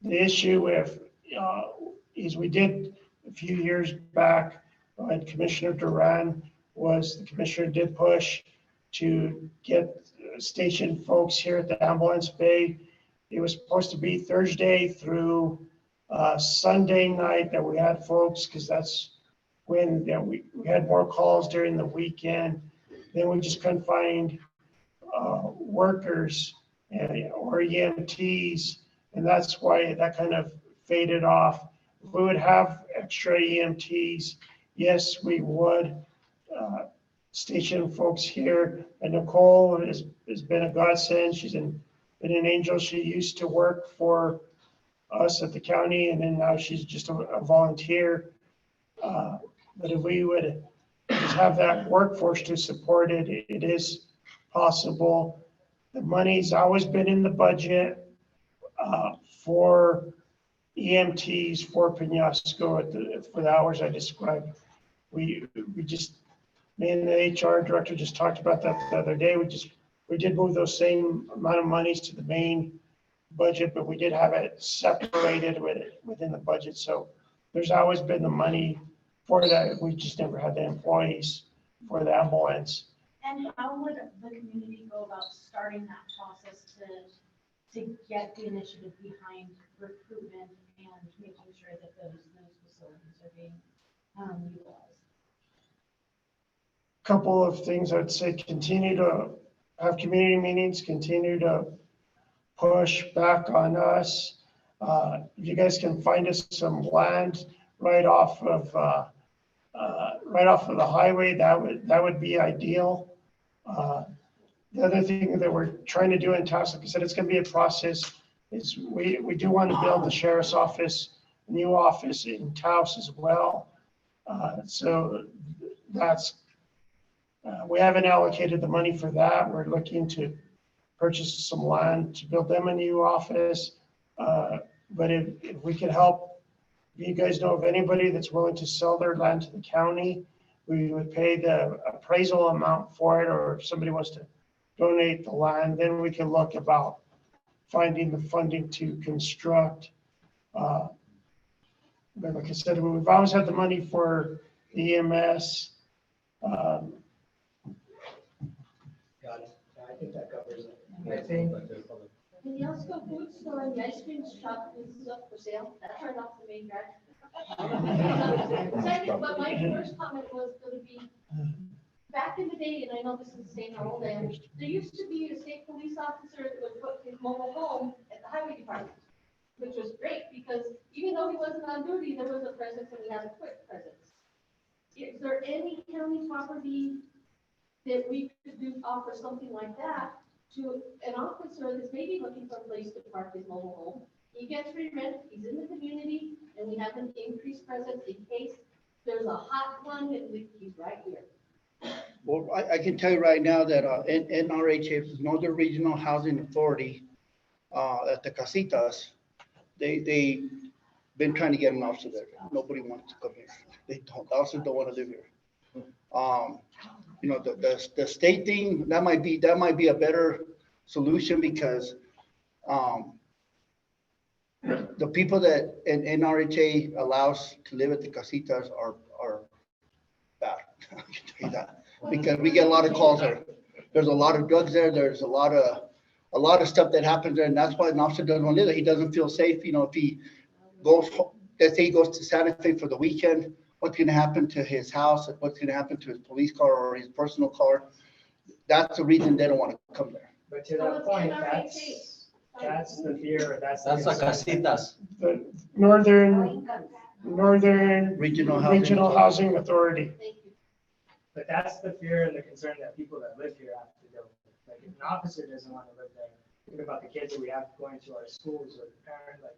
issue is we did a few years back when Commissioner Duran the commissioner did push to get station folks here at the ambulance bay. It was supposed to be Thursday through Sunday night that we had folks, because that's when we had more calls during the weekend. Then we just couldn't find workers or EMTs, and that's why that kind of faded off. If we would have extra EMTs, yes, we would. station folks here. And Nicole has been a godsend. Been an angel. She used to work for us at the county, and then now she's just a volunteer. But if we would just have that workforce to support it, it is possible. The money's always been in the budget for EMTs, for Penasco, for the hours I described. We just, me and the HR director just talked about that the other day. We did move those same amount of monies to the main budget, but we did have it separated within the budget. So there's always been the money for that. We just never had the employees for the ambulance. And how would the community go about starting that process to get the initiative behind recruitment and making sure that those facilities are being utilized? Couple of things I'd say: continue to have community meetings, continue to push back on us. If you guys can find us some land right off of the highway, that would be ideal. The other thing that we're trying to do in Taos, like I said, it's going to be a process. Is we do want to build the sheriff's office, new office in Taos as well. So that's we haven't allocated the money for that. We're looking to purchase some land to build them a new office. But if we could help, if you guys know of anybody that's willing to sell their land to the county, we would pay the appraisal amount for it, or if somebody wants to donate the land, then we can look about finding the funding to construct. But like I said, we've always had the money for the EMS. Got it. I think that covers it. I think. Can you also food store and the ice cream shop is up for sale? That's right off the main drag. Second, but my first comment was gonna be, back in the day, and I know this is the same old man, there used to be a state police officer that would put his mobile home at the highway department, which was great, because even though he wasn't on duty, there was a presence and he had a quick presence. Is there any county property that we could do, offer something like that to an officer that's maybe looking for a place to park his mobile home? He gets free rent, he's in the community, and we have an increased presence in case there's a hot one, and he's right here. Well, I can tell you right now that NRHA, Northern Regional Housing Authority, at the Casitas, they've been trying to get an officer there. Nobody wants to come here. The officers don't want to live here. You know, the state thing, that might be a better solution, because the people that NRHA allows to live at the Casitas are bad. I can tell you that, because we get a lot of calls there. There's a lot of drugs there. There's a lot of stuff that happens there, and that's why an officer doesn't want to live there. He doesn't feel safe. You know, if he goes, let's say he goes to Santa Fe for the weekend, what's going to happen to his house? What's going to happen to his police car or his personal car? That's the reason they don't want to come there. But to that point, that's the fear, that's the That's a concern. Casitas. The Northern Regional Housing Authority. But that's the fear and the concern that people that live here have to deal with. Like, if an officer doesn't want to live there, think about the kids that we have going to our schools, or the parents, like,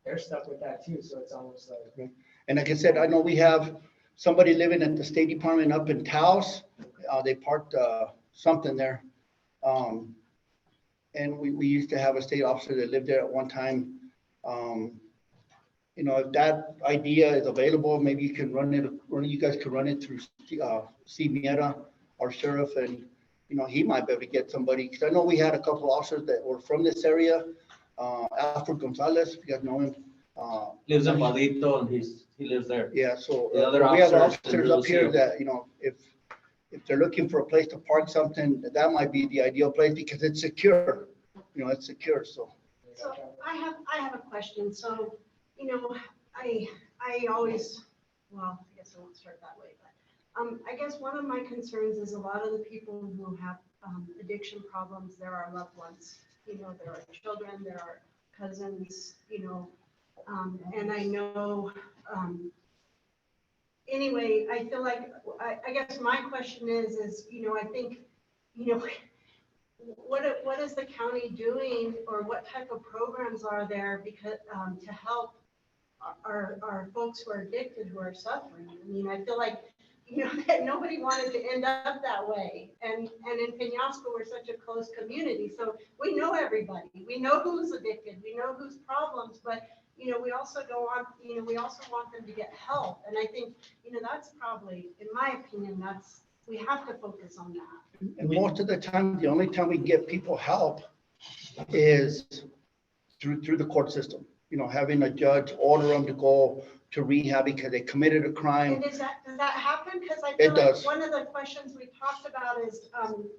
they're stuck with that too, so it's almost like. And like I said, I know we have somebody living at the State Department up in Taos. They parked something there. And we used to have a state officer that lived there at one time. You know, if that idea is available, maybe you can you guys could run it through Steve Miera, our sheriff, and, you know, he might be able to get somebody. Because I know we had a couple officers that were from this area. Alfred Gonzalez, if you guys know him. Lives in Padito, and he lives there. Yeah, so The other we have officers officers up here that, you know, if they're looking for a place to park something, that might be the ideal place, because it's secure. You know, it's secure, so. So I have a question. So, you know, I always, well, I guess I won't start that way, but I guess one of my concerns is a lot of the people who have addiction problems, there are loved ones. You know, there are children, there are cousins, you know, and I know anyway, I feel like, I guess my question is, I think, what is the county doing, or what type of programs are there because, to help our folks who are addicted, who are suffering? I mean, I feel like, that nobody wanted to end up that way. And in Peñasco, we're such a close community, so we know everybody. We know who's addicted, we know who's problems, but, we also don't want, we also want them to get help. And I think, that's probably, in my opinion, we have to focus on that. And most of the time, the only time we get people help is through the court system. Having a judge order them to go to rehab because they committed a crime. And does that happen? Because I It feel like does. one of the questions we talked about is,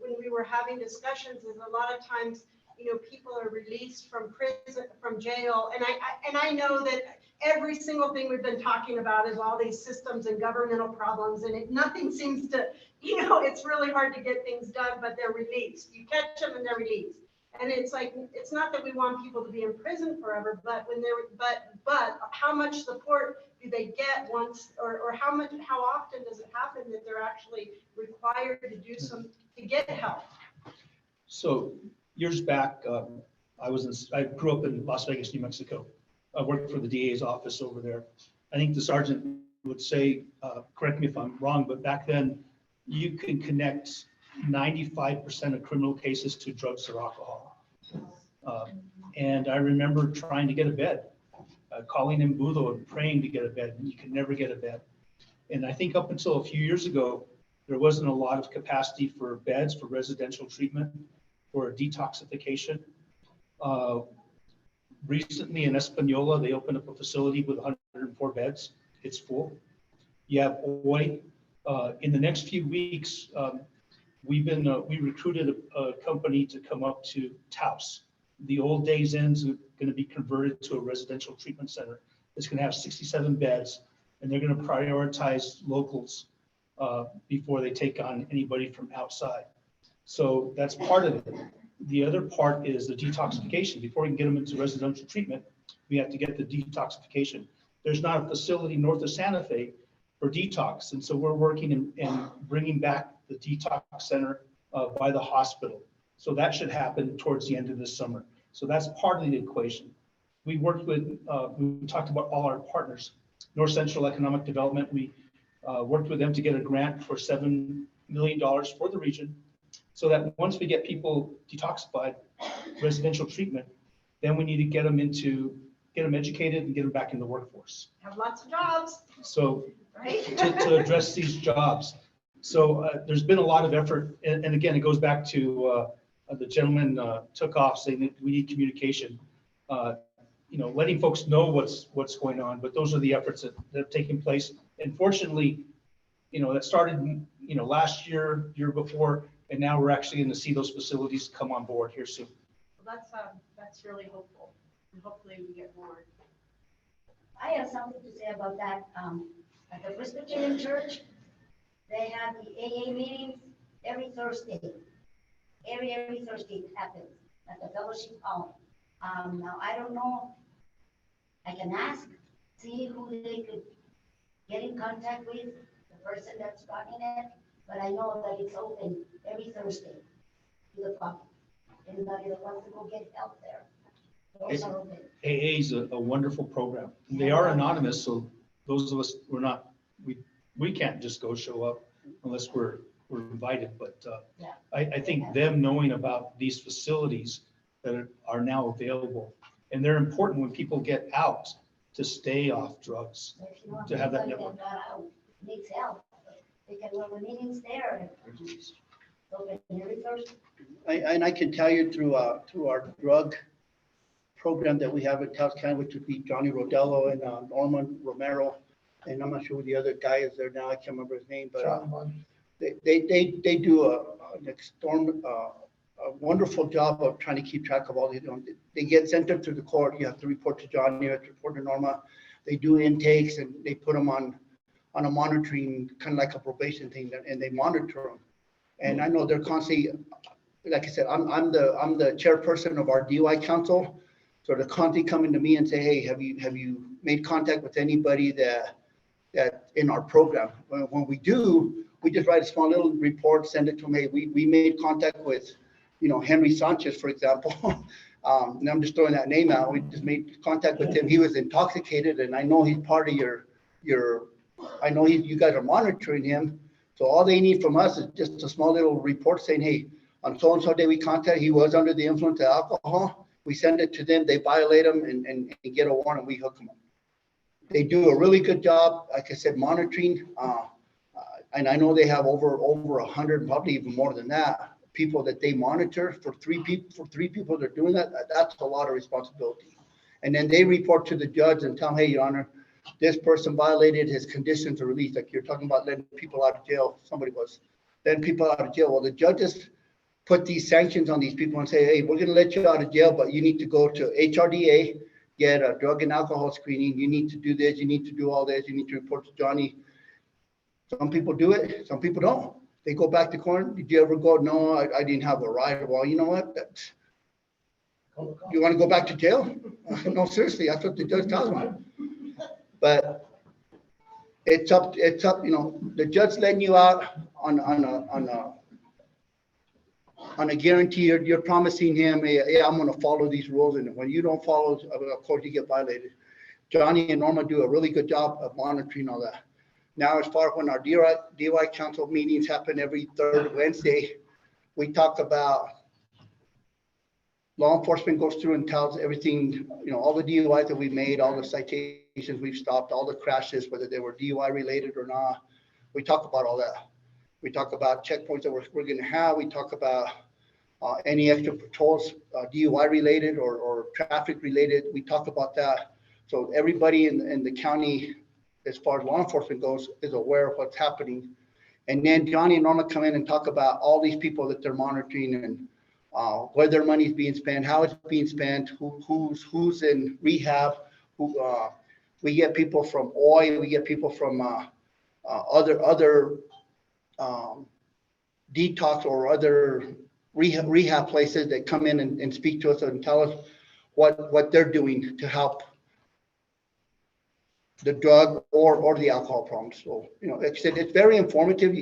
when we were having discussions, is a lot of times, people are released from prison, from jail. And I know that every single thing we've been talking about is all these systems and governmental problems, and nothing seems to, it's really hard to get things done, but they're released. You catch them and they're released. And it's like, it's not that we want people to be in prison forever, but but how much support do they get once, or how often does it happen that they're actually required to do to get help? So years back, I grew up in Las Vegas, New Mexico. I worked for the DA's office over there. I think the sergeant would say, correct me if I'm wrong, but back then you can connect 95% of criminal cases to drugs or alcohol. And I remember trying to get a bed, calling in Budo and praying to get a bed, and you could never get a bed. And I think up until a few years ago, there wasn't a lot of capacity for beds for residential treatment or detoxification. Recently in Española, they opened up a facility with 104 beds. It's full. You have Hoy. In the next few weeks, we recruited a company to come up to Taos. The old Days Inn's going to be converted to a residential treatment center. It's going to have 67 beds, and they're going to prioritize locals before they take on anybody from outside. So that's part of it. The other part is the detoxification. Before we can get them into residential treatment, we have to get the detoxification. There's not a facility north of Santa Fe for detox, and so we're working in bringing back the detox center by the hospital. So that should happen towards the end of this summer. So that's part of the equation. We worked with, we talked about all our partners. North Central Economic Development, we worked with them to get a grant for $7 million for the region, so that once we get people detoxified, residential treatment, then we need to get them educated and get them back in the workforce. Have lots of jobs. So right? to address these jobs. So there's been a lot of effort, and again, it goes back to the gentleman took off saying that we need communication, letting folks know what's going on. But those are the efforts that have taken place. And fortunately, that started last year before, and now we're actually going to see those facilities come on board here soon. Well, that's really hopeful, and hopefully we get more. I have something to say about that. At the Presbyterian Church, they have the AA meetings every Thursday. Every Thursday it happens at the fellowship hall. Now, I don't know, I can ask, see who they could get in contact with, the person that's running it, but I know that it's open every Thursday to the public. Anybody that wants to go get help there, those are open. AA is a wonderful program. They are anonymous, so those of us we can't just go show up unless we're invited. But I think them knowing about these facilities that are now available, and they're important when people get out to stay off drugs, to have that network. Needs help, they can run the meetings there. Open every Thursday. And I can tell you through our drug program that we have in Taos County, which would be Johnny Rodello and Norman Romero, and I'm not sure who the other guy is there now. I can't remember his name, but they do a wonderful job of trying to keep track of all these. They get sent up to the court. You have to report to Johnny, you have to report to Norma. They do intakes and they put them on a monitoring, kind of like a probation thing, and they monitor them. And I know they're constantly, like I said, I'm the chairperson of our DUI council. So they're constantly coming to me and say, hey, have you made contact with anybody that that in our program. When we do, we just write a small little report, send it to them. Hey, we made contact with, Henry Sanchez, for example. And I'm just throwing that name out. We just made contact with him. He was intoxicated, and I know he's part of I know you guys are monitoring him. So all they need from us is just a small little report saying, hey, on so-and-so day we contact, he was under the influence of alcohol. We send it to them, they violate them and get a warrant, and we hook them up. They do a really good job, like I said, monitoring. And I know they have over 100, probably even more than that, people that they monitor. For three people that are doing that, that's a lot of responsibility. And then they report to the judge and tell them, hey, Your Honor, this person violated his conditions of release. Like you're talking about letting people out of jail. Somebody was letting people out of jail. Well, the judges put these sanctions on these people and say, hey, we're going to let you out of jail, but you need to go to HRDA, get a drug and alcohol screening. You need to do this. You need to do all this. You need to report to Johnny. Some people do it. Some people don't. They go back to court. Did you ever go? No, I didn't have a right. Well, you know what? You want to go back to jail? No, seriously. That's what the judge tells them. But it's up, the judge letting you out on a guarantee. You're promising him, hey, I'm going to follow these rules. And when you don't follow, of course, you get violated. Johnny and Norma do a really good job of monitoring all that. Now, as far as when our DUI council meetings happen every third Wednesday, we talk about law enforcement goes through and tells everything, all the DUIs that we made, all the citations we've stopped, all the crashes, whether they were DUI related or not. We talk about all that. We talk about checkpoints that we're going to have. We talk about any extra patrols, DUI related or traffic related. We talk about that. So everybody in the county, as far as law enforcement goes, is aware of what's happening. And then Johnny and Norma come in and talk about all these people that they're monitoring and where their money is being spent, how it's being spent, who's in rehab. We get people from OI, we get people from other detox or other rehab places that come in and speak to us and tell us what they're doing to help the drug or the alcohol problem. So, it's very informative.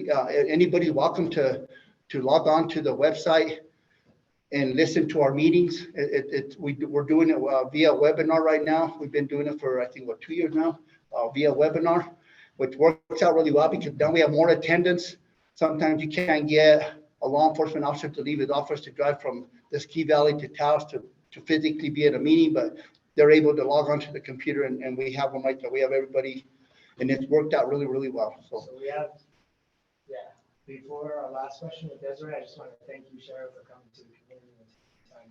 Anybody's welcome to log on to the website and listen to our meetings. We're doing it via webinar right now. We've been doing it for, I think, 2 years now, via webinar, which works out really well because now we have more attendance. Sometimes you can't get a law enforcement officer to leave his office to drive from the Ski Valley to Taos to physically be at a meeting, but they're able to log onto the computer and we have them right there. We have everybody, and it's worked out really, really well. So we have, before our last question with Desiree, I just want to thank you, Sheriff, for coming to the community and taking time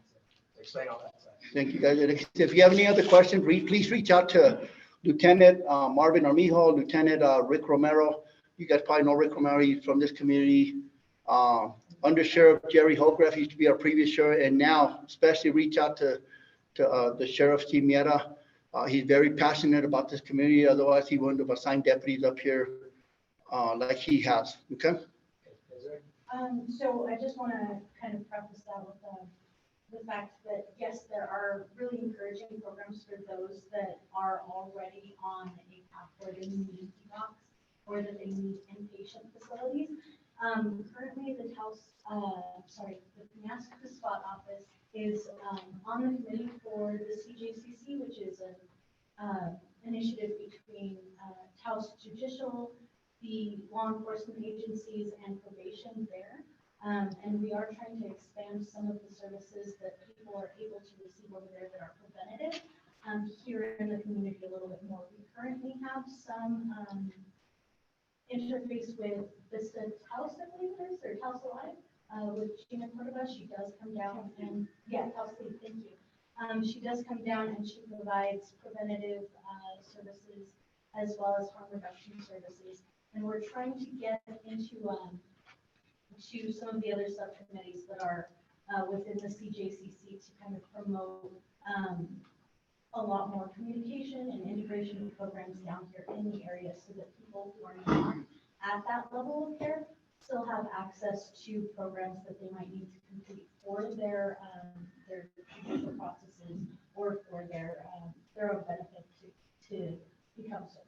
to explain all that stuff. Thank you, guys. And if you have any other questions, please reach out to Lieutenant Marvin Armijo, Lieutenant Rick Romero. You guys probably know Rick Romero. He's from this community. Under Sheriff Jerry Holgraff used to be our previous sheriff, and now especially reach out to the Sheriff Steve Miera. He's very passionate about this community. Otherwise, he wouldn't have assigned deputies up here like he has. Okay. So I just want to kind of preface that with the fact that, yes, there are really encouraging programs for those that are already on a path where they need detox or that they need inpatient facilities. Currently, the Penasco Spot Office is on the committee for the CJCC, which is an initiative between Taos Judicial, the law enforcement agencies, and probation there. And we are trying to expand some of the services that people are able to receive over there that are preventative here in the community a little bit more. We currently have some interface with Vista Taos, I believe it is, or Taos Alive, with Gina Cordova. She does come down and, Taos Alive, thank you. She does come down and she provides preventative services as well as harm reduction services. And we're trying to get into to some of the other subcommittees that are within the CJCC to kind of promote a lot more communication and integration of programs down here in the area so that people who are not at that level of care still have access to programs that they might need to complete for their judicial processes or for their own benefit to become sober.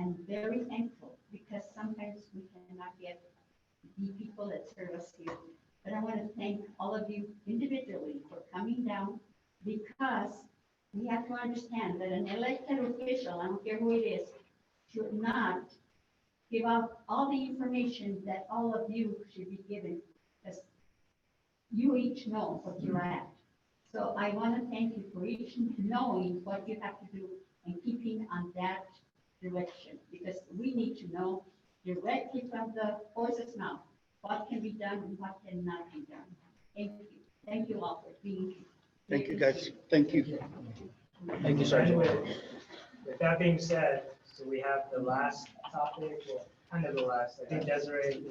and very thankful, because sometimes we cannot get the people that serve us here. But I want to thank all of you individually for coming down, because we have to understand that an elected official, I don't care who it is, should not give out all the information that all of you should be given, because you each know what you're at. So I want to thank you for each knowing what you have to do and keeping on that direction, because we need to know directly from the horse's mouth what can be done and what cannot be done. Thank you. Thank you all for being here. Thank you, guys. Thank you. Thank you, Sergeant. With that being said, so we have the last topic, well, kind of the last. I think Desiree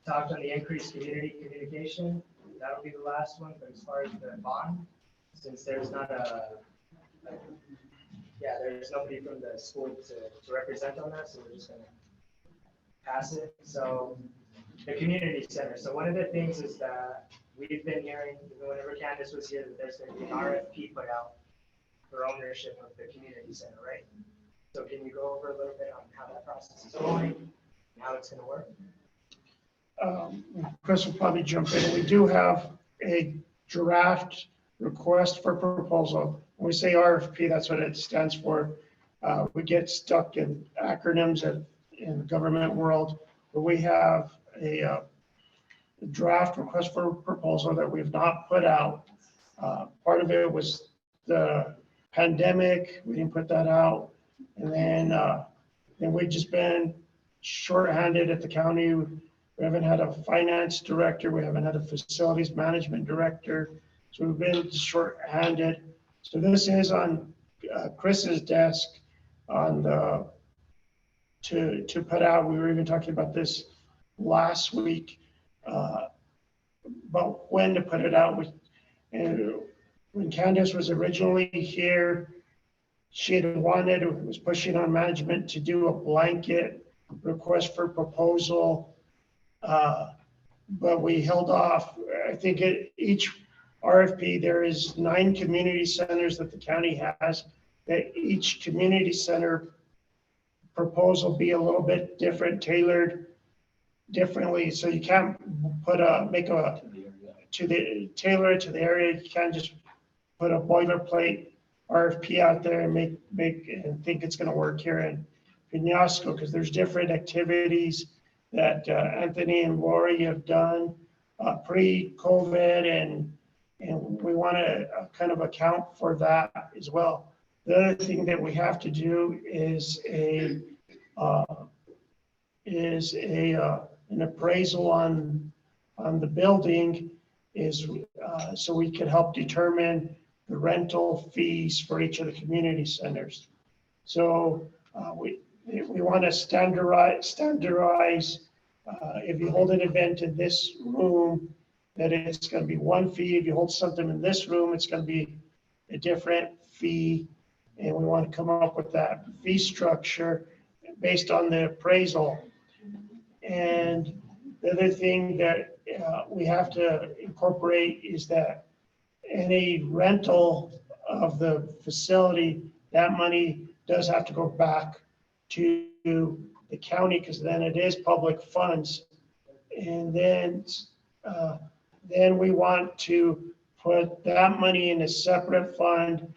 talked on the increased community communication. That'll be the last one, but as far as the bond, since there's not there's nobody from the school to represent on that, so we're just gonna pass it. So the community center. So one of the things is that we've been hearing, whenever Candace was here, that there's gonna be an RFP put out for ownership of the community center, right? So can you go over a little bit on how that process is going and how it's gonna work? Chris will probably jump in. We do have a draft request for proposal. When we say RFP, that's what it stands for. We get stuck in acronyms in the government world, but we have a draft request for proposal that we've not put out. Part of it was the pandemic. We didn't put that out. And then we've just been shorthanded at the county. We haven't had a finance director. We haven't had a facilities management director. So we've been shorthanded. So this is on Chris's desk on to put out. We were even talking about this last week about when to put it out. When Candace was originally here, she had was pushing on management to do a blanket request for proposal. But we held off. I think each RFP, there is 9 community centers that the county has, that each community center proposal be a little bit different, tailored differently. So you can't tailor it to the area. You can't just put a boilerplate RFP out there and and think it's going to work here in Penasco, because there's different activities that Anthony and Lori have done pre-COVID, and we want to kind of account for that as well. The other thing that we have to do is an appraisal on the building, so we can help determine the rental fees for each of the community centers. So we want to standardize if you hold an event in this room, that it's going to be one fee. If you hold something in this room, it's going to be a different fee. And we want to come up with that fee structure based on the appraisal. And the other thing that we have to incorporate is that any rental of the facility, that money does have to go back to the county, because then it is public funds. And then we want to put that money in a separate fund,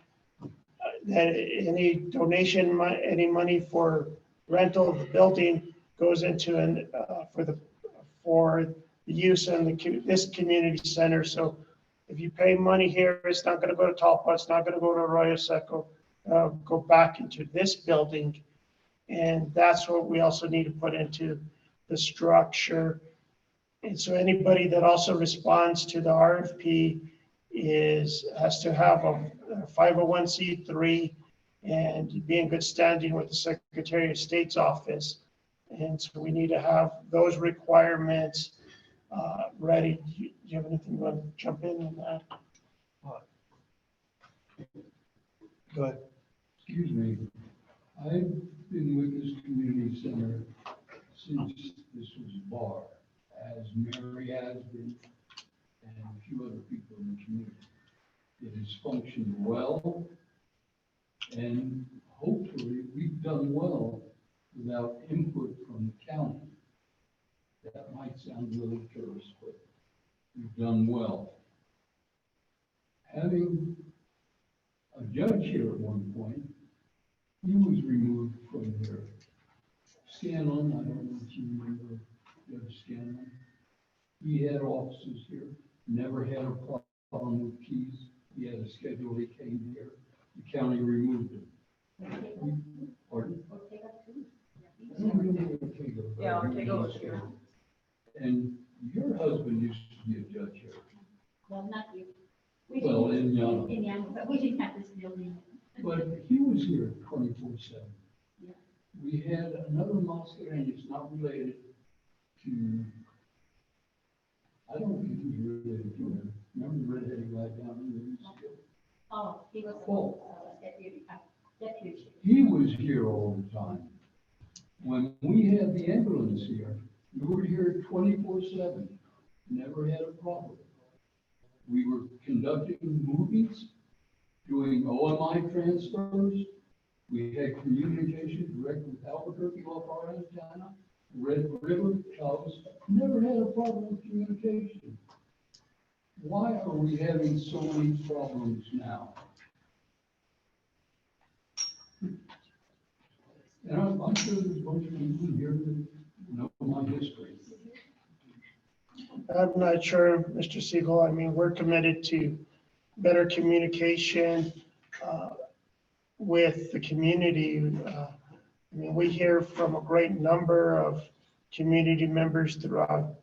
that any donation, any money for rental of the building goes into for the use in this community center. So if you pay money here, it's not going to go to Talpa, it's not going to go to Arroyo Seco, go back into this building. And that's what we also need to put into the structure. And so anybody that also responds to the RFP has to have a 501c3 and be in good standing with the Secretary of State's office. And so we need to have those requirements ready. Do you have anything you want to jump in on that? Go ahead. Excuse me. I've been with this community center since this was a bar, as Mary has been, and a few other people in the community. It has functioned well, and hopefully we've done well without input from the county. That might sound a little terse, but you've done well. Having a judge here at one point, he was removed from here. Scanlon, I don't know if you remember Judge Scanlon. He had offices here, never had a problem with keys. He had a schedule, he came here, the county removed him. Pardon? Yeah, Ortega was here. And your husband used to be a judge here. Well, not you. We Well, didn't- in Yana. In Yana, but we didn't have this building. But he was here 24/7. Yeah. We had another Mascareñas, not related to, I don't think he was related to him. Remember the redheaded guy down in the Oh, he was Oh. deputy. He was here all the time. When we had the ambulance here, we were here 24/7, never had a problem. We were conducting movies, doing OMI transfers. We had communication direct with Albuquerque off our antenna, Red River, Cubs, never had a problem with communication. Why are we having so many problems now? And I'm sure there's a bunch of people here that know my history. I'm not sure, Mr. Siegel. I mean, we're committed to better communication with the community. I mean, we hear from a great number of community members throughout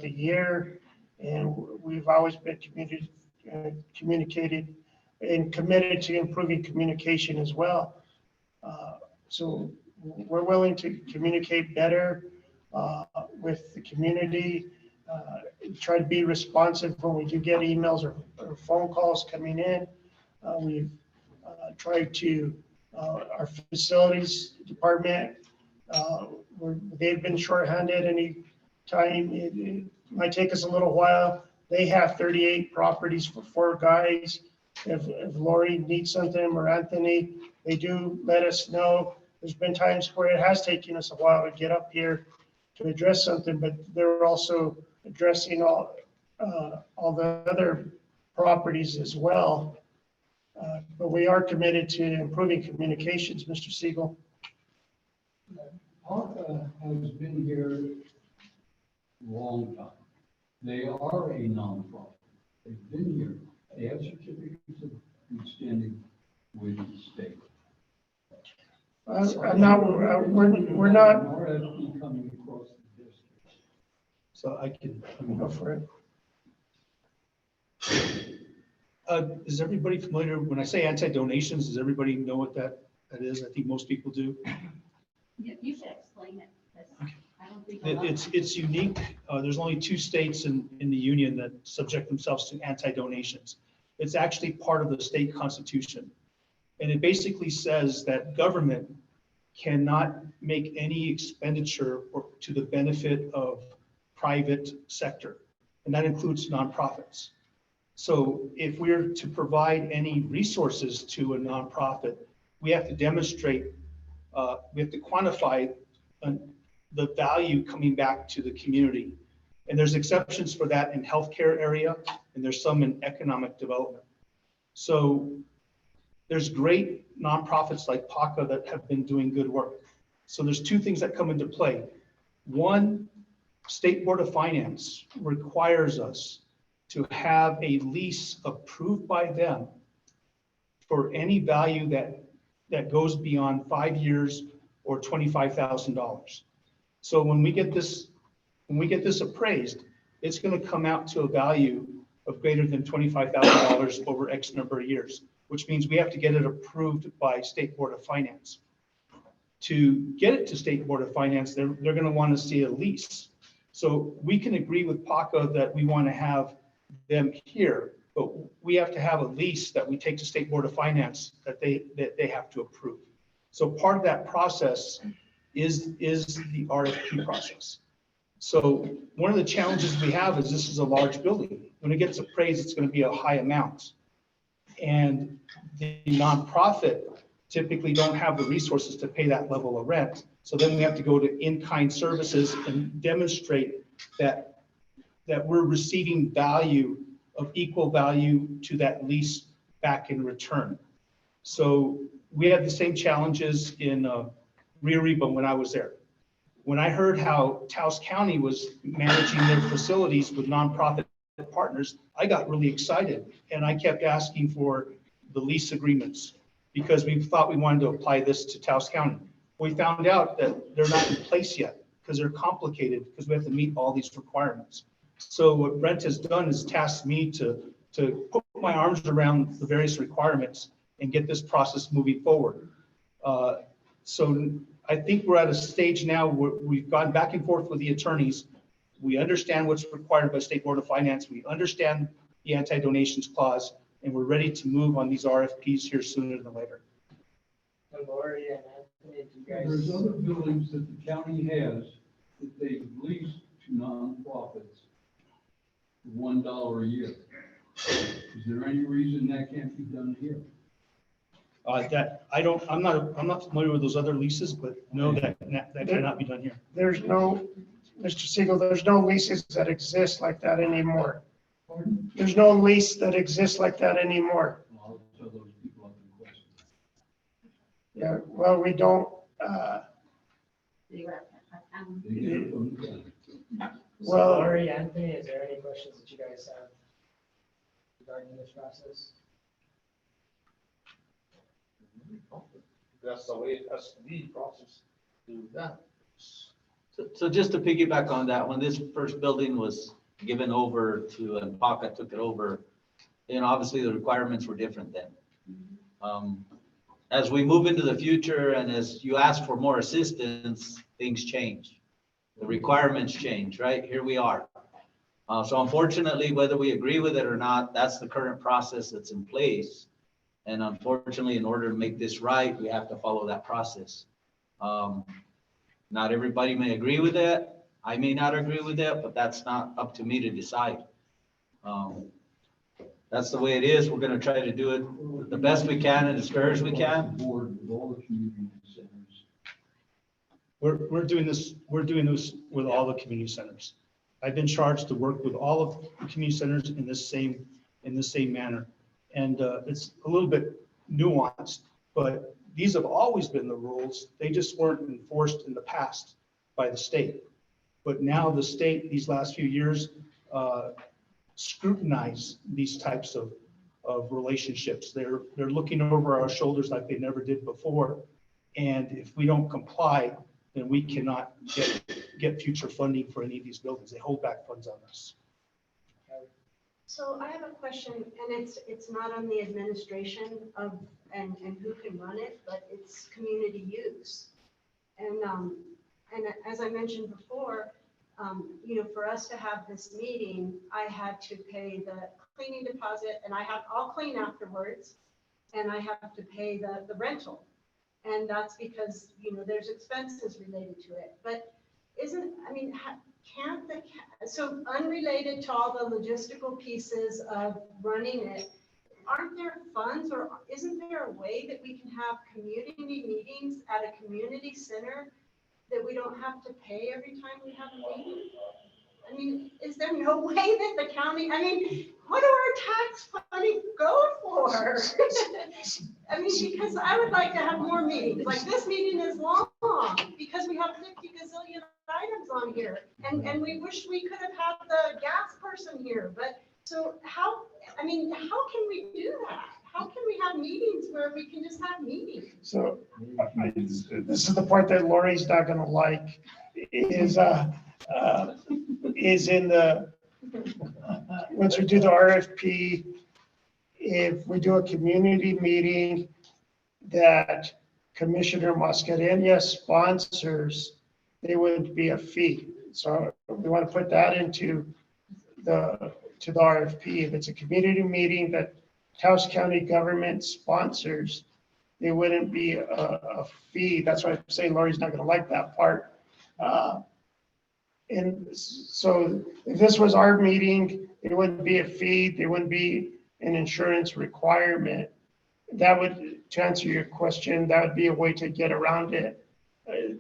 the year, and we've always been communicated and committed to improving communication as well. So we're willing to communicate better with the community, try to be responsive when we do get emails or phone calls coming in. We've tried to, our facilities department, they've been shorthanded any time. It might take us a little while. They have 38 properties for 4 guys. If Lori needs something or Anthony, they do let us know. There's been times where it has taken us a while to get up here to address something, but they're also addressing all the other properties as well. But we are committed to improving communications, Mr. Siegel. PACA has been here a long time. They are a nonprofit. They've been here. They have certificates of good standing with the state. I'm not, we're not. RFP coming across the district. So I can Go for it. Is everybody familiar, when I say anti-donations, does everybody know what that is? I think most people do. You should explain it. 'Cause I don't think a lot- It's unique. There's only 2 states in the union that subject themselves to anti-donations. It's actually part of the state constitution. And it basically says that government cannot make any expenditure to the benefit of private sector. And that includes nonprofits. So if we're to provide any resources to a nonprofit, we have to demonstrate, we have to quantify the value coming back to the community. And there's exceptions for that in healthcare area, and there's some in economic development. So there's great nonprofits like PACA that have been doing good work. So there's 2 things that come into play. One, State Board of Finance requires us to have a lease approved by them for any value that goes beyond 5 years or $25,000. So when we get this appraised, it's going to come out to a value of greater than $25,000 over X number of years, which means we have to get it approved by State Board of Finance. To get it to State Board of Finance, they're going to want to see a lease. So we can agree with PACA that we want to have them here, but we have to have a lease that we take to State Board of Finance that they have to approve. So part of that process is the RFP process. So one of the challenges we have is this is a large building. When it gets appraised, it's going to be a high amount. And the nonprofit typically don't have the resources to pay that level of rent. So then we have to go to in-kind services and demonstrate that we're receiving value of equal value to that lease back in return. So we had the same challenges in Rio Arriba when I was there. When I heard how Taos County was managing their facilities with nonprofit partners, I got really excited, and I kept asking for the lease agreements because we thought we wanted to apply this to Taos County. We found out that they're not in place yet because they're complicated because we have to meet all these requirements. So what Brent has done is tasked me to put my arms around the various requirements and get this process moving forward. So I think we're at a stage now where we've gone back and forth with the attorneys. We understand what's required by State Board of Finance. We understand the anti-donations clause, and we're ready to move on these RFPs here sooner than later. And Lori and Anthony, do you guys? There's other buildings that the county has that they lease to nonprofits for $1 a year. Is there any reason that can't be done here? I'm not familiar with those other leases, but no, that cannot be done here. There's no, Mr. Siegel, there's no leases that exist like that anymore. Pardon? There's no lease that exists like that anymore. I'll tell those people up in question. Yeah, well, we don't, They get it from the county. So well, Lori, Anthony, is there any questions that you guys have regarding this process? That's the way, that's the process to do that. So just to piggyback on that, when this first building was given over to, and PACA took it over, obviously the requirements were different then. As we move into the future and as you ask for more assistance, things change. The requirements change, right? Here we are. So unfortunately, whether we agree with it or not, that's the current process that's in place. And unfortunately, in order to make this right, we have to follow that process. Not everybody may agree with that. I may not agree with that, but that's not up to me to decide. That's the way it is. We're going to try to do it the best we can and as fair as we can. Board with all the community centers. We're doing this with all the community centers. I've been charged to work with all of the community centers in the same manner. And it's a little bit nuanced, but these have always been the rules. They just weren't enforced in the past by the state. But now the state, these last few years, scrutinize these types of relationships. They're looking over our shoulders like they never did before. And if we don't comply, then we cannot get future funding for any of these buildings. They hold back funds on us. So I have a question, and it's not on the administration of, and who can run it, but it's community use. And as I mentioned before, for us to have this meeting, I had to pay the cleaning deposit, and I'll clean afterwards, and I have to pay the rental. And that's because, there's expenses related to it. But so unrelated to all the logistical pieces of running it, aren't there funds or isn't there a way that we can have community meetings at a community center that we don't have to pay every time we have a meeting? Is there no way that the county, what do our tax money go for? Because I would like to have more meetings, like this meeting is long, because we have 50 gazillion items on here, and we wish we could have had the gas person here, but so how can we do that? How can we have meetings where we can just have meetings? so this is the part that Lori's not gonna like, is in the, once we do the RFP, if we do a community meeting that Commissioner Mascareñas sponsors, there wouldn't be a fee. So we want to put that into the RFP. If it's a community meeting that Taos County government sponsors, there wouldn't be a fee. That's why I'm saying Lori's not going to like that part. And so if this was our meeting, it wouldn't be a fee. There wouldn't be an insurance requirement. That would to answer your question, that would be a way to get around it.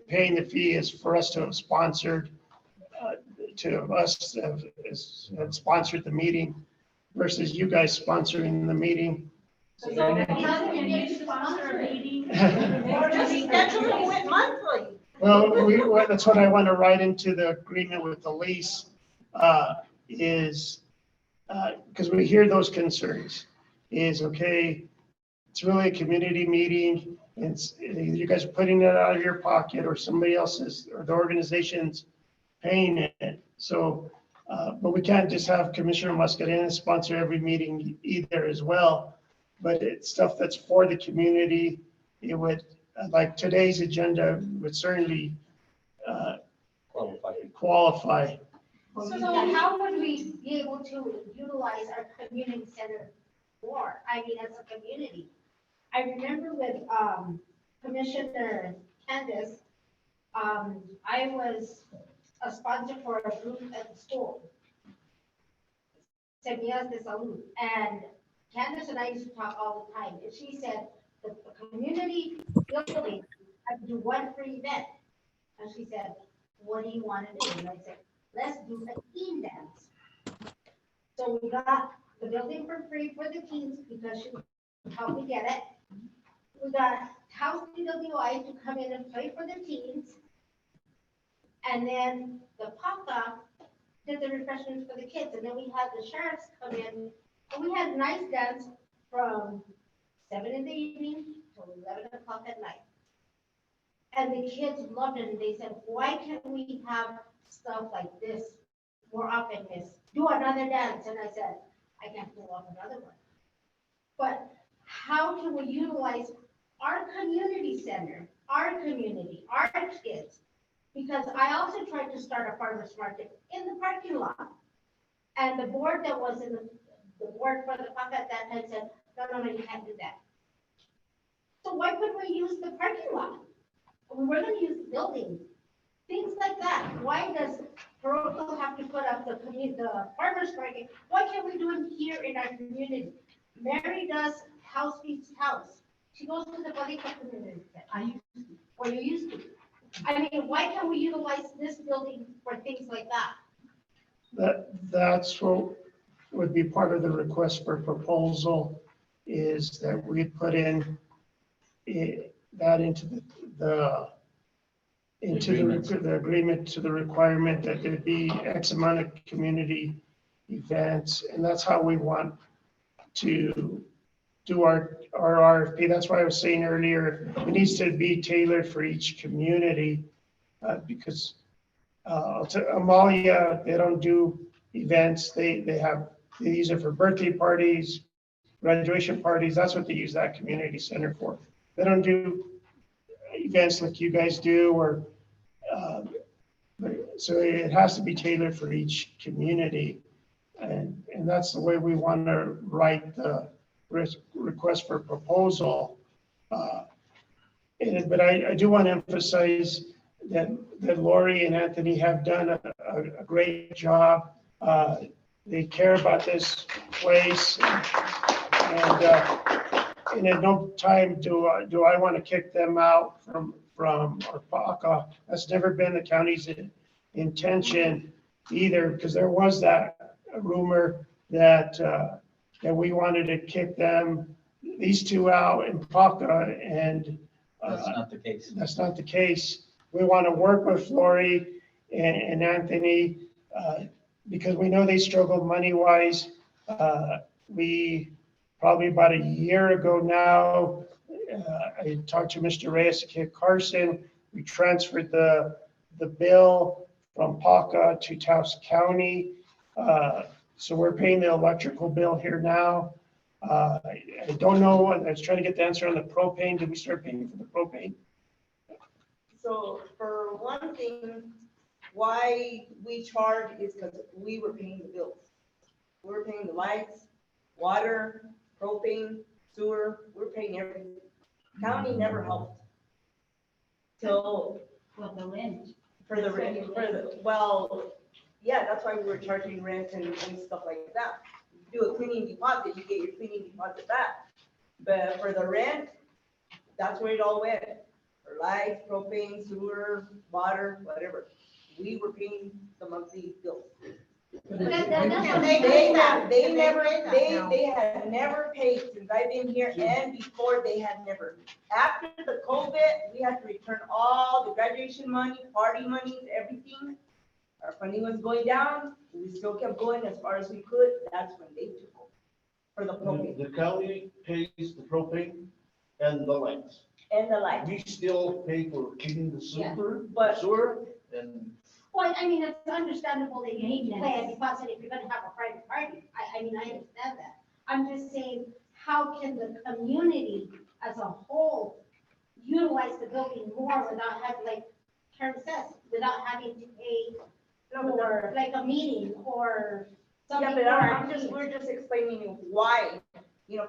Paying the fee is for us to have sponsored, to us have sponsored the meeting versus you guys sponsoring the meeting. So how can you sponsor a meeting? Or just scheduling it monthly? Well, that's what I want to write into the agreement with the lease, is, because we hear those concerns, is, okay, it's really a community meeting, and you guys are putting it out of your pocket, or somebody else's, or the organization's paying it. So, but we can't just have Commissioner Mascareñas sponsor every meeting either as well. But it's stuff that's for the community. It would, like today's agenda would certainly qualify. So how would we be able to utilize our community center more? I mean, as a community. I remember with Commissioner Candace, I was a sponsor for a group at the school, Semillas de Salud, and Candace and I used to talk all the time, and she said the community building had to do one free event, and she said, "What do you want to do?" And I said, "Let's do a teen dance." So we got the building for free for the teens because she helped me get it. We got House DWI to come in and play for the teens. And then the PACA did the refreshments for the kids. And then we had the sheriffs come in. And we had a nice dance from 7 in the evening till 11 o'clock at night. And the kids loved it. And they said, "Why can't we have stuff like this more often, Miss? Do another dance." And I said, "I can't pull off another one." But how can we utilize our community center, our community, our kids? Because I also tried to start a farmer's market in the parking lot. And the board that was in the board for the PACA at that time said, no, you can't do that. So why couldn't we use the parking lot? We were going to use the building. Things like that. Why does Toronto have to put up the farmer's market? Why can't we do it here in our community? Mary does house beats house. She goes to the Bodega community. Or you used to. I mean, why can't we utilize this building for things like that? That's what would be part of the request for proposal, is that we put in that into the agreement, to the requirement that there be X amount of community events. And that's how we want to do our RFP. That's why I was saying earlier, it needs to be tailored for each community, because Amalia, they don't do events. They use it for birthday parties, graduation parties. That's what they use that community center for. They don't do events like you guys do, or so it has to be tailored for each community, and that's the way we want to write the request for proposal. But I do want to emphasize that Lori and Anthony have done a great job. They care about this place, and at no time do I want to kick them out from our PACA. That's never been the county's intention either, because there was that rumor that we wanted to kick these two out in PACA, and That's not the case. That's not the case. We want to work with Lori and Anthony, because we know they struggle money-wise. We probably about a year ago now, I talked to Mr. Reyes at Kit Carson. We transferred the bill from PACA to Taos County. So we're paying the electrical bill here now. I don't know, I was trying to get the answer on the propane. Did we start paying for the propane? So for one thing, why we charge is because we were paying the bills. We were paying the lights, water, propane, sewer, we're paying everything. County never helped. So. For the rent. Well, yeah, that's why we were charging rent and stuff like that. You do a cleaning deposit, you get your cleaning deposit back. But for the rent, That's where it all went. For lights, propane, sewer, water, whatever. We were paying the monthly bills. They had never paid since I've been here, and before they had never. After the COVID, we had to return all the graduation money, party monies, everything. Our funding was going down, we still kept going as far as we could, that's when they took over for the propane. The county pays the propane and the lights. And the lights. We still pay for cleaning the sewer, But- sewer, and Well, I mean, it's understandable that you need to pay a deposit if you're gonna have a private party. I mean, I understand that. I'm just saying, how can the community as a whole utilize the building more without having, like Karen says, without having to pay for like a meeting or something? Yeah, but we're just explaining why,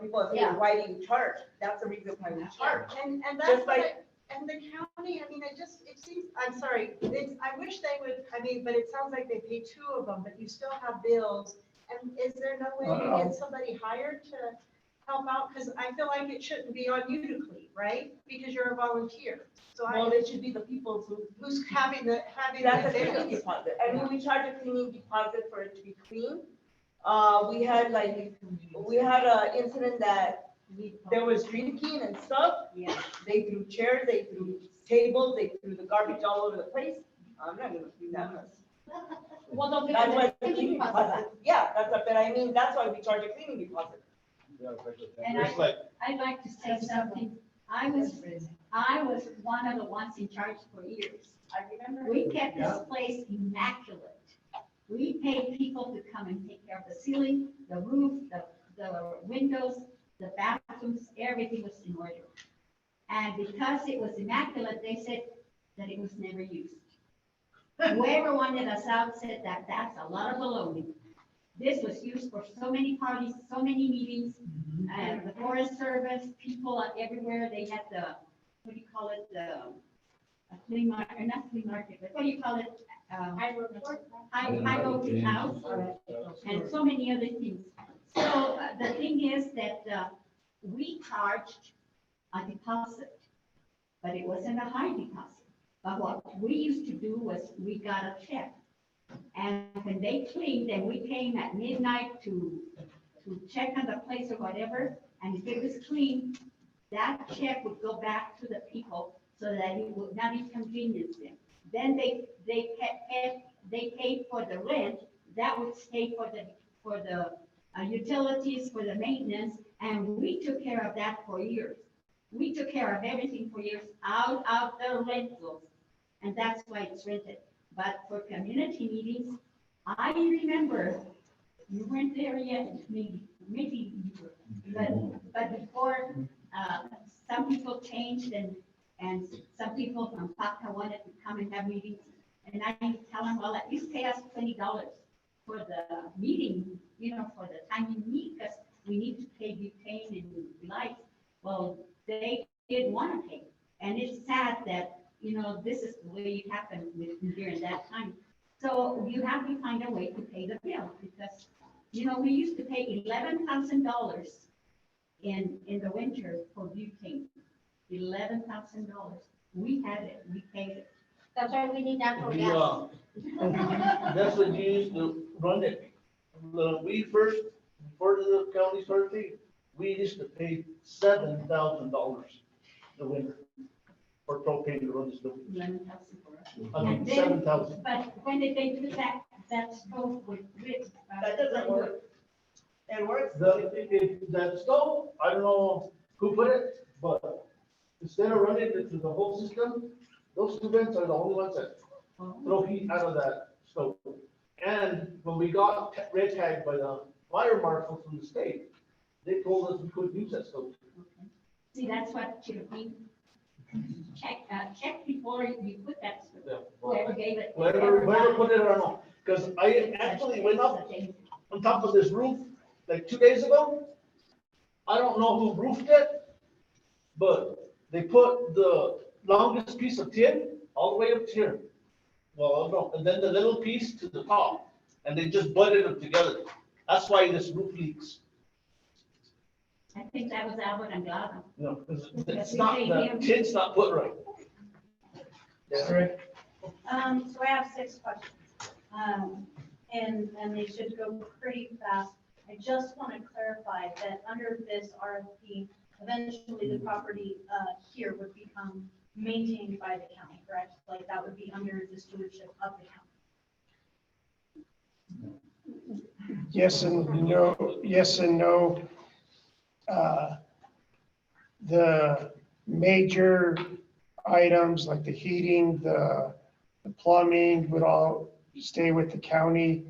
people say, Yeah. why do you charge? That's the reason why we charge. And Just that's like- like, and the county, I mean, it seems, I'm sorry, I wish they would, but it sounds like they pay two of them, but you still have bills. And is there no way to get somebody hired to help out? Because I feel like it shouldn't be on you to clean, right? Because you're a volunteer. So Well, it should be the people who's having the That's a cleaning bills? deposit. I mean, we charge a cleaning deposit for it to be clean. We had a incident that there was drinking and stuff. Yeah. They threw chairs, they threw tables, they threw the garbage all over the place. I'm not gonna clean that mess. Well, don't That's why forget the the cleaning deposit. deposit. Yeah, that's why we charge a cleaning deposit. And it's like, I'd like to say something. I was one of the ones in charge for years. I remember. We kept this place immaculate. We paid people to come and take care of the ceiling, the roof, the windows, the bathrooms, everything was in order. And because it was immaculate, they said that it was never used. Whoever wanted us out said that that's a lot of baloney. This was used for so many parties, so many meetings, the Forest Service, people everywhere, they had the, what do you call it, the flea market, or not flea market, but what do you call it? High road house, and so many other things. So the thing is that we charged a deposit, but it wasn't a high deposit. But what we used to do was we got a check. And when they cleaned, then we came at midnight to check on the place or whatever. And if it was clean, that check would go back to the people so that it would not inconvenience them. Then they paid for the rent, that would stay for the utilities, for the maintenance, and we took care of that for years. We took care of everything for years out of the rentals, and that's why it's rented. But for community meetings, I remember, you weren't there yet, maybe you were, but before, some people changed and some people from PACA wanted to come and have meetings. And I tell them, well, at least pay us $20 for the meeting, for the time you meet, because we need to pay butane and lights. Well, they didn't want to pay. And it's sad that, this is the way it happened during that time. So you have to find a way to pay the bill because, we used to pay $11,000 in the winter for butane. $11,000. We had it, we paid it. That's why we need natural gas. that's what you used to run it. We first, before the county started, we used to pay $7,000 the winter for propane to run this building. 11,000 for us. I mean, And then- 7,000. But when did they do that stove with? That doesn't work. It works. That stove, I don't know who put it, but instead of running it through the whole system, those two vents are the only ones that throw heat out of that stove. And when we got red tagged by the fire marshal from the state, they told us we couldn't use that stove. See, that's what should have been. Check before you put that, whoever gave it. Whoever put it, I don't know, because I actually went up on top of this roof like 2 days ago. I don't know who roofed it, but they put the longest piece of tin all the way up to here. Well, I don't know, and then the little piece to the top, and they just butted them together. That's why this roof leaks. I think that was Albert and Glavin. No, it's not, the kid's not put right. Desiree? So I have 6 questions. And they should go pretty fast. I just want to clarify that under this RFP, eventually the property here would become maintained by the county, correct? Like that would be under the stewardship of the county. Yes and no, yes and no. The major items like the heating, the plumbing would all stay with the county.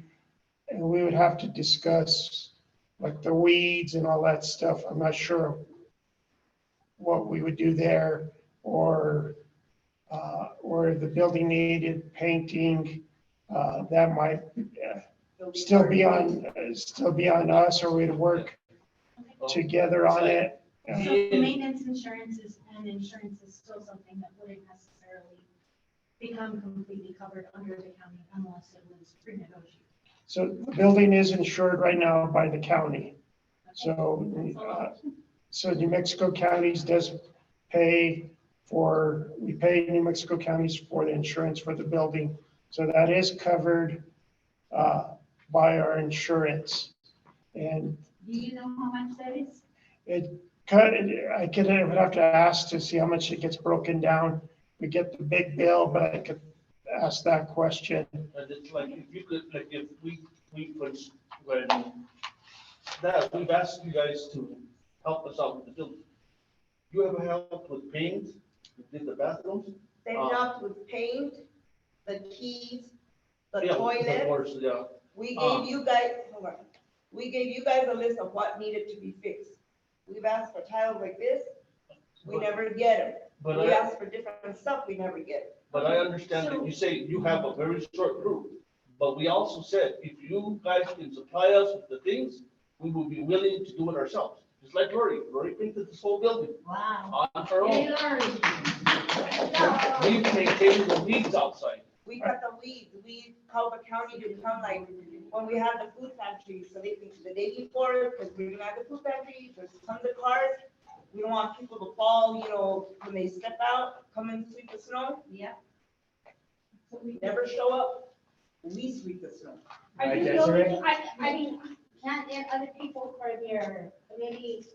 And we would have to discuss like the weeds and all that stuff. I'm not sure what we would do there, or the building needed painting. That might still be on us, or we'd work together on it. So maintenance insurance is still something that wouldn't necessarily become completely covered under the county unless it was renegotiated. So the building is insured right now by the county. So New Mexico counties does pay we pay New Mexico counties for the insurance for the building. So that is covered by our insurance. And Do you know how much that is? I would have to ask to see how much it gets broken down. We get the big bill, but I could ask that question. And it's like, if you could, like, if we put, when, that, we've asked you guys to help us out with the building. You ever help with paint, with the bathrooms? They helped with paint, the keys, the Yeah, toilet. of course, yeah. We gave you guys, hold on, we gave you guys a list of what needed to be fixed. We've asked for tiles like this, we never get them. But We I- ask for different stuff, we never get it. But I understand that you say you have a very short group, but we also said, if you guys can supply us with the things, we will be willing to do it ourselves. Just like Lori painted this whole building Wow. on her Hey, own. Lori. We maintain the weeds outside. We cut the weeds, we called the county to come, like, when we had the food pantry, so they think the day before, because we're gonna have the food pantry, there's tons of cars. We don't want people to fall, when they step out, come and sweep the snow. Yeah. So we never show up, we sweep the snow. Are you building, I mean, can't there other people for their community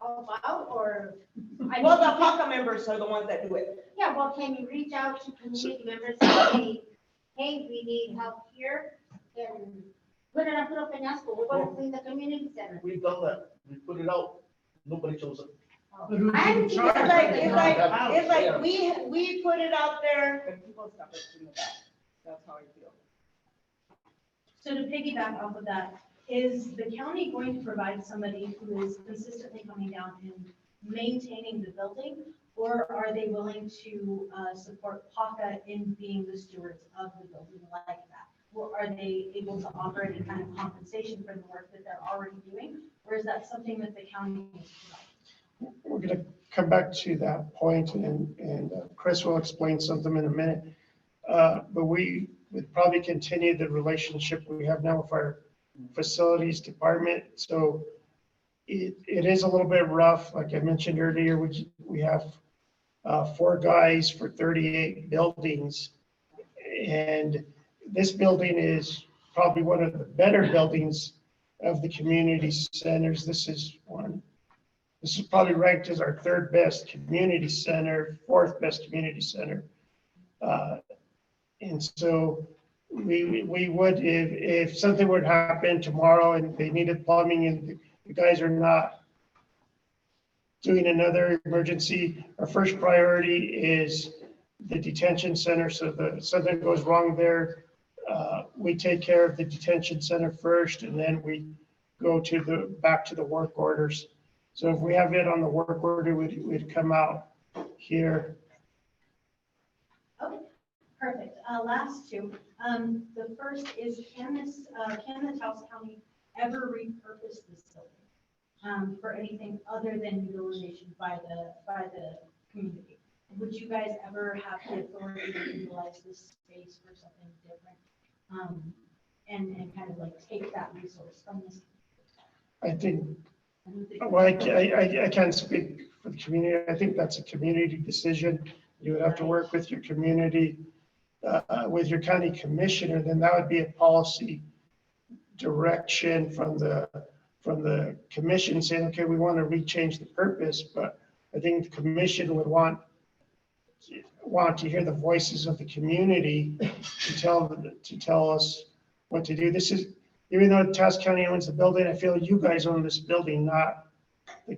help out, or? Well, the PACA members are the ones that do it. Yeah, well, can you reach out to community members and say, hey, we need help here? And put it on Puro Peñasco, we're gonna clean the community center. We've done that. We put it out. Nobody shows up. It's like, we put it out there, and people stop listening to that. That's how I feel. So to piggyback off of that, is the county going to provide somebody who is consistently coming down and maintaining the building? Or are they willing to support PACA in being the stewards of the building like that? Or are they able to offer any kind of compensation for the work that they're already doing? Or is that something that the county needs to provide? We're going to come back to that point, and Chris will explain something in a minute. But we would probably continue the relationship we have now with our facilities department. So it is a little bit rough. Like I mentioned earlier, we have 4 guys for 38 buildings. And this building is probably one of the better buildings of the community centers. This is probably ranked as our 3rd best community center, 4th best community center. And so we would, if something would happen tomorrow and they needed plumbing and the guys are not doing another emergency, our first priority is the detention center. So something goes wrong there, we take care of the detention center first, and then we go back to the work orders. So if we have it on the work order, we'd come out here. Okay, perfect. Last 2. The first is, can the Taos County ever repurpose this building for anything other than utilization by the community? Would you guys ever have the authority to utilize this space for something different? And kind of like take that resource from this? I think I don't think. Well, I can't speak for the community. I think that's a community decision. You would have to work with your community, with your county commissioner, then that would be a policy direction from the commission saying, okay, we want to rechange the purpose, but I think the commission would want to hear the voices of the community to tell us what to do. This is, even though Taos County owns the building, I feel you guys own this building, not, the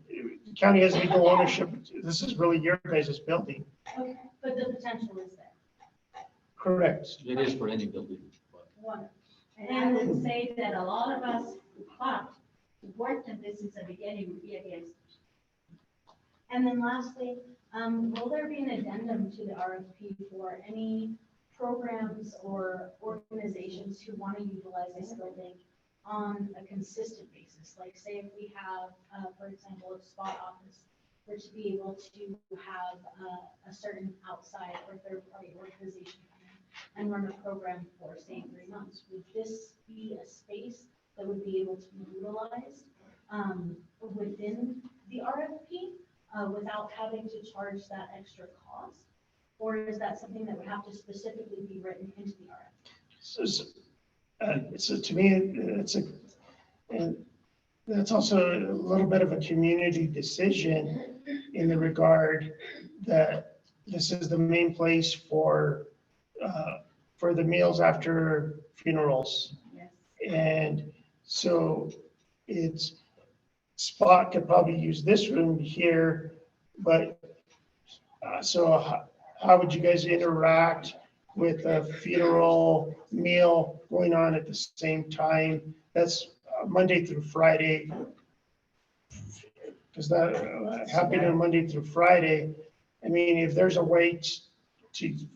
county has legal ownership. This is really your guys' building. Okay, but the potential is there. Correct. It is for any building. Wonderful. And I would say that a lot of us who fought, who worked in this since the beginning would be against it. And then lastly, will there be an addendum to the RFP for any programs or organizations who want to utilize this building on a consistent basis? Like say if we have, for example, a spot office, for to be able to have a certain outside or third-party organization come in and run a program for, say, 3 months. Would this be a space that would be able to be utilized within the RFP without having to charge that extra cost? Or is that something that would have to specifically be written into the RFP? So to me, and that's also a little bit of a community decision in the regard that this is the main place for the meals after funerals. Yes. And so Spot could probably use this room here, but so how would you guys interact with a funeral meal going on at the same time? That's Monday through Friday. Because that happening on Monday through Friday, I mean, if there's a way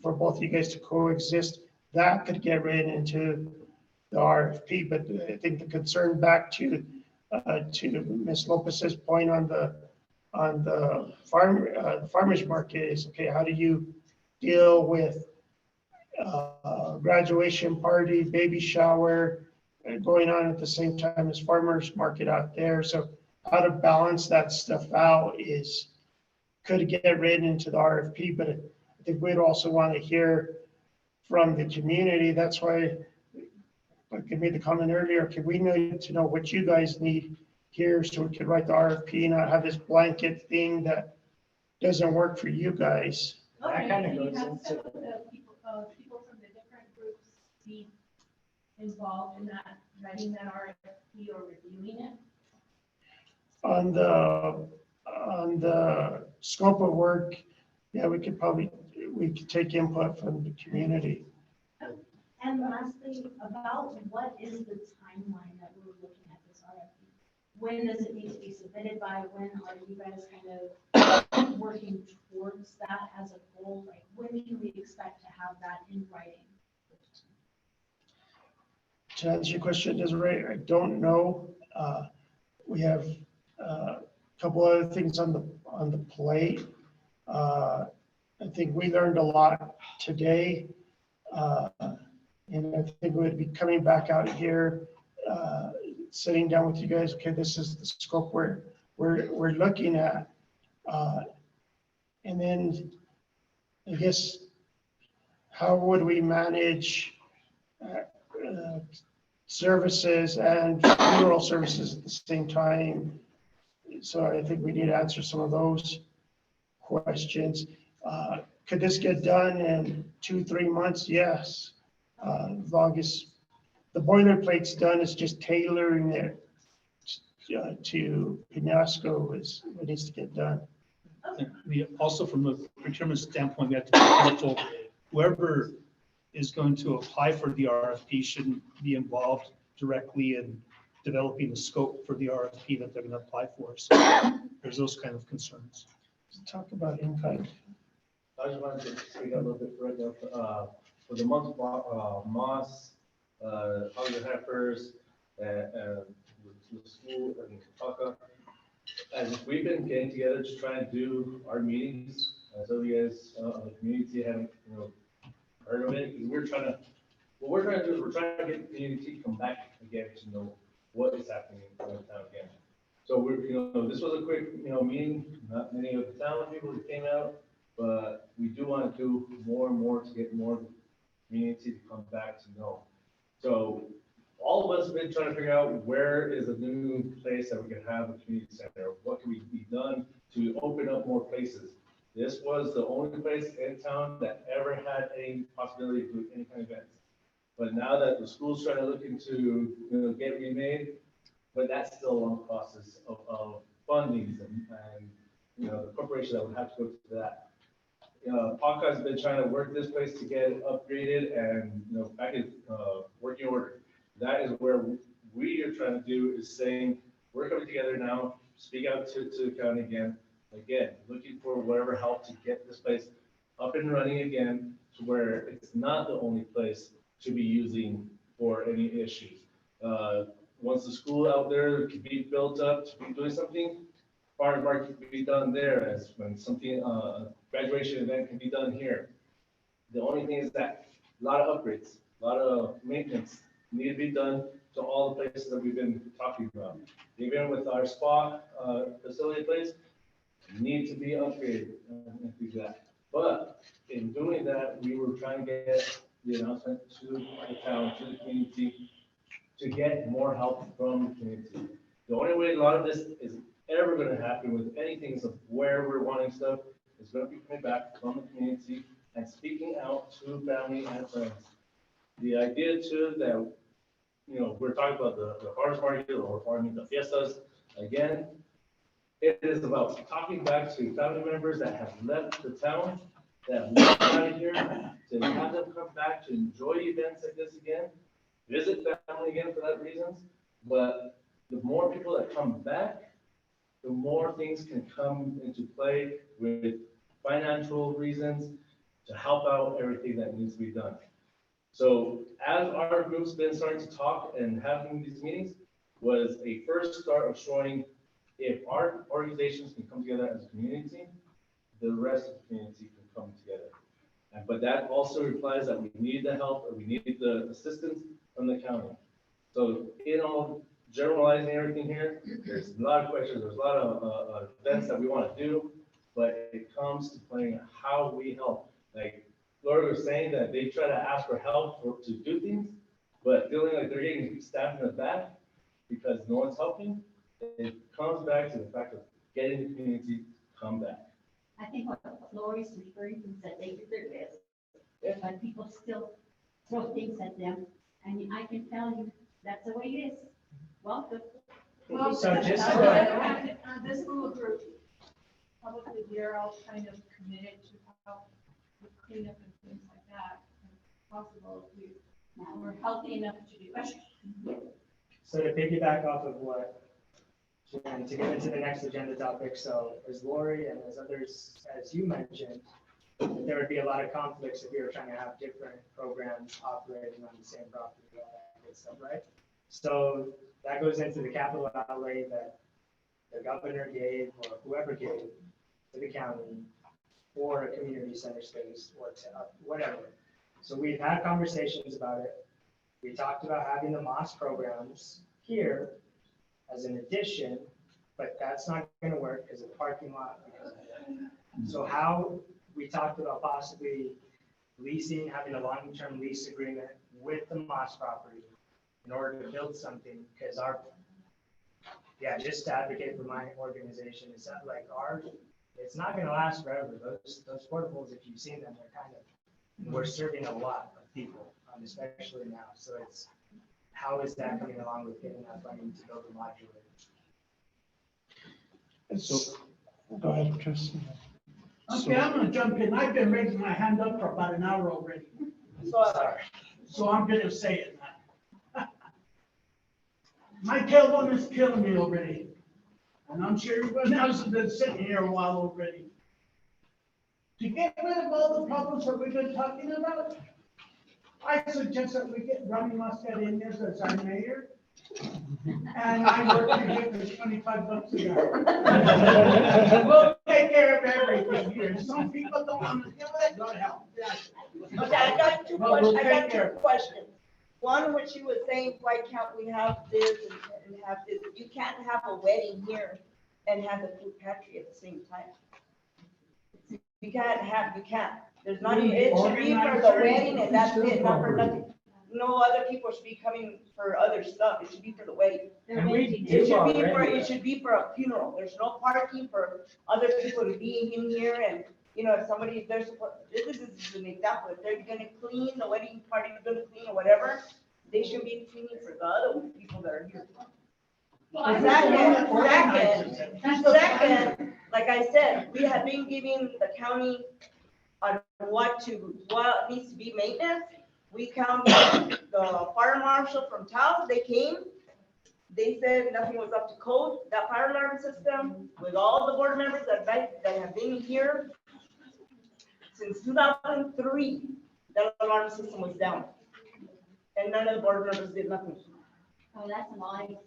for both of you guys to coexist, that could get written into the RFP. But I think the concern back to Ms. Lopez's point on the farmers market is, okay, how do you deal with graduation party, baby shower going on at the same time as farmers market out there? So how to balance that stuff out could get written into the RFP, but I think we'd also want to hear from the community. That's why, like I made the comment earlier, okay, we need to know what you guys need here so we could write the RFP, not have this blanket thing that doesn't work for you guys. Okay, kind of and you goes have into- some of the people from the different groups be involved in that, writing that RFP or reviewing it? On the scope of work, yeah, we could take input from the community. And lastly, about what is the timeline that we're looking at this RFP? When does it need to be submitted by? When are you guys kind of working towards that as a goal? Like, when can we expect to have that in writing? To answer your question, Desiree, I don't know. We have a couple other things on the plate. I think we learned a lot today. And I think we'd be coming back out here, sitting down with you guys. Okay, this is the scope we're looking at. And then I guess, how would we manage services and funeral services at the same time? So I think we need to answer some of those questions. Could this get done in 2-3 months? Yes. As long as the boilerplate's done, it's just tailoring it to Penasco is what needs to get done. Also, from a procurement standpoint, we have to be careful. Whoever is going to apply for the RFP shouldn't be involved directly in developing the scope for the RFP that they're going to apply for. So there's those kind of concerns. Talk about in-kind. I just wanted to speak a little bit further, for the month, Moss, Hungry Heifers, and the school and PACA. And we've been getting together to try and do our meetings, so you guys, the community haven't, heard of it. What we're trying to do is we're trying to get the community to come back again to know what is happening in town again. So this was a quick, meeting, not many of the town people that came out, but we do want to do more and more to get more of the community to come back to know. So all of us have been trying to figure out where is a new place that we can have a community center? What can be done to open up more places? This was the only place in town that ever had any possibility of doing any kind of events. But now that the school's trying to look into, get remade, but that's still a long process of fundings and the corporation that would have to go to that. PACA has been trying to work this place to get it upgraded and, back in working order. That is where we are trying to do is saying, we're coming together now, speak out to the county again, looking for whatever help to get this place up and running again to where it's not the only place to be using for any issues. Once the school out there can be built up to be doing something, farm market can be done there as when something, graduation event can be done here. The only thing is that a lot of upgrades, a lot of maintenance need to be done to all the places that we've been talking about. Even with our spa facility place, need to be upgraded and do that. But in doing that, we were trying to get the announcement to the town, to the community, to get more help from the community. The only way a lot of this is ever going to happen with anything of where we're wanting stuff is going to be coming back from the community and speaking out to family and friends. The idea too that, we're talking about the farmers market or the fiestas, again, it is about talking back to family members that have left the town, that have left out of here, to have them come back to enjoy events like this again, visit family again for that reasons. But the more people that come back, the more things can come into play with financial reasons to help out everything that needs to be done. So as our group's been starting to talk and having these meetings was a first start of showing if our organizations can come together as a community, the rest of the community can come together. But that also implies that we need the help or we need the assistance from the county. So generalizing everything here, there's a lot of questions, there's a lot of events that we want to do, but it comes to playing how we help. Like Laura was saying that they try to ask for help to do things, but feeling like they're getting stabbed in the back because no one's helping, it comes back to the fact of getting the community to come back. I think what Lori's referring to is that they do their best, but people still throw things at them, and I can tell you, that's the way it is. Welcome. Well, so just this little group, publicly, we're all kind of committed to help with cleanup and things like that, if possible, if we're healthy enough to do it. So to piggyback off of what, and to get into the next agenda topic, so as Lori and as others, as you mentioned, there would be a lot of conflicts if we were trying to have different programs operating on the same property, all that good stuff, right? So that goes into the capital outlay that the governor gave or whoever gave to the county for a community center space or to whatever. So we've had conversations about it. We talked about having the MOS programs here as an addition, but that's not going to work because of the parking lot. So how we talked about possibly leasing, having a long-term lease agreement with the MOS property in order to build something, because just to advocate for my organization, is that like it's not going to last forever. Those portables, if you've seen them, they're kind of, we're serving a lot of people, especially now. So it's, how is that coming along with getting that funding to build a modular? So, go ahead, Chris. Okay, I'm gonna jump in. I've been raising my hand up for about an hour already. So I'm gonna say it now. My tailbone is killing me already. And I'm sure everyone else has been sitting here a while already. To get rid of all the problems that we've been talking about, I suggest that we get Ronald Mascareñas as our mayor. And I work for him for $25 a hour. We'll take care of everything here. Some people don't want to do it, go to hell. Okay, I got two questions. One, what she was saying, why can't we have this and have this? You can't have a wedding here and have the food pantry at the same time. You can't. There's not even, it should be for the wedding and that's it, not for nothing. No other people should be coming for other stuff. It should be for the wedding. And we It do it should be for a funeral. There's no parking for other people to be in here and, you know, if somebody, if they're supposed, this is an example, if they're gonna clean, the wedding party is gonna clean or whatever, they should be cleaning for the other people that are here. Second, like I said, we have been giving the county on what needs to be maintenance. We counted the fire marshal from Taos, they came. They said nothing was up to code. That fire alarm system with all the board members that have been here since 2003, that alarm system was down. And none of the board members did nothing. Oh, that's a lie,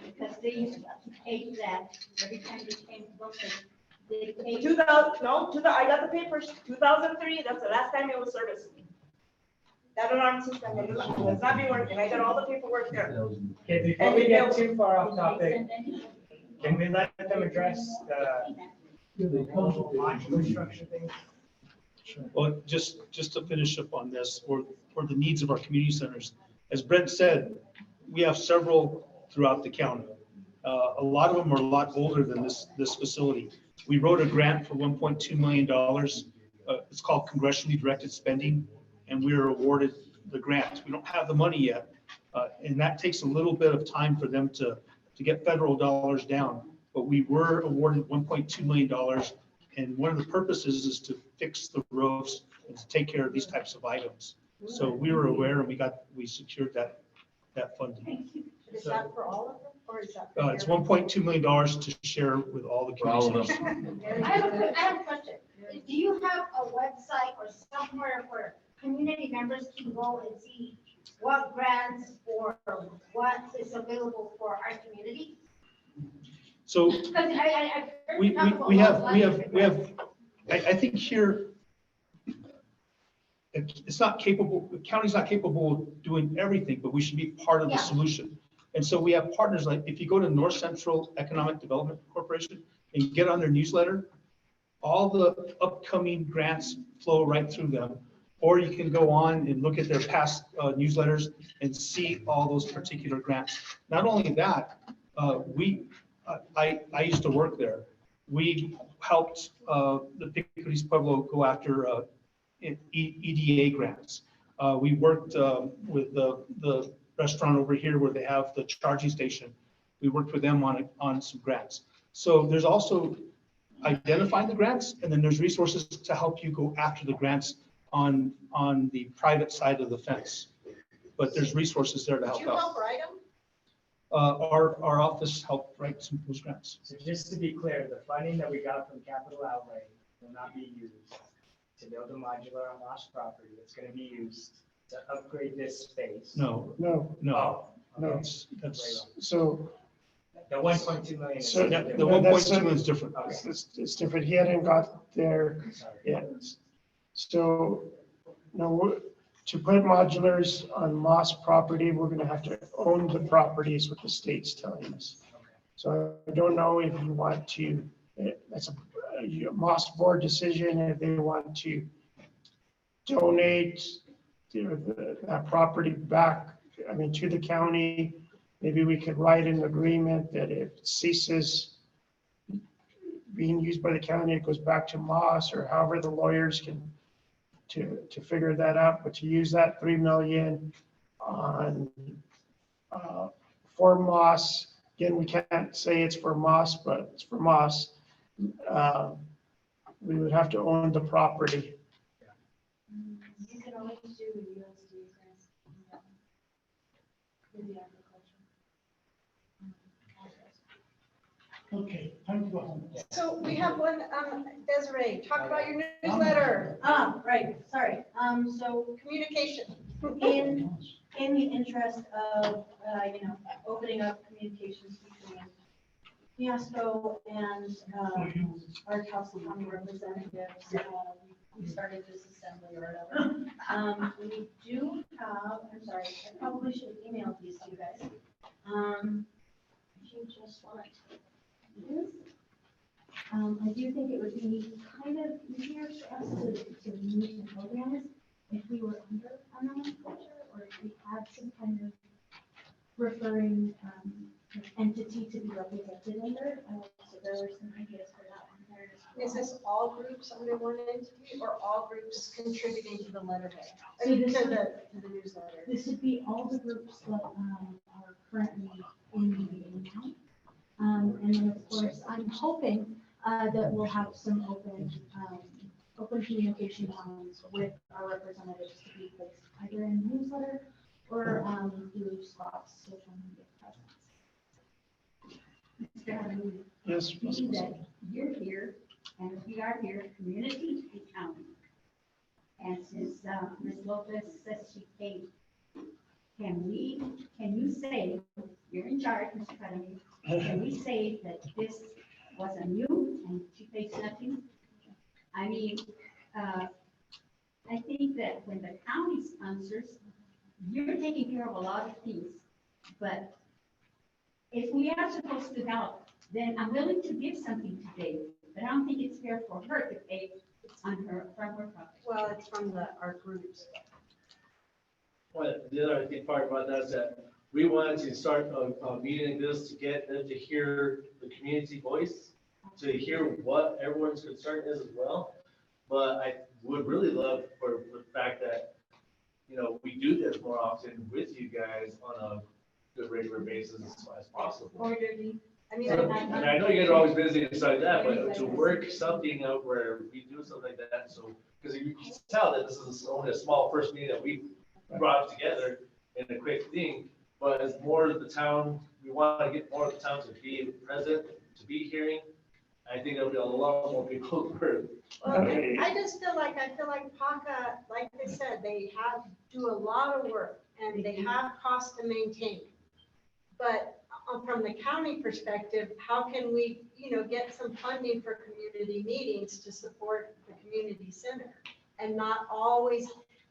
because they used to pay that every time they came to look at. They paid. 2000, I got the papers, 2003, that's the last time it was serviced. That alarm system has not been working. I got all the paperwork there. Okay, before we get too far off topic, can we let them address the modular structure thing? Well, just to finish up on this, for the needs of our community centers, as Brent said, we have several throughout the county. A lot of them are a lot older than this facility. We wrote a grant for $1.2 million. It's called congressionally directed spending, and we were awarded the grant. We don't have the money yet, and that takes a little bit of time for them to get federal dollars down. But we were awarded $1.2 million, and one of the purposes is to fix the roofs and to take care of these types of items. So we were aware, and we secured that funding. Is that for all of them, or is that? It's $1.2 million to share with all the communities. I have a question. Do you have a website or somewhere where community members can go and see what grants or what is available for our community? So Because I we have, I think here, it's not capable, the county's not capable of doing everything, but we should be part of the solution. And so we have partners, like if you go to North Central Economic Development Corporation and get on their newsletter, all the upcoming grants flow right through them. Or you can go on and look at their past newsletters and see all those particular grants. Not only that, I used to work there. We helped the Picolis Pueblo go after EDA grants. We worked with the restaurant over here where they have the charging station. We worked with them on some grants. So there's also identifying the grants, and then there's resources to help you go after the grants on the private side of the fence. But there's resources there to help out. Did you help write them? Our office helped write some of those grants. So just to be clear, the funding that we got from capital outlay will not be used to build a modular on lost property. It's going to be used to upgrade this space. No. That's So. The 1.2 million. So the 1.2 million is different. It's different. He hadn't got there yet. So, no, to put modulars on lost property, we're gonna have to own the property is what the state's telling us. So I don't know if you want to, that's a Moss board decision, if they want to donate that property back, to the county. Maybe we could write an agreement that if it ceases being used by the county, it goes back to Moss, or however the lawyers can to figure that out. But to use that $3 million on for Moss, again, we can't say it's for Moss, but it's for Moss. We would have to own the property. You can always do USDA grants. For the agriculture. Okay, time to go home. So we have one, Desiree, talk about your newsletter. Right, sorry. So communication. In the interest of, opening up communications between Fiasco and our Council County representatives, we started this assembly or whatever. We do have, I'm sorry, I probably should have emailed these to you guys. If you just want this. I do think it would be kind of easier for us to meet and organize if we were under a nomenclature, or if we had some kind of referring entity to be represented under. So there were some ideas for that one there as well. Is this all groups under one entity or all groups contributing to the letterhead? I So mean, this to would- the newsletter? This would be all the groups that are currently in the meeting now. And then, of course, I'm hoping that we'll have some open communication lines with our representatives to be placed either in the newsletter or through Scott's social media presence. Mr. Jaramillo, Yes, Ms. being Massey. that you're here, and we are here, community and county. And since Ms. Lopez says she came, can you say, you're in charge, Mr. Jaramillo, can we say that this was a new and she pays nothing? I mean, I think that when the county sponsors, you're taking care of a lot of things, but if we are supposed to help, then I'm willing to give something today, but I don't think it's fair for her to pay on her, from her pocket. Well, it's from our groups. Well, the other, I think, part about that is that we wanted to start a meeting like this to get them to hear the community voice, to hear what everyone's concern is as well. But I would really love for the fact that, we do this more often with you guys on a regular basis as possible. Orderly. I mean, And I know you guys are always busy inside that, but to work something out where we do something like that, so, because you can tell that this is only a small first meeting that we brought together in a quick thing, but as more of the town, we want to get more of the town to be present, to be hearing. I think there'll be a lot more people who Well, I feel like PACA, like they said, they do a lot of work and they have costs to maintain. But from the county perspective, how can we, get some funding for community meetings to support the community center? And not always,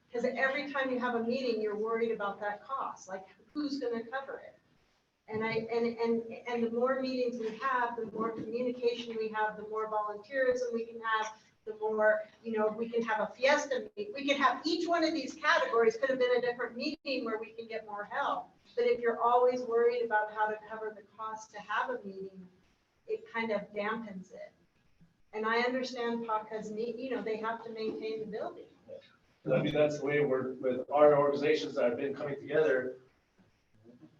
because every time you have a meeting, you're worried about that cost, like who's gonna cover it? And the more meetings we have, the more communication we have, the more volunteerism we can have, the more, we can have a fiesta meeting. We can have each one of these categories could have been a different meeting where we can get more help. But if you're always worried about how to cover the cost to have a meeting, it kind of dampens it. And I understand PACA's need, they have to maintain the building. I mean, that's the way we're, with our organizations that have been coming together,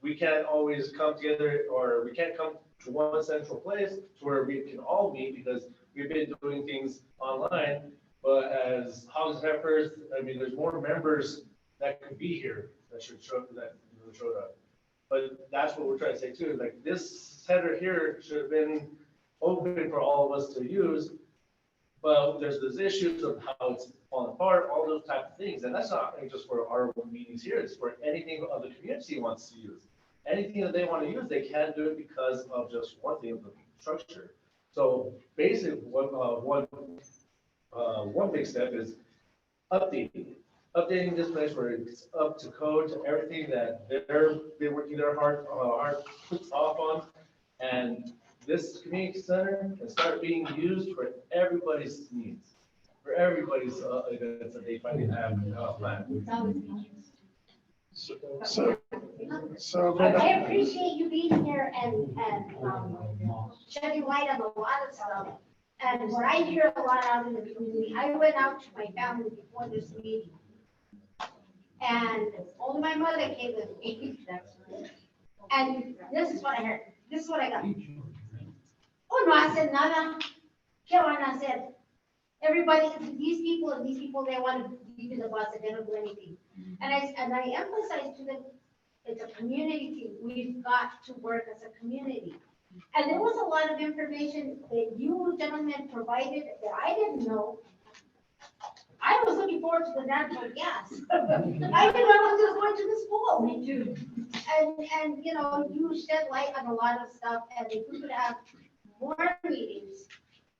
we can't always come together, or we can't come to one central place to where we can all meet, because we've been doing things online. But as Hogs and Heifers, I mean, there's more members that could be here that should show up. But that's what we're trying to say too, like this center here should have been open for all of us to use. But there's those issues of how it's falling apart, all those type of things. And that's not just for our meetings here, it's for anything of the community wants to use. Anything that they want to use, they can't do it because of just one thing, the structure. So basically, one big step is updating this place where it's up to code to everything that they're working their heart puts off on. And this community center can start being used for everybody's needs, for everybody's events that they finally have planned. I appreciate you being here and shedding light on a lot of stuff. And what I hear a lot out in the community, I went out to my family before this meeting. And only my mother came with me. And this is what I heard. This is what I got. Oh, no hace nada. ¿Qué van a hacer? Everybody, these people, they want to be the boss, they don't do anything. And I emphasize to them, it's a community thing. We've got to work as a community. And there was a lot of information that you gentlemen provided that I didn't know. I was looking forward to the natural gas. I didn't know I was just going to the school. Me too. And you shed light on a lot of stuff, and if we could have more meetings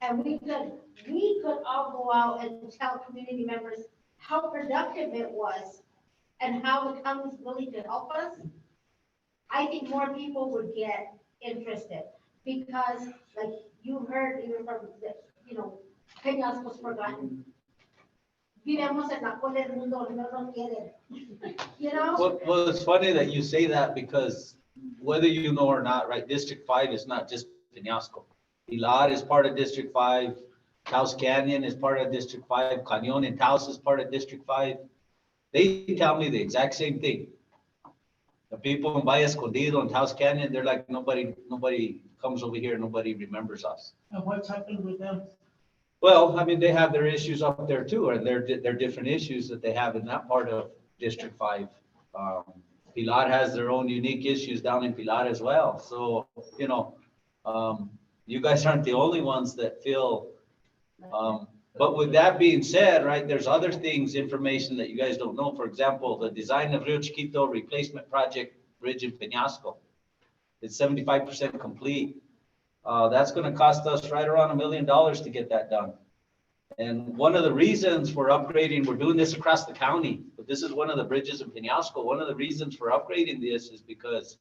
And we could all go out and tell community members how productive it was and how the county is willing to help us. I think more people would get interested because like you heard even from the, Peñasco's forgotten. Vivimos en la cola del mundo, no nos quieren. Well, it's funny that you say that because whether you know or not, right, District 5 is not just Peñasco. Pilar is part of District 5. Taos Canyon is part of District 5. Cañon and Taos is part of District 5. They tell me the exact same thing. The people in Valle Escondido and Taos Canyon, they're like, nobody comes over here, nobody remembers us. And what's happened with them? Well, I mean, they have their issues up there too, and they're different issues that they have in that part of District 5. Pilar has their own unique issues down in Pilar as well. So, you guys aren't the only ones that feel, but with that being said, right, there's other things, information that you guys don't know. For example, the design of Rio Chiquito replacement project bridge in Peñasco. It's 75% complete. That's going to cost us right around $1 million to get that done. And one of the reasons for upgrading, we're doing this across the county, but this is one of the bridges in Peñasco. One of the reasons for upgrading this is because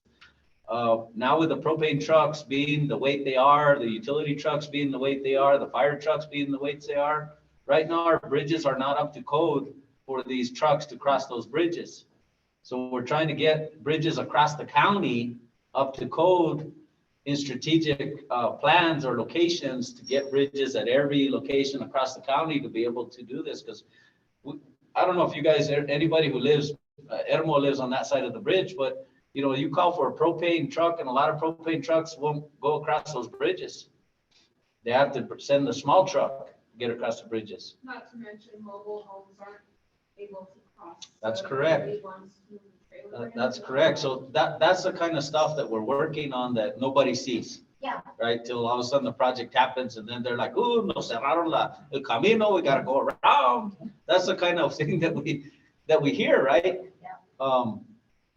now with the propane trucks being the weight they are, the utility trucks being the weight they are, the fire trucks being the weights they are, right now our bridges are not up to code for these trucks to cross those bridges. So we're trying to get bridges across the county up to code in strategic plans or locations to get bridges at every location across the county to be able to do this. Because I don't know if you guys, anybody who lives, Ermo lives on that side of the bridge, but you call for a propane truck and a lot of propane trucks won't go across those bridges. They have to send the small truck to get across the bridges. Not to mention mobile homes aren't able to cross. That's correct. That's correct. So that's the kind of stuff that we're working on that nobody sees. Yeah. Right, till all of a sudden the project happens and then they're like, oh, no cerraron el camino, we gotta go around. That's the kind of thing that we hear, right? Yeah.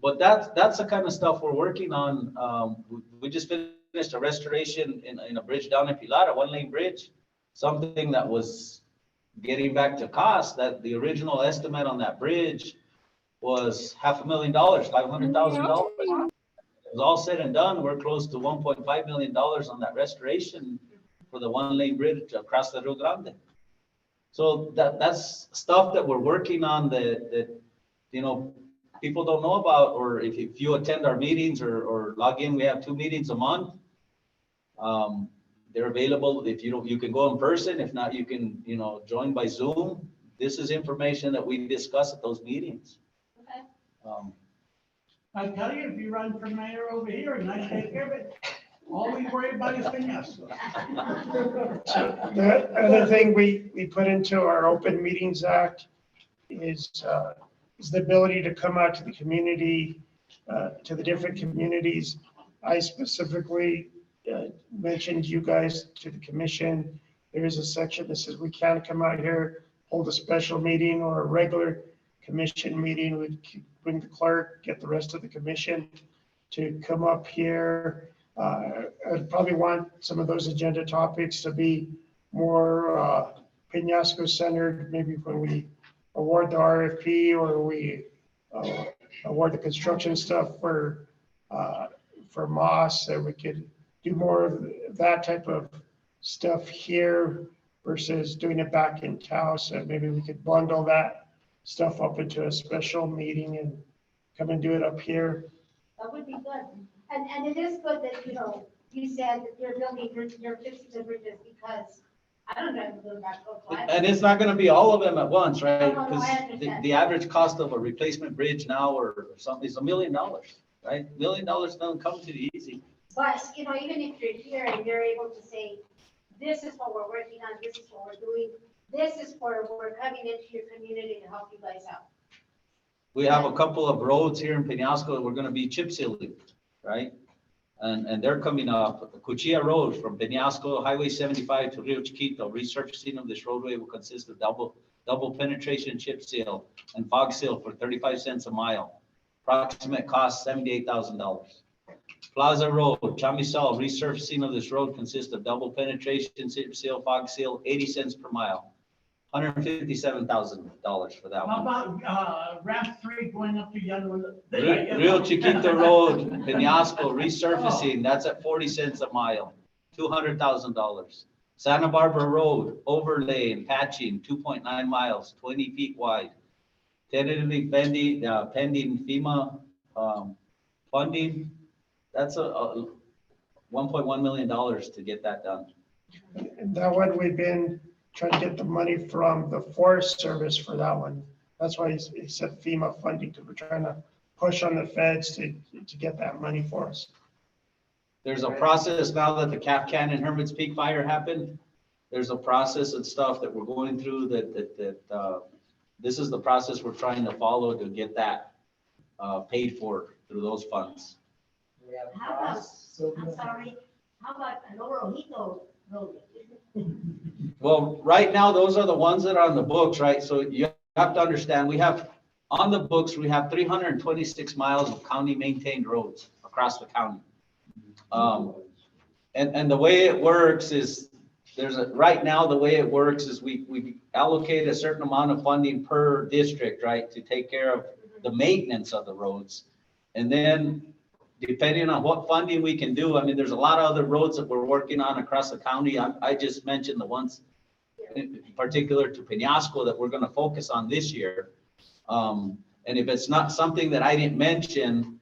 But that's the kind of stuff we're working on. We just finished a restoration in a bridge down in Pilar, a 1-lane bridge. Something that was getting back to cost, that the original estimate on that bridge was $500,000, $500,000. It was all said and done. We're close to $1.5 million on that restoration for the 1-lane bridge across the Rio Grande. So that's stuff that we're working on that people don't know about, or if you attend our meetings or log in, we have 2 meetings a month. They're available. If you can go in person. If not, you can, join by Zoom. This is information that we discuss at those meetings. Okay. I tell you, if you run for mayor over here and I take care of it, all we worry about is Peñasco. So the other thing we put into our Open Meetings Act is the ability to come out to the community, to the different communities. I specifically mentioned you guys to the commission. There is a section that says we can't come out here, hold a special meeting or a regular commission meeting. We'd bring the clerk, get the rest of the commission to come up here. I'd probably want some of those agenda topics to be more Peñasco centered, maybe when we award the RFP or we award the construction stuff for Moss, that we could do more of that type of stuff here versus doing it back in Taos. And maybe we could bundle that stuff up into a special meeting and come and do it up here. That would be good. And it is good that, you said that you're building, you're fixing the bridges because I don't know go back. And it's not going to be all of them at once, right? No, Because I understand. the average cost of a replacement bridge now or something is $1 million, right? $1 million doesn't come too easy. But, even if you're here and you're able to say, this is what we're working on, this is what we're doing, this is where we're coming into your community to help you guys out. We have a couple of roads here in Peñasco that we're going to be chip sealing, right? And they're coming up. The Cuchilla Road from Peñasco, Highway 75 to Rio Chiquito. Resurfacing of this roadway will consist of double penetration chip seal and fog seal for 35 cents a mile. Approximate cost $78,000. Plaza Road, Chamisal, resurfacing of this road consists of double penetration, seal, fog seal, 80 cents per mile. $157,000 for that How one. about, ramp 3 going up to Yellow? Rio Chiquito Road, Penasco, resurfacing, that's at 40 cents a mile, $200,000. Santa Barbara Road, overlay and patching, 2.9 miles, 20 feet wide. Tentatively pending FEMA funding, that's a $1.1 million to get that done. And that one, we've been trying to get the money from the Forest Service for that one. That's why he said FEMA funding, because we're trying to push on the feds to get that money for us. There's a process now that the Cap Canyon Hermit's Peak fire happened. There's a process and stuff that we're going through that this is the process we're trying to follow to get that paid for through those funds. How about, I'm sorry, how about Lower Ojito Road? Well, right now, those are the ones that are on the books, right? So you have to understand, we have, on the books, we have 326 miles of county maintained roads across the county. And the way it works is, right now, the way it works is we allocate a certain amount of funding per district, right? To take care of the maintenance of the roads. And then depending on what funding we can do, I mean, there's a lot of other roads that we're working on across the county. I just mentioned the ones in particular to Penasco that we're going to focus on this year. And if it's not something that I didn't mention,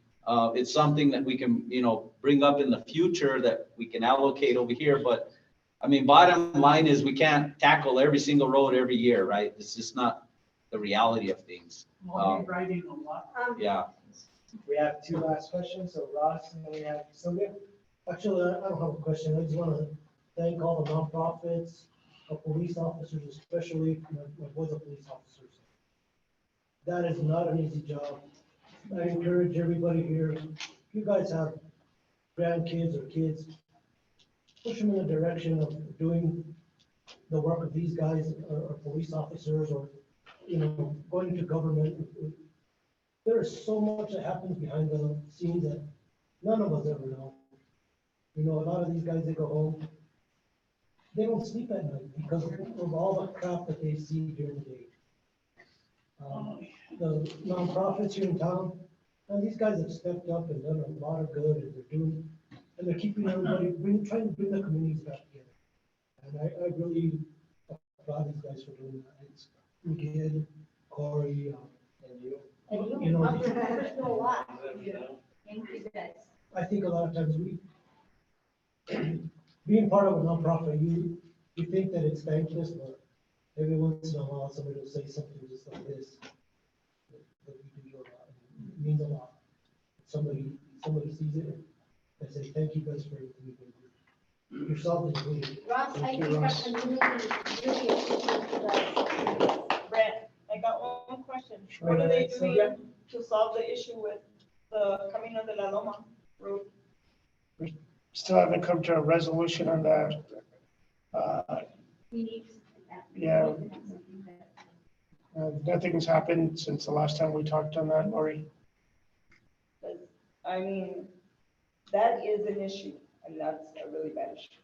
it's something that we can, bring up in the future that we can allocate over here. But I mean, bottom line is we can't tackle every single road every year, right? It's just not the reality of things. Riding a lot. Yeah. We have two last questions, so Ross, and then we have Sylvia. Actually, I don't have a question. I just want to thank all the nonprofits, police officers, especially my boys are police officers. That is not an easy job. I encourage everybody here, if you guys have grandkids or kids, push them in the direction of doing the work of these guys or police officers or, going to government. There is so much that happens behind the scenes that none of us ever know. A lot of these guys, they go home, they don't sleep at night because of all the crap that they see during the day. The nonprofits here in town, and these guys have stepped up and done a lot of good, and they're keeping everybody, trying to bring the communities back together. And I really applaud these guys for doing that. It's Miguel, Corey, and you. And You know, others do a lot. Thank you guys. I think a lot of times being part of a nonprofit, you think that it's thankless, but every once in a while, somebody will say something just like this. That you do a lot. It means a lot. Somebody sees it, and say, thank you guys for everything you do. Yourself included. Ross, I Thank you, think Ross. I'm really appreciative of that. Brent, I got one question. Sure. What are they So, doing yeah. to solve the issue with the Camino de la Loma road? Still haven't come to a resolution on that. We need. Yeah. Nothing's happened since the last time we talked on that, Lori. I mean, that is an issue, and that's a really bad issue.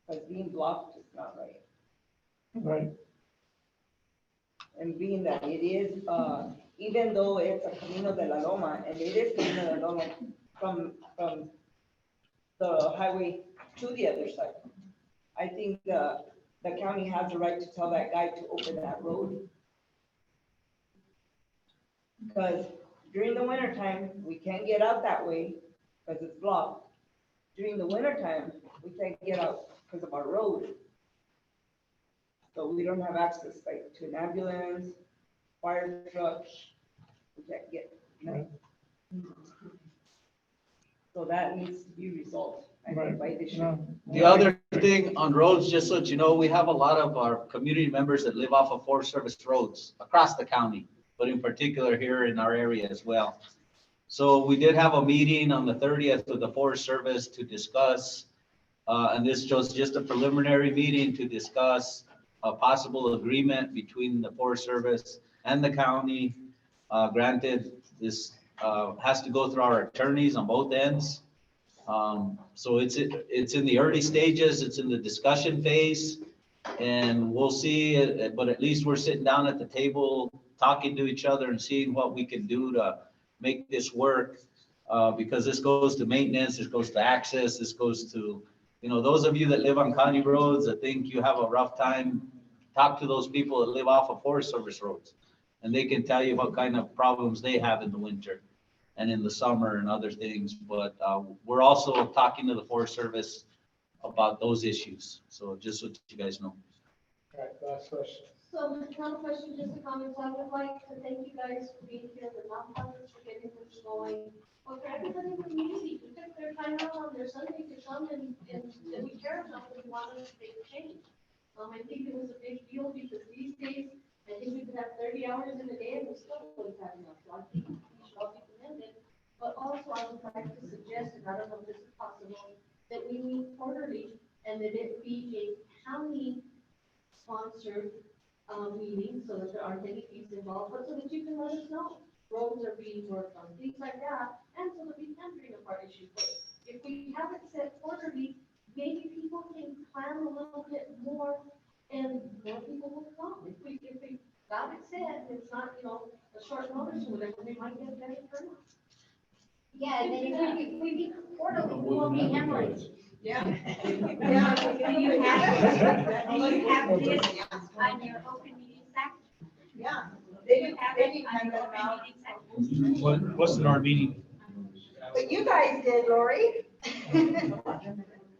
Because being blocked is not right. Right. And being that it is, even though it's a Camino de la Loma, and it is Camino de la Loma from the highway to the other side, I think the county has the right to tell that guy to open that road. Because during the winter time, we can't get out that way because it's blocked. During the winter time, we can't get out because of our road. So we don't have access like to an ambulance, fire truck, we can't get, So that needs to be resolved, I think, by this year. The other thing on roads, just so that you know, we have a lot of our community members that live off of Forest Service roads across the county, but in particular here in our area as well. So we did have a meeting on the 30th with the Forest Service to discuss, and this was just a preliminary meeting to discuss a possible agreement between the Forest Service and the county. Granted, this has to go through our attorneys on both ends. So it's in the early stages, it's in the discussion phase, and we'll see, but at least we're sitting down at the table, talking to each other and seeing what we can do to make this work. Because this goes to maintenance, this goes to access, this goes to, those of you that live on county roads that think you have a rough time, talk to those people that live off of Forest Service roads. And they can tell you what kind of problems they have in the winter and in the summer and other things. But we're also talking to the Forest Service about those issues. So just so you guys know. Okay, last question. So, not a question, just a comment. I would like to thank you guys for being here, the nonprofits for getting this going. Well, for everybody in the community who took their time out on their Sunday to come and we care about what we want us to make a change. I think it was a big deal because these days, I think we could have 30 hours in a day and we still wouldn't have enough. So I think we should all be commended. But also I would like to suggest, and I don't know if this is possible, that we meet quarterly and that it be a county sponsored meeting so that there aren't any fees involved, but so that you can let us know roads are being worked on, things like that, and so that we can bring up our issues. But if we have it set quarterly, maybe people can plan a little bit more and more people will come. If we got it set, and it's not, a short notice or whatever, we might get a better turnout. Yeah, and then if we be quarterly, we won't be hammering. Yeah. Do you have this on your open meetings act? Yeah. Do you have it on your open meetings act? What's in our meeting? But you guys did, Lori.